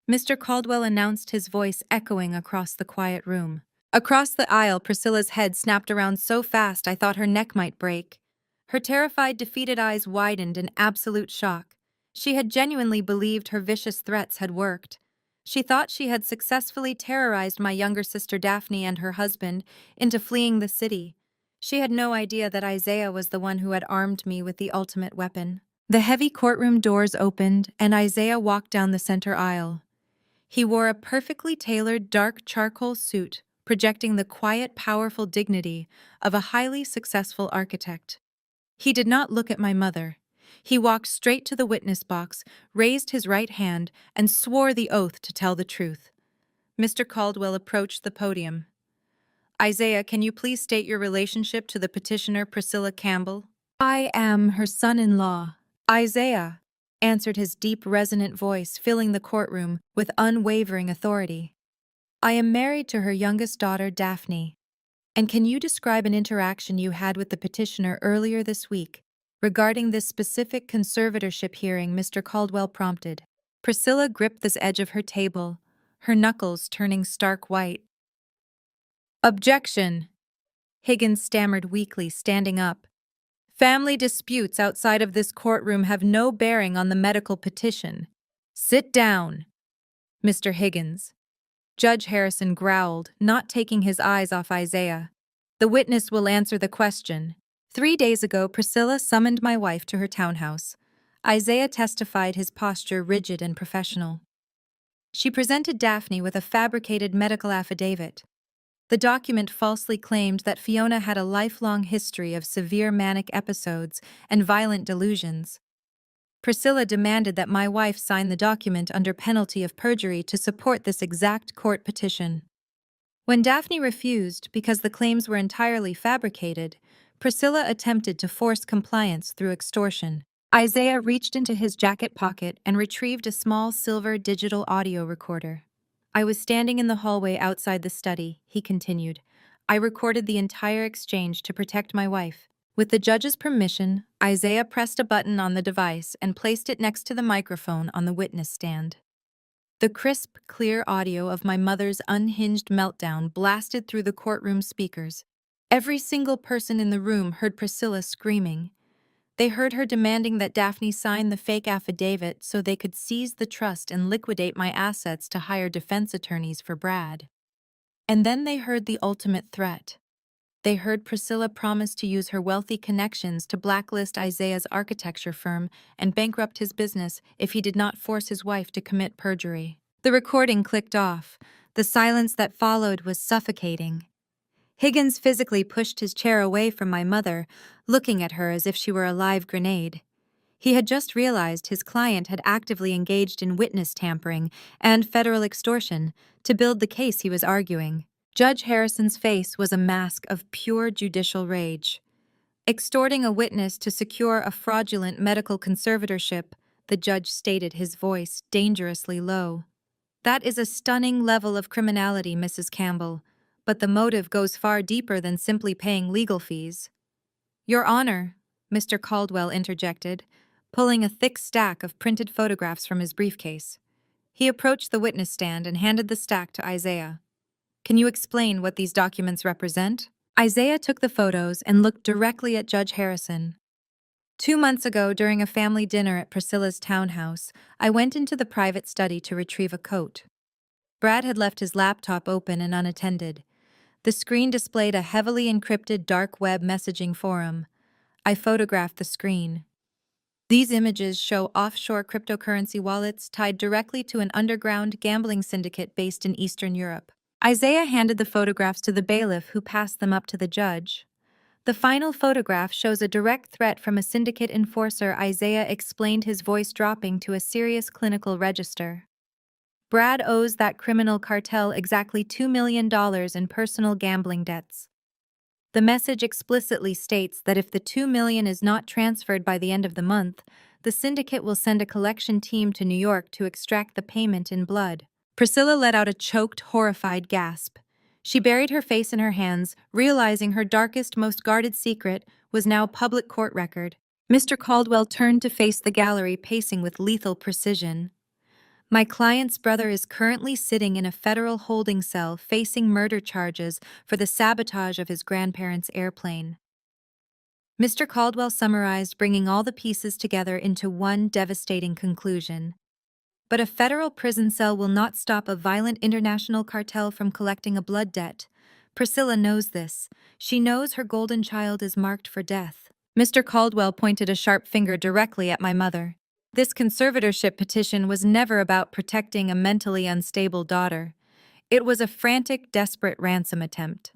Mr. Caldwell announced, his voice echoing across the quiet room. Across the aisle, Priscilla's head snapped around so fast I thought her neck might break. Her terrified, defeated eyes widened in absolute shock. She had genuinely believed her vicious threats had worked. She thought she had successfully terrorized my younger sister Daphne and her husband into fleeing the city. She had no idea that Isaiah was the one who had armed me with the ultimate weapon. The heavy courtroom doors opened, and Isaiah walked down the center aisle. He wore a perfectly tailored dark charcoal suit, projecting the quiet, powerful dignity of a highly successful architect. He did not look at my mother. He walked straight to the witness box, raised his right hand, and swore the oath to tell the truth. Mr. Caldwell approached the podium. Isaiah, can you please state your relationship to the petitioner Priscilla Campbell? I am her son-in-law. Isaiah, answered his deep, resonant voice, filling the courtroom with unwavering authority. I am married to her youngest daughter, Daphne. And can you describe an interaction you had with the petitioner earlier this week regarding this specific conservatorship hearing? Mr. Caldwell prompted. Priscilla gripped the edge of her table, her knuckles turning stark white. Objection, Higgins stammered weakly, standing up. Family disputes outside of this courtroom have no bearing on the medical petition. Sit down, Mr. Higgins. Judge Harrison growled, not taking his eyes off Isaiah. The witness will answer the question. 3 days ago, Priscilla summoned my wife to her townhouse. Isaiah testified, his posture rigid and professional. She presented Daphne with a fabricated medical affidavit. The document falsely claimed that Fiona had a lifelong history of severe manic episodes and violent delusions. Priscilla demanded that my wife sign the document under penalty of perjury to support this exact court petition. When Daphne refused because the claims were entirely fabricated, Priscilla attempted to force compliance through extortion. Isaiah reached into his jacket pocket and retrieved a small silver digital audio recorder. I was standing in the hallway outside the study, he continued. I recorded the entire exchange to protect my wife. With the judge's permission, Isaiah pressed a button on the device and placed it next to the microphone on the witness stand. The crisp, clear audio of my mother's unhinged meltdown blasted through the courtroom speakers. Every single person in the room heard Priscilla screaming. They heard her demanding that Daphne sign the fake affidavit so they could seize the trust and liquidate my assets to hire defense attorneys for Brad. And then they heard the ultimate threat. They heard Priscilla promise to use her wealthy connections to blacklist Isaiah's architecture firm and bankrupt his business if he did not force his wife to commit perjury. The recording clicked off. The silence that followed was suffocating. Higgins physically pushed his chair away from my mother, looking at her as if she were a live grenade. He had just realized his client had actively engaged in witness tampering and federal extortion to build the case he was arguing. Judge Harrison's face was a mask of pure judicial rage. Extorting a witness to secure a fraudulent medical conservatorship, the judge stated, his voice dangerously low. That is a stunning level of criminality, Mrs. Campbell, but the motive goes far deeper than simply paying legal fees. Your Honor, Mr. Caldwell interjected, pulling a thick stack of printed photographs from his briefcase. He approached the witness stand and handed the stack to Isaiah. Can you explain what these documents represent? Isaiah took the photos and looked directly at Judge Harrison. 2 months ago, during a family dinner at Priscilla's townhouse, I went into the private study to retrieve a coat. Brad had left his laptop open and unattended. The screen displayed a heavily encrypted dark web messaging forum. I photographed the screen. These images show offshore cryptocurrency wallets tied directly to an underground gambling syndicate based in Eastern Europe. Isaiah handed the photographs to the bailiff, who passed them up to the judge. The final photograph shows a direct threat from a syndicate enforcer. Isaiah explained, his voice dropping to a serious clinical register. Brad owes that criminal cartel exactly $2 million in personal gambling debts. The message explicitly states that if the $2 million is not transferred by the end of the month, the syndicate will send a collection team to New York to extract the payment in blood. Priscilla let out a choked, horrified gasp. She buried her face in her hands, realizing her darkest, most guarded secret was now public court record. Mr. Caldwell turned to face the gallery, pacing with lethal precision. My client's brother is currently sitting in a federal holding cell facing murder charges for the sabotage of his grandparents' airplane. Mr. Caldwell summarized, bringing all the pieces together into one devastating conclusion. But a federal prison cell will not stop a violent international cartel from collecting a blood debt. Priscilla knows this. She knows her golden child is marked for death. Mr. Caldwell pointed a sharp finger directly at my mother. This conservatorship petition was never about protecting a mentally unstable daughter. It was a frantic, desperate ransom attempt.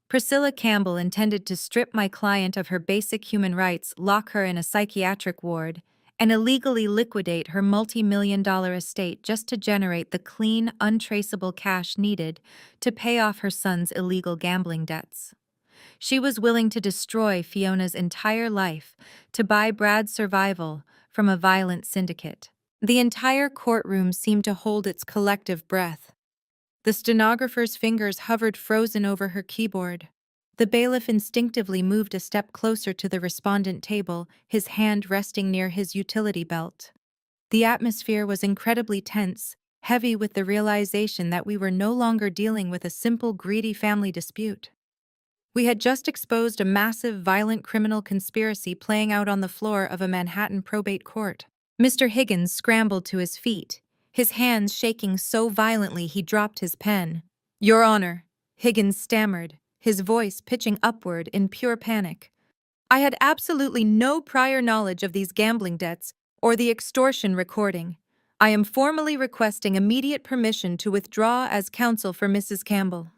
Priscilla Campbell intended to strip my client of her basic human rights, lock her in a psychiatric ward, and illegally liquidate her multi-million-dollar estate just to generate the clean, untraceable cash needed to pay off her son's illegal gambling debts. She was willing to destroy Fiona's entire life to buy Brad's survival from a violent syndicate. The entire courtroom seemed to hold its collective breath. The stenographer's fingers hovered frozen over her keyboard. The bailiff instinctively moved a step closer to the respondent table, his hand resting near his utility belt. The atmosphere was incredibly tense, heavy with the realization that we were no longer dealing with a simple, greedy family dispute. We had just exposed a massive, violent criminal conspiracy playing out on the floor of a Manhattan probate court. Mr. Higgins scrambled to his feet, his hands shaking so violently he dropped his pen. Your Honor, Higgins stammered, his voice pitching upward in pure panic. I had absolutely no prior knowledge of these gambling debts or the extortion recording. I am formally requesting immediate permission to withdraw as counsel for Mrs. Campbell.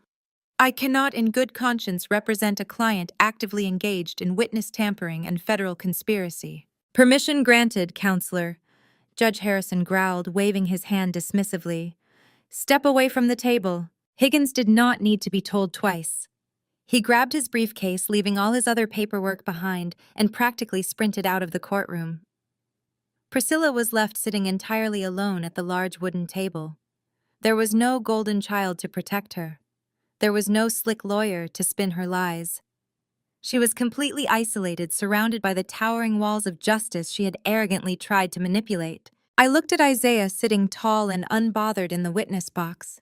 I cannot in good conscience represent a client actively engaged in witness tampering and federal conspiracy. Permission granted, Counselor, Judge Harrison growled, waving his hand dismissively. Step away from the table. Higgins did not need to be told twice. He grabbed his briefcase, leaving all his other paperwork behind, and practically sprinted out of the courtroom. Priscilla was left sitting entirely alone at the large wooden table. There was no golden child to protect her. There was no slick lawyer to spin her lies. She was completely isolated, surrounded by the towering walls of justice she had arrogantly tried to manipulate. I looked at Isaiah sitting tall and unbothered in the witness box.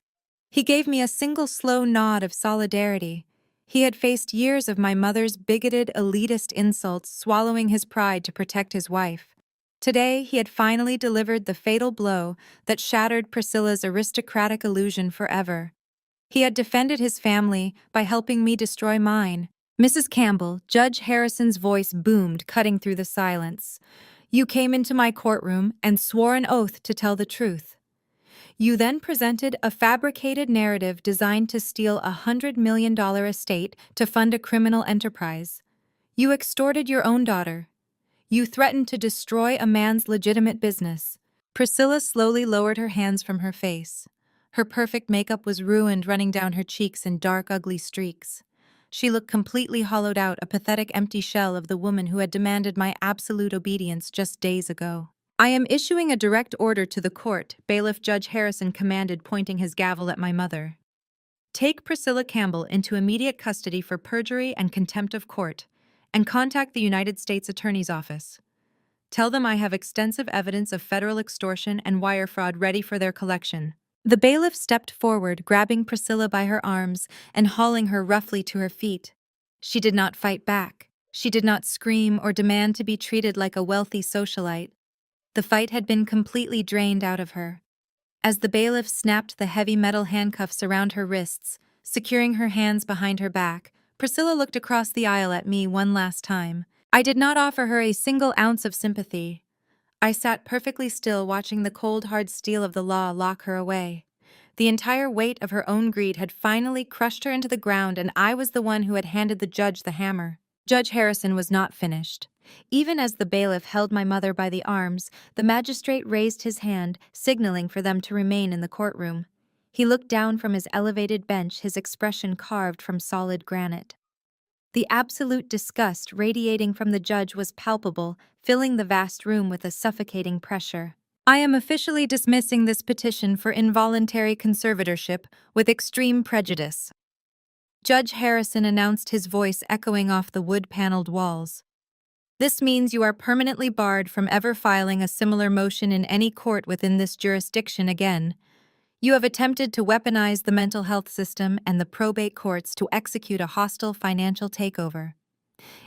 He gave me a single slow nod of solidarity. He had faced years of my mother's bigoted, elitist insults, swallowing his pride to protect his wife. Today, he had finally delivered the fatal blow that shattered Priscilla's aristocratic illusion forever. He had defended his family by helping me destroy mine. Mrs. Campbell, Judge Harrison's voice boomed, cutting through the silence. You came into my courtroom and swore an oath to tell the truth. You then presented a fabricated narrative designed to steal $100 million estate to fund a criminal enterprise. You extorted your own daughter. You threatened to destroy a man's legitimate business. Priscilla slowly lowered her hands from her face. Her perfect makeup was ruined, running down her cheeks in dark, ugly streaks. She looked completely hollowed out, a pathetic empty shell of the woman who had demanded my absolute obedience just days ago. I am issuing a direct order to the court, Bailiff Judge Harrison commanded, pointing his gavel at my mother. Take Priscilla Campbell into immediate custody for perjury and contempt of court, and contact the United States Attorney's Office. Tell them I have extensive evidence of federal extortion and wire fraud ready for their collection. The bailiff stepped forward, grabbing Priscilla by her arms and hauling her roughly to her feet. She did not fight back. She did not scream or demand to be treated like a wealthy socialite. The fight had been completely drained out of her. As the bailiff snapped the heavy metal handcuffs around her wrists, securing her hands behind her back, Priscilla looked across the aisle at me one last time. I did not offer her a single ounce of sympathy. I sat perfectly still, watching the cold, hard steel of the law lock her away. The entire weight of her own greed had finally crushed her into the ground, and I was the one who had handed the judge the hammer. Judge Harrison was not finished. Even as the bailiff held my mother by the arms, the magistrate raised his hand, signaling for them to remain in the courtroom. He looked down from his elevated bench, his expression carved from solid granite. The absolute disgust radiating from the judge was palpable, filling the vast room with a suffocating pressure. I am officially dismissing this petition for involuntary conservatorship with extreme prejudice. Judge Harrison announced, his voice echoing off the wood-paneled walls. This means you are permanently barred from ever filing a similar motion in any court within this jurisdiction again. You have attempted to weaponize the mental health system and the probate courts to execute a hostile financial takeover.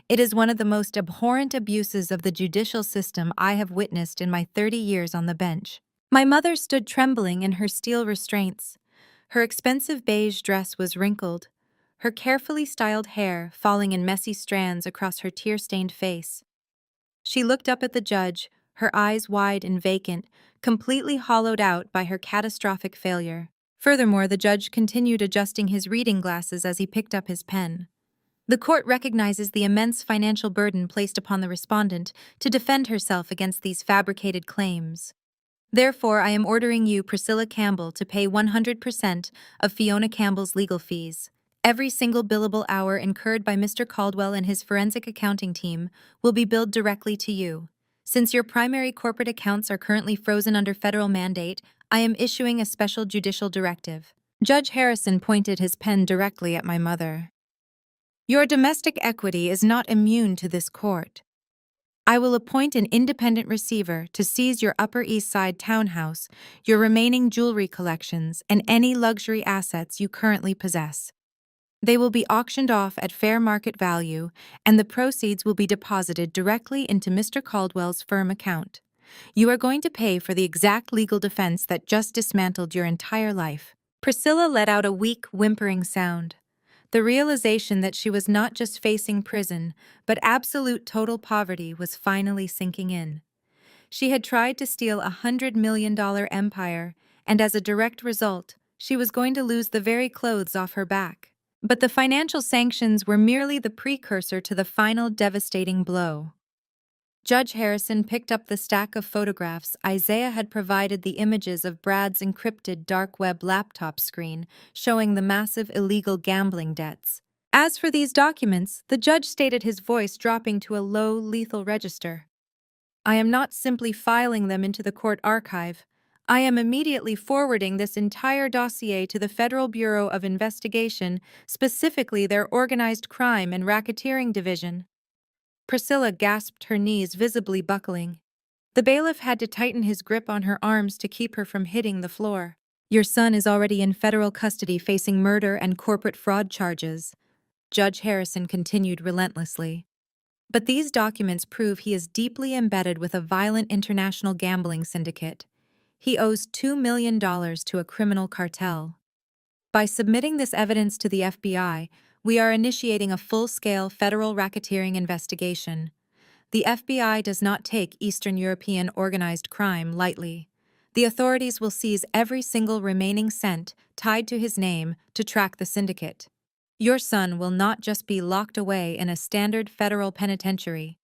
It is one of the most abhorrent abuses of the judicial system I have witnessed in my 30 years on the bench. My mother stood trembling in her steel restraints. Her expensive beige dress was wrinkled, her carefully styled hair falling in messy strands across her tear-stained face. She looked up at the judge, her eyes wide and vacant, completely hollowed out by her catastrophic failure. Furthermore, the judge continued adjusting his reading glasses as he picked up his pen. The court recognizes the immense financial burden placed upon the respondent to defend herself against these fabricated claims. Therefore, I am ordering you, Priscilla Campbell, to pay 100% of Fiona Campbell's legal fees. Every single billable hour incurred by Mr. Caldwell and his forensic accounting team will be billed directly to you. Since your primary corporate accounts are currently frozen under federal mandate, I am issuing a special judicial directive. Judge Harrison pointed his pen directly at my mother. Your domestic equity is not immune to this court. I will appoint an independent receiver to seize your Upper East Side townhouse, your remaining jewelry collections, and any luxury assets you currently possess. They will be auctioned off at fair market value, and the proceeds will be deposited directly into Mr. Caldwell's firm account. You are going to pay for the exact legal defense that just dismantled your entire life. Priscilla let out a weak, whimpering sound. The realization that she was not just facing prison, but absolute total poverty was finally sinking in. She had tried to steal a $100 million empire, and as a direct result, she was going to lose the very clothes off her back. But the financial sanctions were merely the precursor to the final devastating blow. Judge Harrison picked up the stack of photographs. Isaiah had provided the images of Brad's encrypted dark web laptop screen showing the massive illegal gambling debts. As for these documents, the judge stated, his voice dropping to a low, lethal register. I am not simply filing them into the court archive. I am immediately forwarding this entire dossier to the Federal Bureau of Investigation, specifically their Organized Crime and Racketeering Division. Priscilla gasped, her knees visibly buckling. The bailiff had to tighten his grip on her arms to keep her from hitting the floor. Your son is already in federal custody facing murder and corporate fraud charges. Judge Harrison continued relentlessly. But these documents prove he is deeply embedded with a violent international gambling syndicate. He owes $2 million to a criminal cartel. By submitting this evidence to the FBI, we are initiating a full-scale federal racketeering investigation. The FBI does not take Eastern European organized crime lightly. The authorities will seize every single remaining cent tied to his name to track the syndicate. Your son will not just be locked away in a standard federal penitentiary.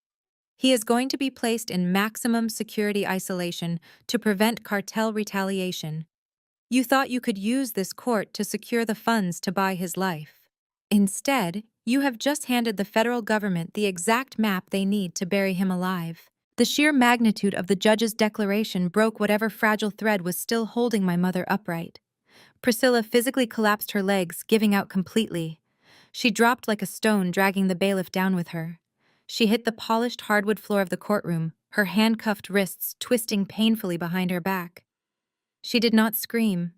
He is going to be placed in maximum security isolation to prevent cartel retaliation. You thought you could use this court to secure the funds to buy his life. Instead, you have just handed the federal government the exact map they need to bury him alive. The sheer magnitude of the judge's declaration broke whatever fragile thread was still holding my mother upright. Priscilla physically collapsed her legs, giving out completely. She dropped like a stone, dragging the bailiff down with her. She hit the polished hardwood floor of the courtroom, her handcuffed wrists twisting painfully behind her back. She did not scream.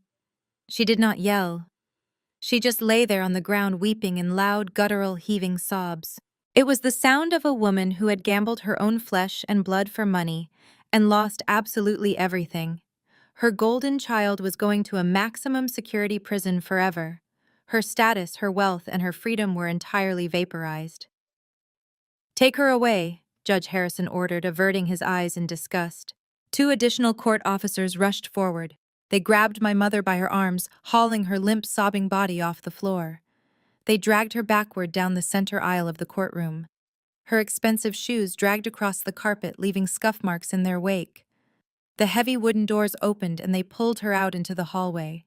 She did not yell. She just lay there on the ground weeping in loud, guttural, heaving sobs. It was the sound of a woman who had gambled her own flesh and blood for money and lost absolutely everything. Her golden child was going to a maximum security prison forever. Her status, her wealth, and her freedom were entirely vaporized. "Take her away," Judge Harrison ordered, averting his eyes in disgust. Two additional court officers rushed forward. They grabbed my mother by her arms, hauling her limp, sobbing body off the floor. They dragged her backward down the center aisle of the courtroom. Her expensive shoes dragged across the carpet, leaving scuff marks in their wake. The heavy wooden doors opened and they pulled her out into the hallway.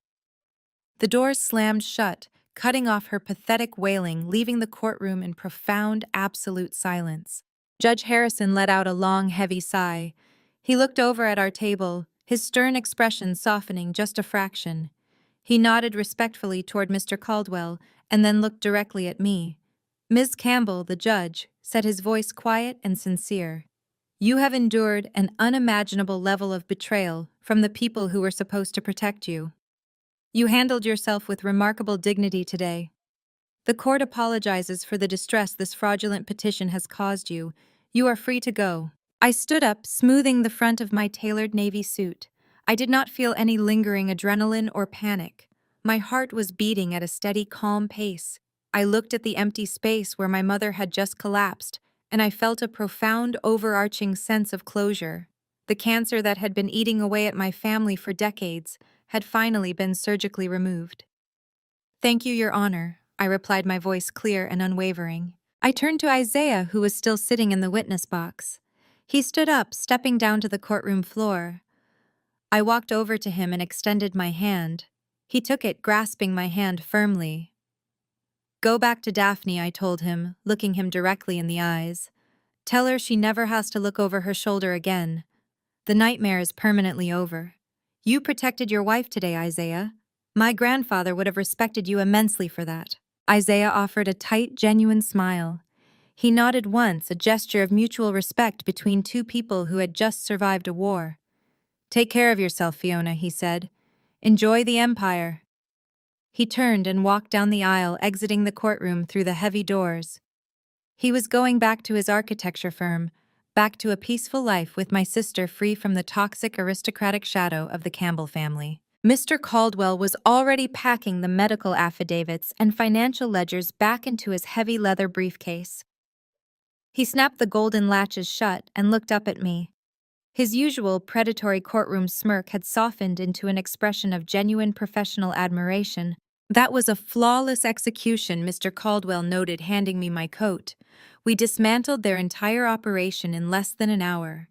The doors slammed shut, cutting off her pathetic wailing, leaving the courtroom in profound, absolute silence. Judge Harrison let out a long, heavy sigh. He looked over at our table, his stern expression softening just a fraction. He nodded respectfully toward Mr. Caldwell and then looked directly at me. "Ms. Campbell, the judge," said, his voice quiet and sincere. "You have endured an unimaginable level of betrayal from the people who were supposed to protect you. You handled yourself with remarkable dignity today. The court apologizes for the distress this fraudulent petition has caused you. You are free to go." I stood up, smoothing the front of my tailored navy suit. I did not feel any lingering adrenaline or panic. My heart was beating at a steady, calm pace. I looked at the empty space where my mother had just collapsed, and I felt a profound, overarching sense of closure. The cancer that had been eating away at my family for decades had finally been surgically removed. "Thank you, Your Honor," I replied, my voice clear and unwavering. I turned to Isaiah, who was still sitting in the witness box. He stood up, stepping down to the courtroom floor. I walked over to him and extended my hand. He took it, grasping my hand firmly. "Go back to Daphne," I told him, looking him directly in the eyes. "Tell her she never has to look over her shoulder again. The nightmare is permanently over. You protected your wife today, Isaiah. My grandfather would have respected you immensely for that." Isaiah offered a tight, genuine smile. He nodded once, a gesture of mutual respect between two people who had just survived a war. "Take care of yourself, Fiona," he said. "Enjoy the Empire." He turned and walked down the aisle, exiting the courtroom through the heavy doors. He was going back to his architecture firm, back to a peaceful life with my sister, free from the toxic aristocratic shadow of the Campbell family. Mr. Caldwell was already packing the medical affidavits and financial ledgers back into his heavy leather briefcase. He snapped the golden latches shut and looked up at me. His usual predatory courtroom smirk had softened into an expression of genuine professional admiration. "That was a flawless execution," Mr. Caldwell noted, handing me my coat. "We dismantled their entire operation in less than an hour.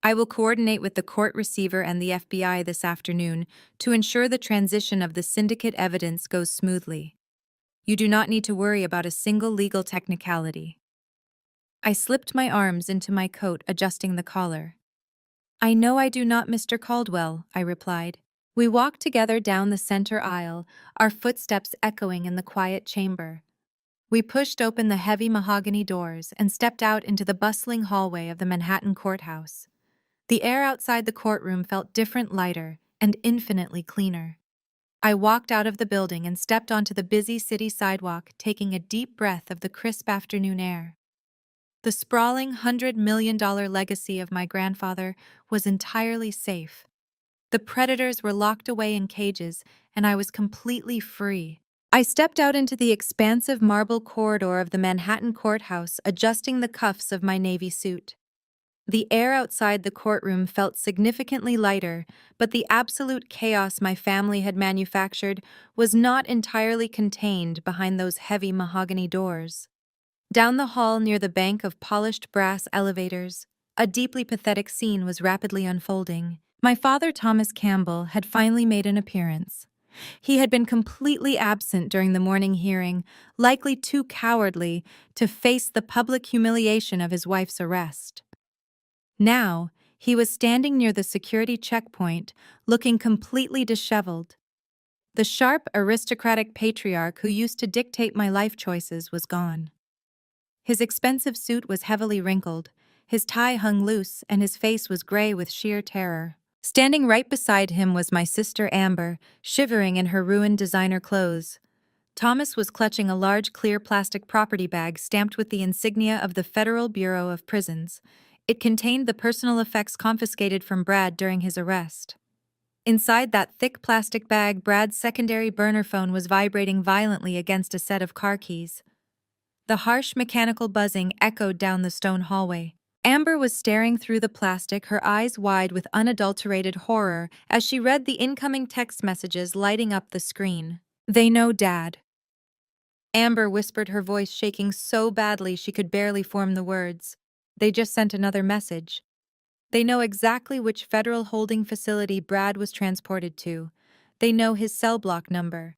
I will coordinate with the court receiver and the FBI this afternoon to ensure the transition of the syndicate evidence goes smoothly. You do not need to worry about a single legal technicality." I slipped my arms into my coat, adjusting the collar. "I know I do not, Mr. Caldwell," I replied. We walked together down the center aisle, our footsteps echoing in the quiet chamber. We pushed open the heavy mahogany doors and stepped out into the bustling hallway of the Manhattan courthouse. The air outside the courtroom felt different, lighter, and infinitely cleaner. I walked out of the building and stepped onto the busy city sidewalk, taking a deep breath of the crisp afternoon air. The sprawling $100 million legacy of my grandfather was entirely safe. The predators were locked away in cages, and I was completely free. I stepped out into the expansive marble corridor of the Manhattan courthouse, adjusting the cuffs of my navy suit. The air outside the courtroom felt significantly lighter, but the absolute chaos my family had manufactured was not entirely contained behind those heavy mahogany doors. Down the hall near the bank of polished brass elevators, a deeply pathetic scene was rapidly unfolding. My father, Thomas Campbell, had finally made an appearance. He had been completely absent during the morning hearing, likely too cowardly to face the public humiliation of his wife's arrest. Now, he was standing near the security checkpoint, looking completely disheveled. The sharp, aristocratic patriarch who used to dictate my life choices was gone. His expensive suit was heavily wrinkled, his tie hung loose, and his face was gray with sheer terror. Standing right beside him was my sister Amber, shivering in her ruined designer clothes. Thomas was clutching a large clear plastic property bag stamped with the insignia of the Federal Bureau of Prisons. It contained the personal effects confiscated from Brad during his arrest. Inside that thick plastic bag, Brad's secondary burner phone was vibrating violently against a set of car keys. The harsh mechanical buzzing echoed down the stone hallway. Amber was staring through the plastic, her eyes wide with unadulterated horror as she read the incoming text messages lighting up the screen. "They know Dad." Amber whispered, her voice shaking so badly she could barely form the words. "They just sent another message. They know exactly which federal holding facility Brad was transported to. They know his cell block number.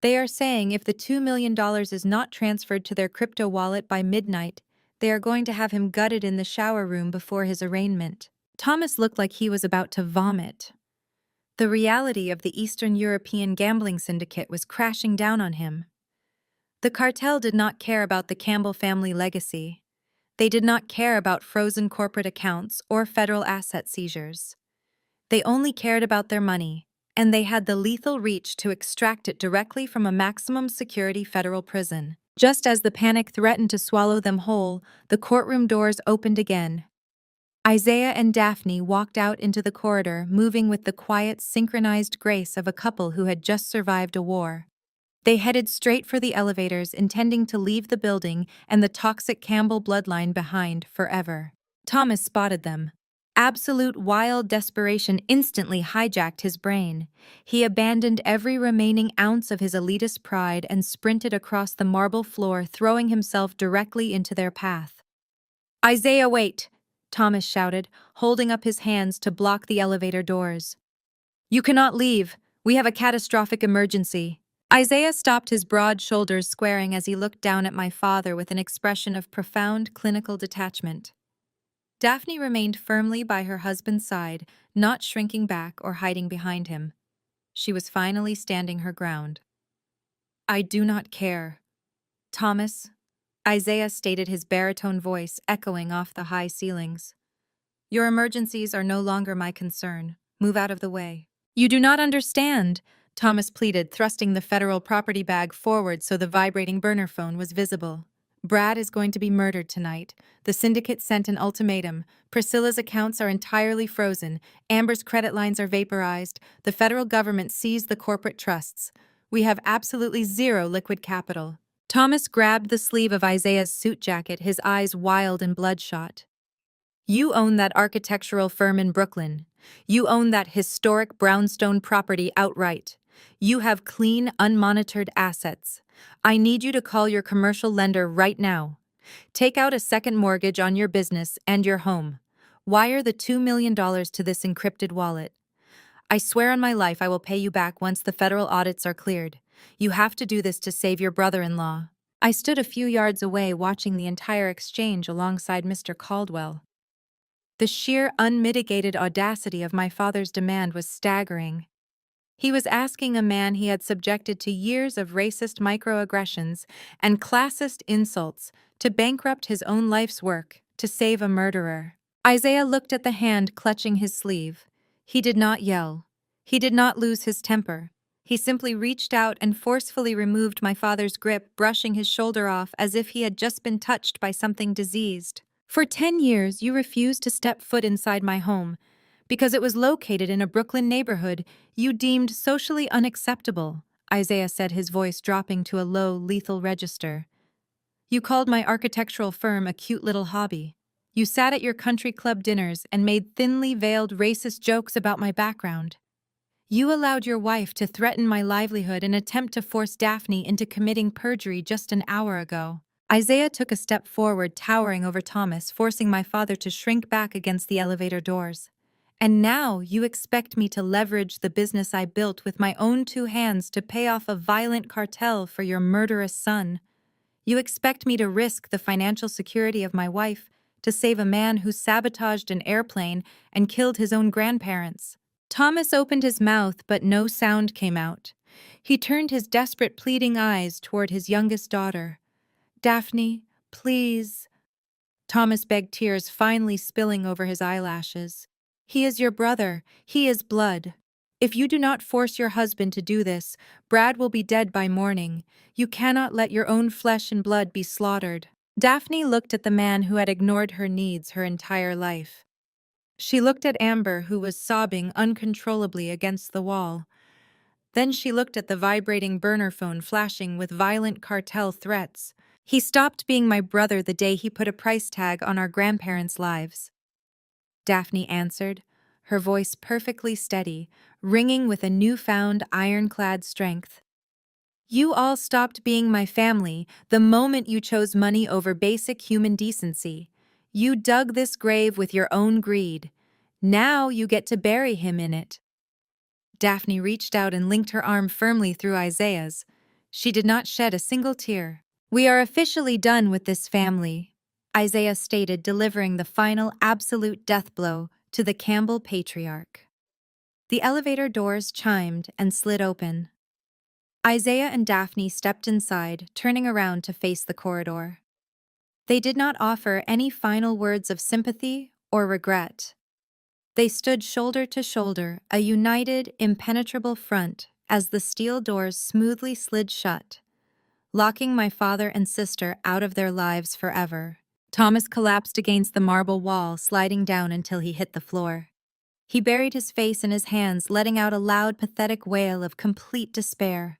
They are saying if the $2 million is not transferred to their crypto wallet by midnight, they are going to have him gutted in the shower room before his arraignment." Thomas looked like he was about to vomit. The reality of the Eastern European gambling syndicate was crashing down on him. The cartel did not care about the Campbell family legacy. They did not care about frozen corporate accounts or federal asset seizures. They only cared about their money, and they had the lethal reach to extract it directly from a maximum security federal prison. Just as the panic threatened to swallow them whole, the courtroom doors opened again. Isaiah and Daphne walked out into the corridor, moving with the quiet, synchronized grace of a couple who had just survived a war. They headed straight for the elevators, intending to leave the building and the toxic Campbell bloodline behind forever. Thomas spotted them. Absolute wild desperation instantly hijacked his brain. He abandoned every remaining ounce of his elitist pride and sprinted across the marble floor, throwing himself directly into their path. "Isaiah, wait!" Thomas shouted, holding up his hands to block the elevator doors. "You cannot leave. We have a catastrophic emergency." Isaiah stopped, his broad shoulders squaring as he looked down at my father with an expression of profound clinical detachment. Daphne remained firmly by her husband's side, not shrinking back or hiding behind him. She was finally standing her ground. "I do not care." "Thomas," Isaiah stated, his baritone voice echoing off the high ceilings. "Your emergencies are no longer my concern. Move out of the way." "You do not understand," Thomas pleaded, thrusting the federal property bag forward so the vibrating burner phone was visible. "Brad is going to be murdered tonight. The syndicate sent an ultimatum. Priscilla's accounts are entirely frozen. Amber's credit lines are vaporized. The federal government seized the corporate trusts. We have absolutely zero liquid capital." Thomas grabbed the sleeve of Isaiah's suit jacket, his eyes wild and bloodshot. "You own that architectural firm in Brooklyn. You own that historic brownstone property outright. You have clean, unmonitored assets. I need you to call your commercial lender right now. Take out a second mortgage on your business and your home. Wire the $2 million to this encrypted wallet. I swear on my life I will pay you back once the federal audits are cleared. You have to do this to save your brother-in-law." I stood a few yards away watching the entire exchange alongside Mr. Caldwell. The sheer, unmitigated audacity of my father's demand was staggering. He was asking a man he had subjected to years of racist microaggressions and classist insults to bankrupt his own life's work to save a murderer. Isaiah looked at the hand clutching his sleeve. He did not yell. He did not lose his temper. He simply reached out and forcefully removed my father's grip, brushing his shoulder off as if he had just been touched by something diseased. For 10 years, you refused to step foot inside my home. Because it was located in a Brooklyn neighborhood you deemed socially unacceptable, Isaiah said, his voice dropping to a low, lethal register. You called my architectural firm a cute little hobby. You sat at your country club dinners and made thinly veiled racist jokes about my background. You allowed your wife to threaten my livelihood and attempt to force Daphne into committing perjury just an hour ago. Isaiah took a step forward, towering over Thomas, forcing my father to shrink back against the elevator doors. And now you expect me to leverage the business I built with my own two hands to pay off a violent cartel for your murderous son. You expect me to risk the financial security of my wife to save a man who sabotaged an airplane and killed his own grandparents. Thomas opened his mouth, but no sound came out. He turned his desperate, pleading eyes toward his youngest daughter. Daphne, please. Thomas begged, tears finally spilling over his eyelashes. He is your brother. He is blood. If you do not force your husband to do this, Brad will be dead by morning. You cannot let your own flesh and blood be slaughtered. Daphne looked at the man who had ignored her needs her entire life. She looked at Amber, who was sobbing uncontrollably against the wall. Then she looked at the vibrating burner phone flashing with violent cartel threats. He stopped being my brother the day he put a price tag on our grandparents' lives. Daphne answered, her voice perfectly steady, ringing with a newfound ironclad strength. You all stopped being my family the moment you chose money over basic human decency. You dug this grave with your own greed. Now you get to bury him in it. Daphne reached out and linked her arm firmly through Isaiah's. She did not shed a single tear. We are officially done with this family, Isaiah stated, delivering the final absolute death blow to the Campbell patriarch. The elevator doors chimed and slid open. Isaiah and Daphne stepped inside, turning around to face the corridor. They did not offer any final words of sympathy or regret. They stood shoulder to shoulder, a united, impenetrable front, as the steel doors smoothly slid shut, locking my father and sister out of their lives forever. Thomas collapsed against the marble wall, sliding down until he hit the floor. He buried his face in his hands, letting out a loud, pathetic wail of complete despair.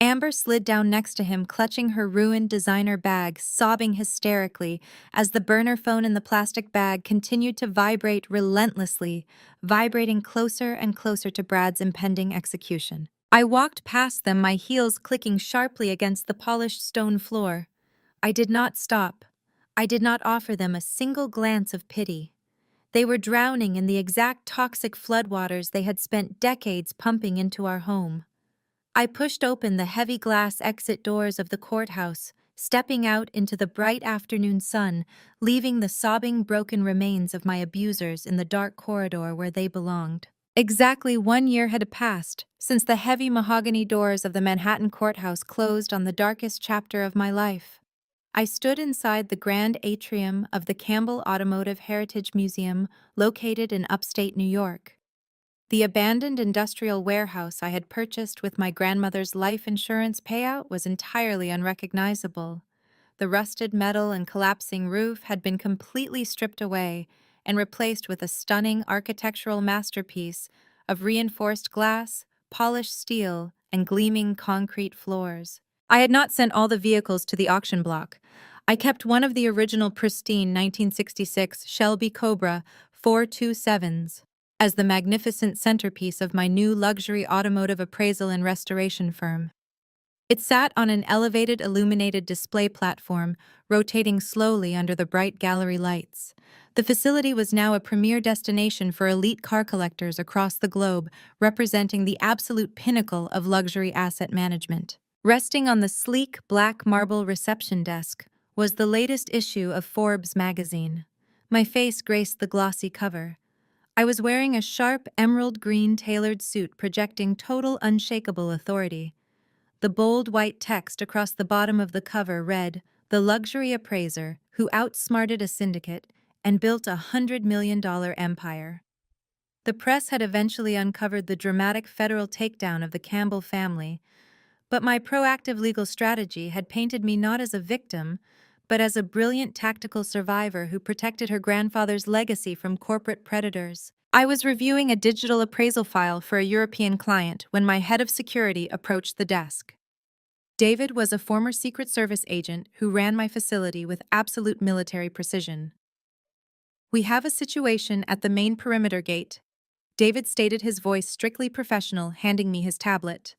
Amber slid down next to him, clutching her ruined designer bag, sobbing hysterically as the burner phone in the plastic bag continued to vibrate relentlessly, vibrating closer and closer to Brad's impending execution. I walked past them, my heels clicking sharply against the polished stone floor. I did not stop. I did not offer them a single glance of pity. They were drowning in the exact toxic floodwaters they had spent decades pumping into our home. I pushed open the heavy glass exit doors of the courthouse, stepping out into the bright afternoon sun, leaving the sobbing, broken remains of my abusers in the dark corridor where they belonged. Exactly 1 year had passed since the heavy mahogany doors of the Manhattan courthouse closed on the darkest chapter of my life. I stood inside the grand atrium of the Campbell Automotive Heritage Museum, located in upstate New York. The abandoned industrial warehouse I had purchased with my grandmother's life insurance payout was entirely unrecognizable. The rusted metal and collapsing roof had been completely stripped away and replaced with a stunning architectural masterpiece of reinforced glass, polished steel, and gleaming concrete floors. I had not sent all the vehicles to the auction block. I kept one of the original pristine 1966 Shelby Cobra 427s. As the magnificent centerpiece of my new luxury automotive appraisal and restoration firm. It sat on an elevated, illuminated display platform, rotating slowly under the bright gallery lights. The facility was now a premier destination for elite car collectors across the globe, representing the absolute pinnacle of luxury asset management. Resting on the sleek, black marble reception desk was the latest issue of Forbes magazine. My face graced the glossy cover. I was wearing a sharp emerald green tailored suit projecting total unshakable authority. The bold white text across the bottom of the cover read, "The luxury appraiser who outsmarted a syndicate and built $100 million empire." The press had eventually uncovered the dramatic federal takedown of the Campbell family, but my proactive legal strategy had painted me not as a victim, but as a brilliant tactical survivor who protected her grandfather's legacy from corporate predators. I was reviewing a digital appraisal file for a European client when my head of security approached the desk. David was a former Secret Service agent who ran my facility with absolute military precision. "We have a situation at the main perimeter gate," David stated, his voice strictly professional, handing me his tablet.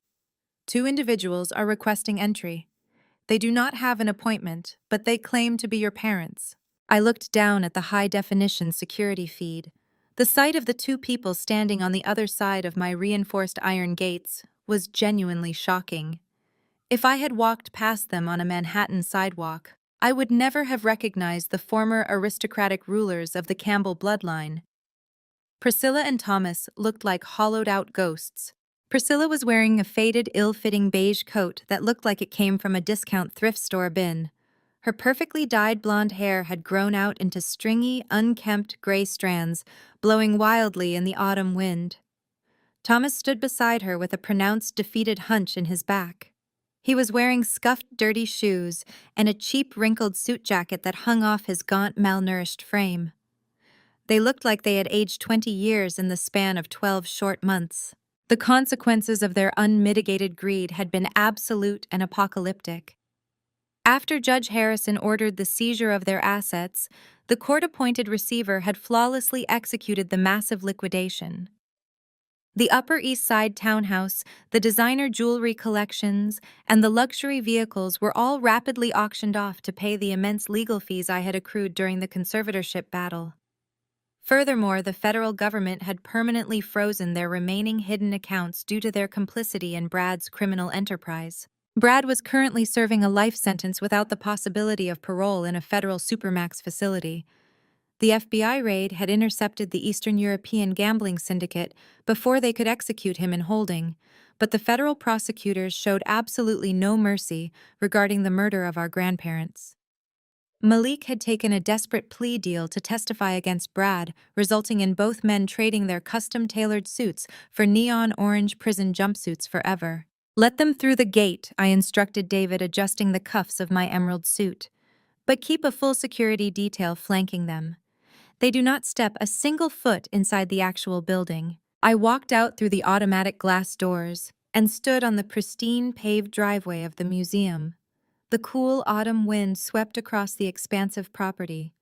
"Two individuals are requesting entry. They do not have an appointment, but they claim to be your parents." I looked down at the high-definition security feed. The sight of the two people standing on the other side of my reinforced iron gates was genuinely shocking. If I had walked past them on a Manhattan sidewalk, I would never have recognized the former aristocratic rulers of the Campbell bloodline. Priscilla and Thomas looked like hollowed-out ghosts. Priscilla was wearing a faded, ill-fitting beige coat that looked like it came from a discount thrift store bin. Her perfectly dyed blonde hair had grown out into stringy, unkempt gray strands, blowing wildly in the autumn wind. Thomas stood beside her with a pronounced, defeated hunch in his back. He was wearing scuffed, dirty shoes and a cheap, wrinkled suit jacket that hung off his gaunt, malnourished frame. They looked like they had aged 20 years in the span of 12 short months. The consequences of their unmitigated greed had been absolute and apocalyptic. After Judge Harrison ordered the seizure of their assets, the court-appointed receiver had flawlessly executed the massive liquidation. The Upper East Side townhouse, the designer jewelry collections, and the luxury vehicles were all rapidly auctioned off to pay the immense legal fees I had accrued during the conservatorship battle. Furthermore, the federal government had permanently frozen their remaining hidden accounts due to their complicity in Brad's criminal enterprise. Brad was currently serving a life sentence without the possibility of parole in a federal supermax facility. The FBI raid had intercepted the Eastern European gambling syndicate before they could execute him in holding, but the federal prosecutors showed absolutely no mercy regarding the murder of our grandparents. Malik had taken a desperate plea deal to testify against Brad, resulting in both men trading their custom-tailored suits for neon orange prison jumpsuits forever. "Let them through the gate," I instructed David, adjusting the cuffs of my emerald suit. "But keep a full security detail flanking them. They do not step a single foot inside the actual building." I walked out through the automatic glass doors and stood on the pristine paved driveway of the museum. The cool autumn wind swept across the expansive property.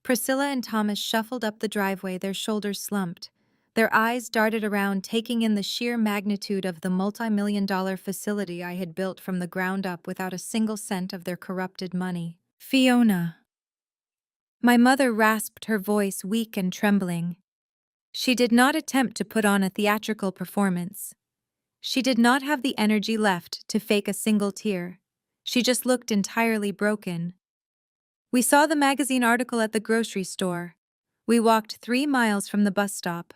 Priscilla and Thomas shuffled up the driveway, their shoulders slumped. Their eyes darted around, taking in the sheer magnitude of the multi-million-dollar facility I had built from the ground up without a single cent of their corrupted money. "Fiona." My mother rasped, her voice weak and trembling. She did not attempt to put on a theatrical performance. She did not have the energy left to fake a single tear. She just looked entirely broken. "We saw the magazine article at the grocery store. We walked 3 miles from the bus stop.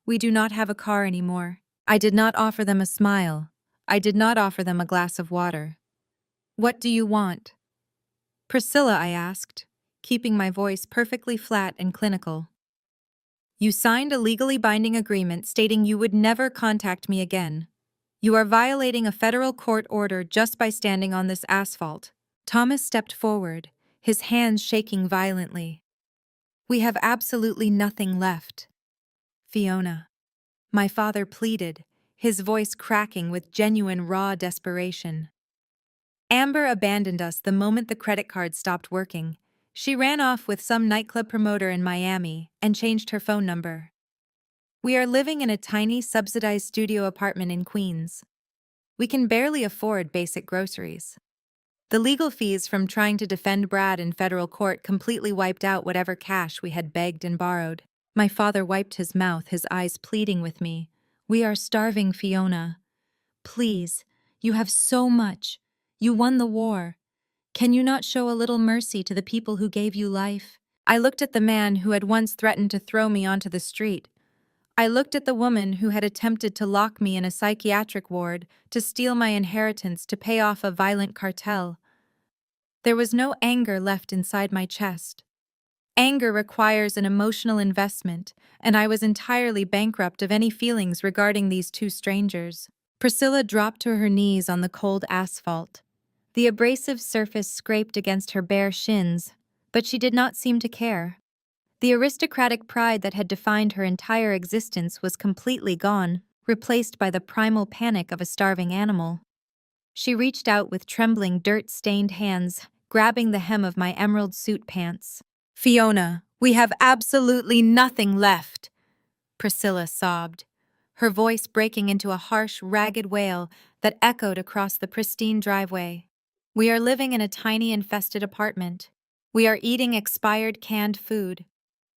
We do not have a car anymore." I did not offer them a smile. I did not offer them a glass of water. "What do you want?" "Priscilla," I asked, keeping my voice perfectly flat and clinical. "You signed a legally binding agreement stating you would never contact me again. You are violating a federal court order just by standing on this asphalt." Thomas stepped forward, his hands shaking violently. "We have absolutely nothing left, Fiona," my father pleaded, his voice cracking with genuine raw desperation. "Amber abandoned us the moment the credit card stopped working. She ran off with some nightclub promoter in Miami and changed her phone number. We are living in a tiny subsidized studio apartment in Queens. We can barely afford basic groceries. The legal fees from trying to defend Brad in federal court completely wiped out whatever cash we had begged and borrowed." My father wiped his mouth, his eyes pleading with me. "We are starving, Fiona. Please, you have so much. You won the war. Can you not show a little mercy to the people who gave you life?" I looked at the man who had once threatened to throw me onto the street. I looked at the woman who had attempted to lock me in a psychiatric ward, to steal my inheritance, to pay off a violent cartel. There was no anger left inside my chest. Anger requires an emotional investment, and I was entirely bankrupt of any feelings regarding these two strangers. Priscilla dropped to her knees on the cold asphalt. The abrasive surface scraped against her bare shins, but she did not seem to care. The aristocratic pride that had defined her entire existence was completely gone, replaced by the primal panic of a starving animal. She reached out with trembling, dirt-stained hands, grabbing the hem of my emerald suit pants. "Fiona, we have absolutely nothing left," Priscilla sobbed, her voice breaking into a harsh, ragged wail that echoed across the pristine driveway. "We are living in a tiny, infested apartment. We are eating expired canned food.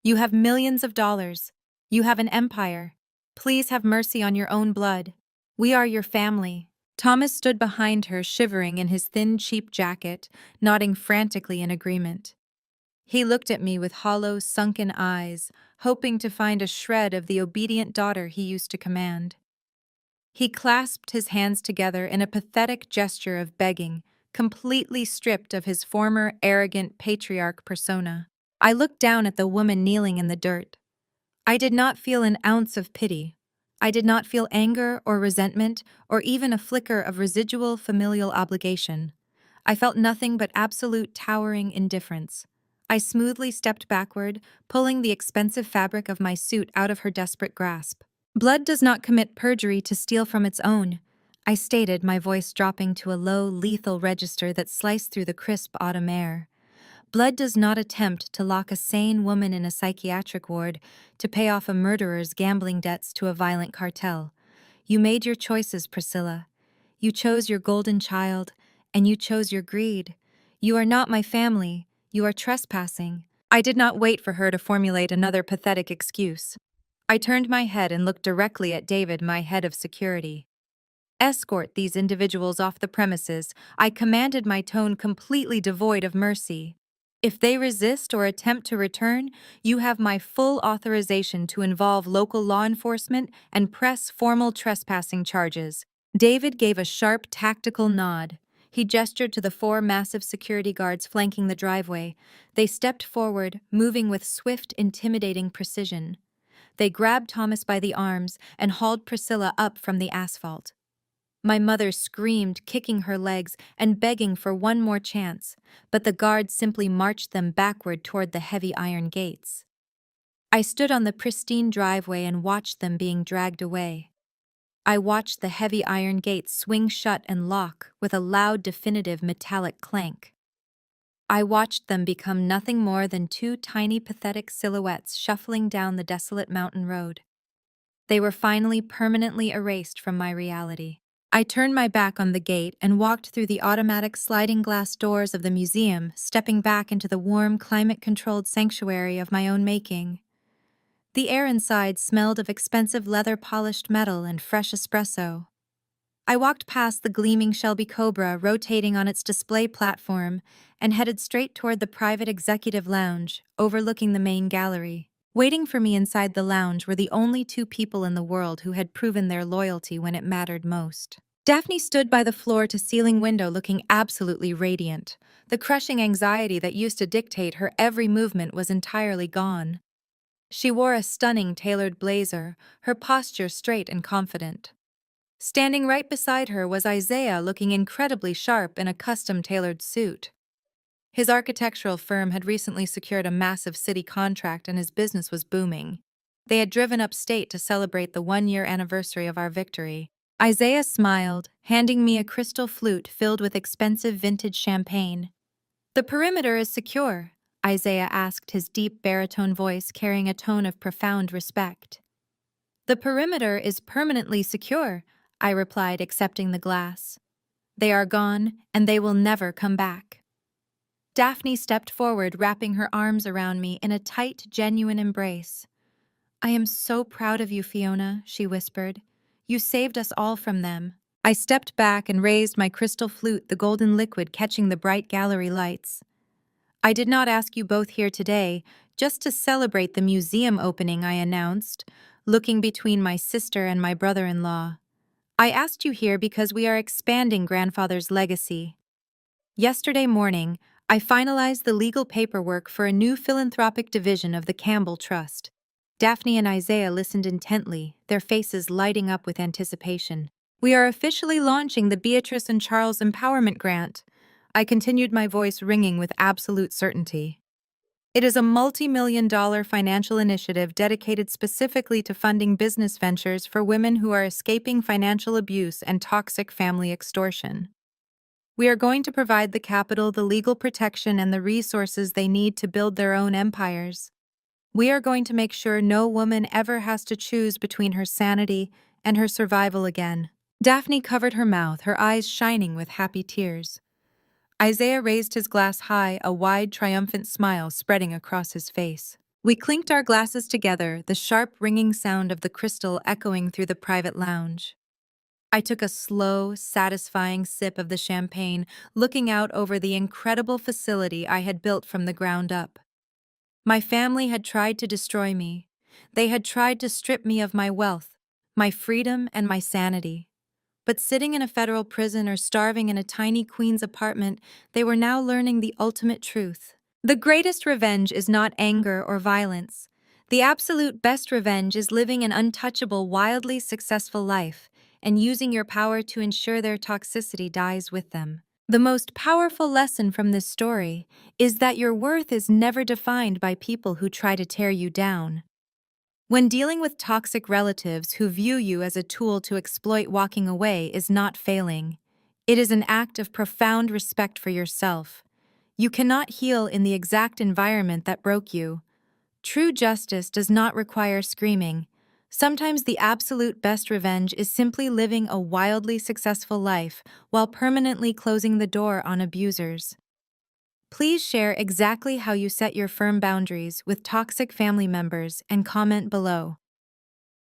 You have millions of dollars. You have an empire. Please have mercy on your own blood. We are your family." Thomas stood behind her, shivering in his thin, cheap jacket, nodding frantically in agreement. He looked at me with hollow, sunken eyes, hoping to find a shred of the obedient daughter he used to command. He clasped his hands together in a pathetic gesture of begging, completely stripped of his former arrogant patriarch persona. I looked down at the woman kneeling in the dirt. I did not feel an ounce of pity. I did not feel anger or resentment or even a flicker of residual familial obligation. I felt nothing but absolute towering indifference. I smoothly stepped backward, pulling the expensive fabric of my suit out of her desperate grasp. "Blood does not commit perjury to steal from its own," I stated, my voice dropping to a low, lethal register that sliced through the crisp autumn air. "Blood does not attempt to lock a sane woman in a psychiatric ward to pay off a murderer's gambling debts to a violent cartel. You made your choices, Priscilla. You chose your golden child, and you chose your greed. You are not my family. You are trespassing." I did not wait for her to formulate another pathetic excuse. I turned my head and looked directly at David, my head of security. "Escort these individuals off the premises," I commanded, my tone completely devoid of mercy. "If they resist or attempt to return, you have my full authorization to involve local law enforcement and press formal trespassing charges." David gave a sharp, tactical nod. He gestured to the 4 massive security guards flanking the driveway. They stepped forward, moving with swift, intimidating precision. They grabbed Thomas by the arms and hauled Priscilla up from the asphalt. My mother screamed, kicking her legs and begging for one more chance, but the guards simply marched them backward toward the heavy iron gates. I stood on the pristine driveway and watched them being dragged away. I watched the heavy iron gates swing shut and lock with a loud, definitive metallic clank. I watched them become nothing more than 2 tiny, pathetic silhouettes shuffling down the desolate mountain road. They were finally permanently erased from my reality. I turned my back on the gate and walked through the automatic sliding glass doors of the museum, stepping back into the warm, climate-controlled sanctuary of my own making. The air inside smelled of expensive leather-polished metal and fresh espresso. I walked past the gleaming Shelby Cobra rotating on its display platform and headed straight toward the private executive lounge, overlooking the main gallery. Waiting for me inside the lounge were the only 2 people in the world who had proven their loyalty when it mattered most. Daphne stood by the floor-to-ceiling window looking absolutely radiant. The crushing anxiety that used to dictate her every movement was entirely gone. She wore a stunning tailored blazer, her posture straight and confident. Standing right beside her was Isaiah, looking incredibly sharp in a custom-tailored suit. His architectural firm had recently secured a massive city contract and his business was booming. They had driven upstate to celebrate the 1-year anniversary of our victory. Isaiah smiled, handing me a crystal flute filled with expensive vintage champagne. "The perimeter is secure," Isaiah asked, his deep baritone voice carrying a tone of profound respect. "The perimeter is permanently secure," I replied, accepting the glass. "They are gone, and they will never come back." Daphne stepped forward, wrapping her arms around me in a tight, genuine embrace. "I am so proud of you, Fiona," she whispered. "You saved us all from them." I stepped back and raised my crystal flute, the golden liquid catching the bright gallery lights. "I did not ask you both here today just to celebrate the museum opening," I announced, looking between my sister and my brother-in-law. "I asked you here because we are expanding grandfather's legacy." Yesterday morning, I finalized the legal paperwork for a new philanthropic division of the Campbell Trust. Daphne and Isaiah listened intently, their faces lighting up with anticipation. We are officially launching the Beatrice and Charles Empowerment Grant. I continued, my voice ringing with absolute certainty. It is a multi-million-dollar financial initiative dedicated specifically to funding business ventures for women who are escaping financial abuse and toxic family extortion. We are going to provide the capital, the legal protection, and the resources they need to build their own empires. We are going to make sure no woman ever has to choose between her sanity and her survival again. Daphne covered her mouth, her eyes shining with happy tears. Isaiah raised his glass high, a wide, triumphant smile spreading across his face. We clinked our glasses together, the sharp, ringing sound of the crystal echoing through the private lounge. I took a slow, satisfying sip of the champagne, looking out over the incredible facility I had built from the ground up. My family had tried to destroy me. They had tried to strip me of my wealth, my freedom, and my sanity. But sitting in a federal prison or starving in a tiny queen's apartment, they were now learning the ultimate truth. The greatest revenge is not anger or violence. The absolute best revenge is living an untouchable, wildly successful life and using your power to ensure their toxicity dies with them. The most powerful lesson from this story is that your worth is never defined by people who try to tear you down. When dealing with toxic relatives who view you as a tool to exploit, walking away is not failing. It is an act of profound respect for yourself. You cannot heal in the exact environment that broke you. True justice does not require screaming. Sometimes the absolute best revenge is simply living a wildly successful life while permanently closing the door on abusers. Please share exactly how you set your firm boundaries with toxic family members and comment below.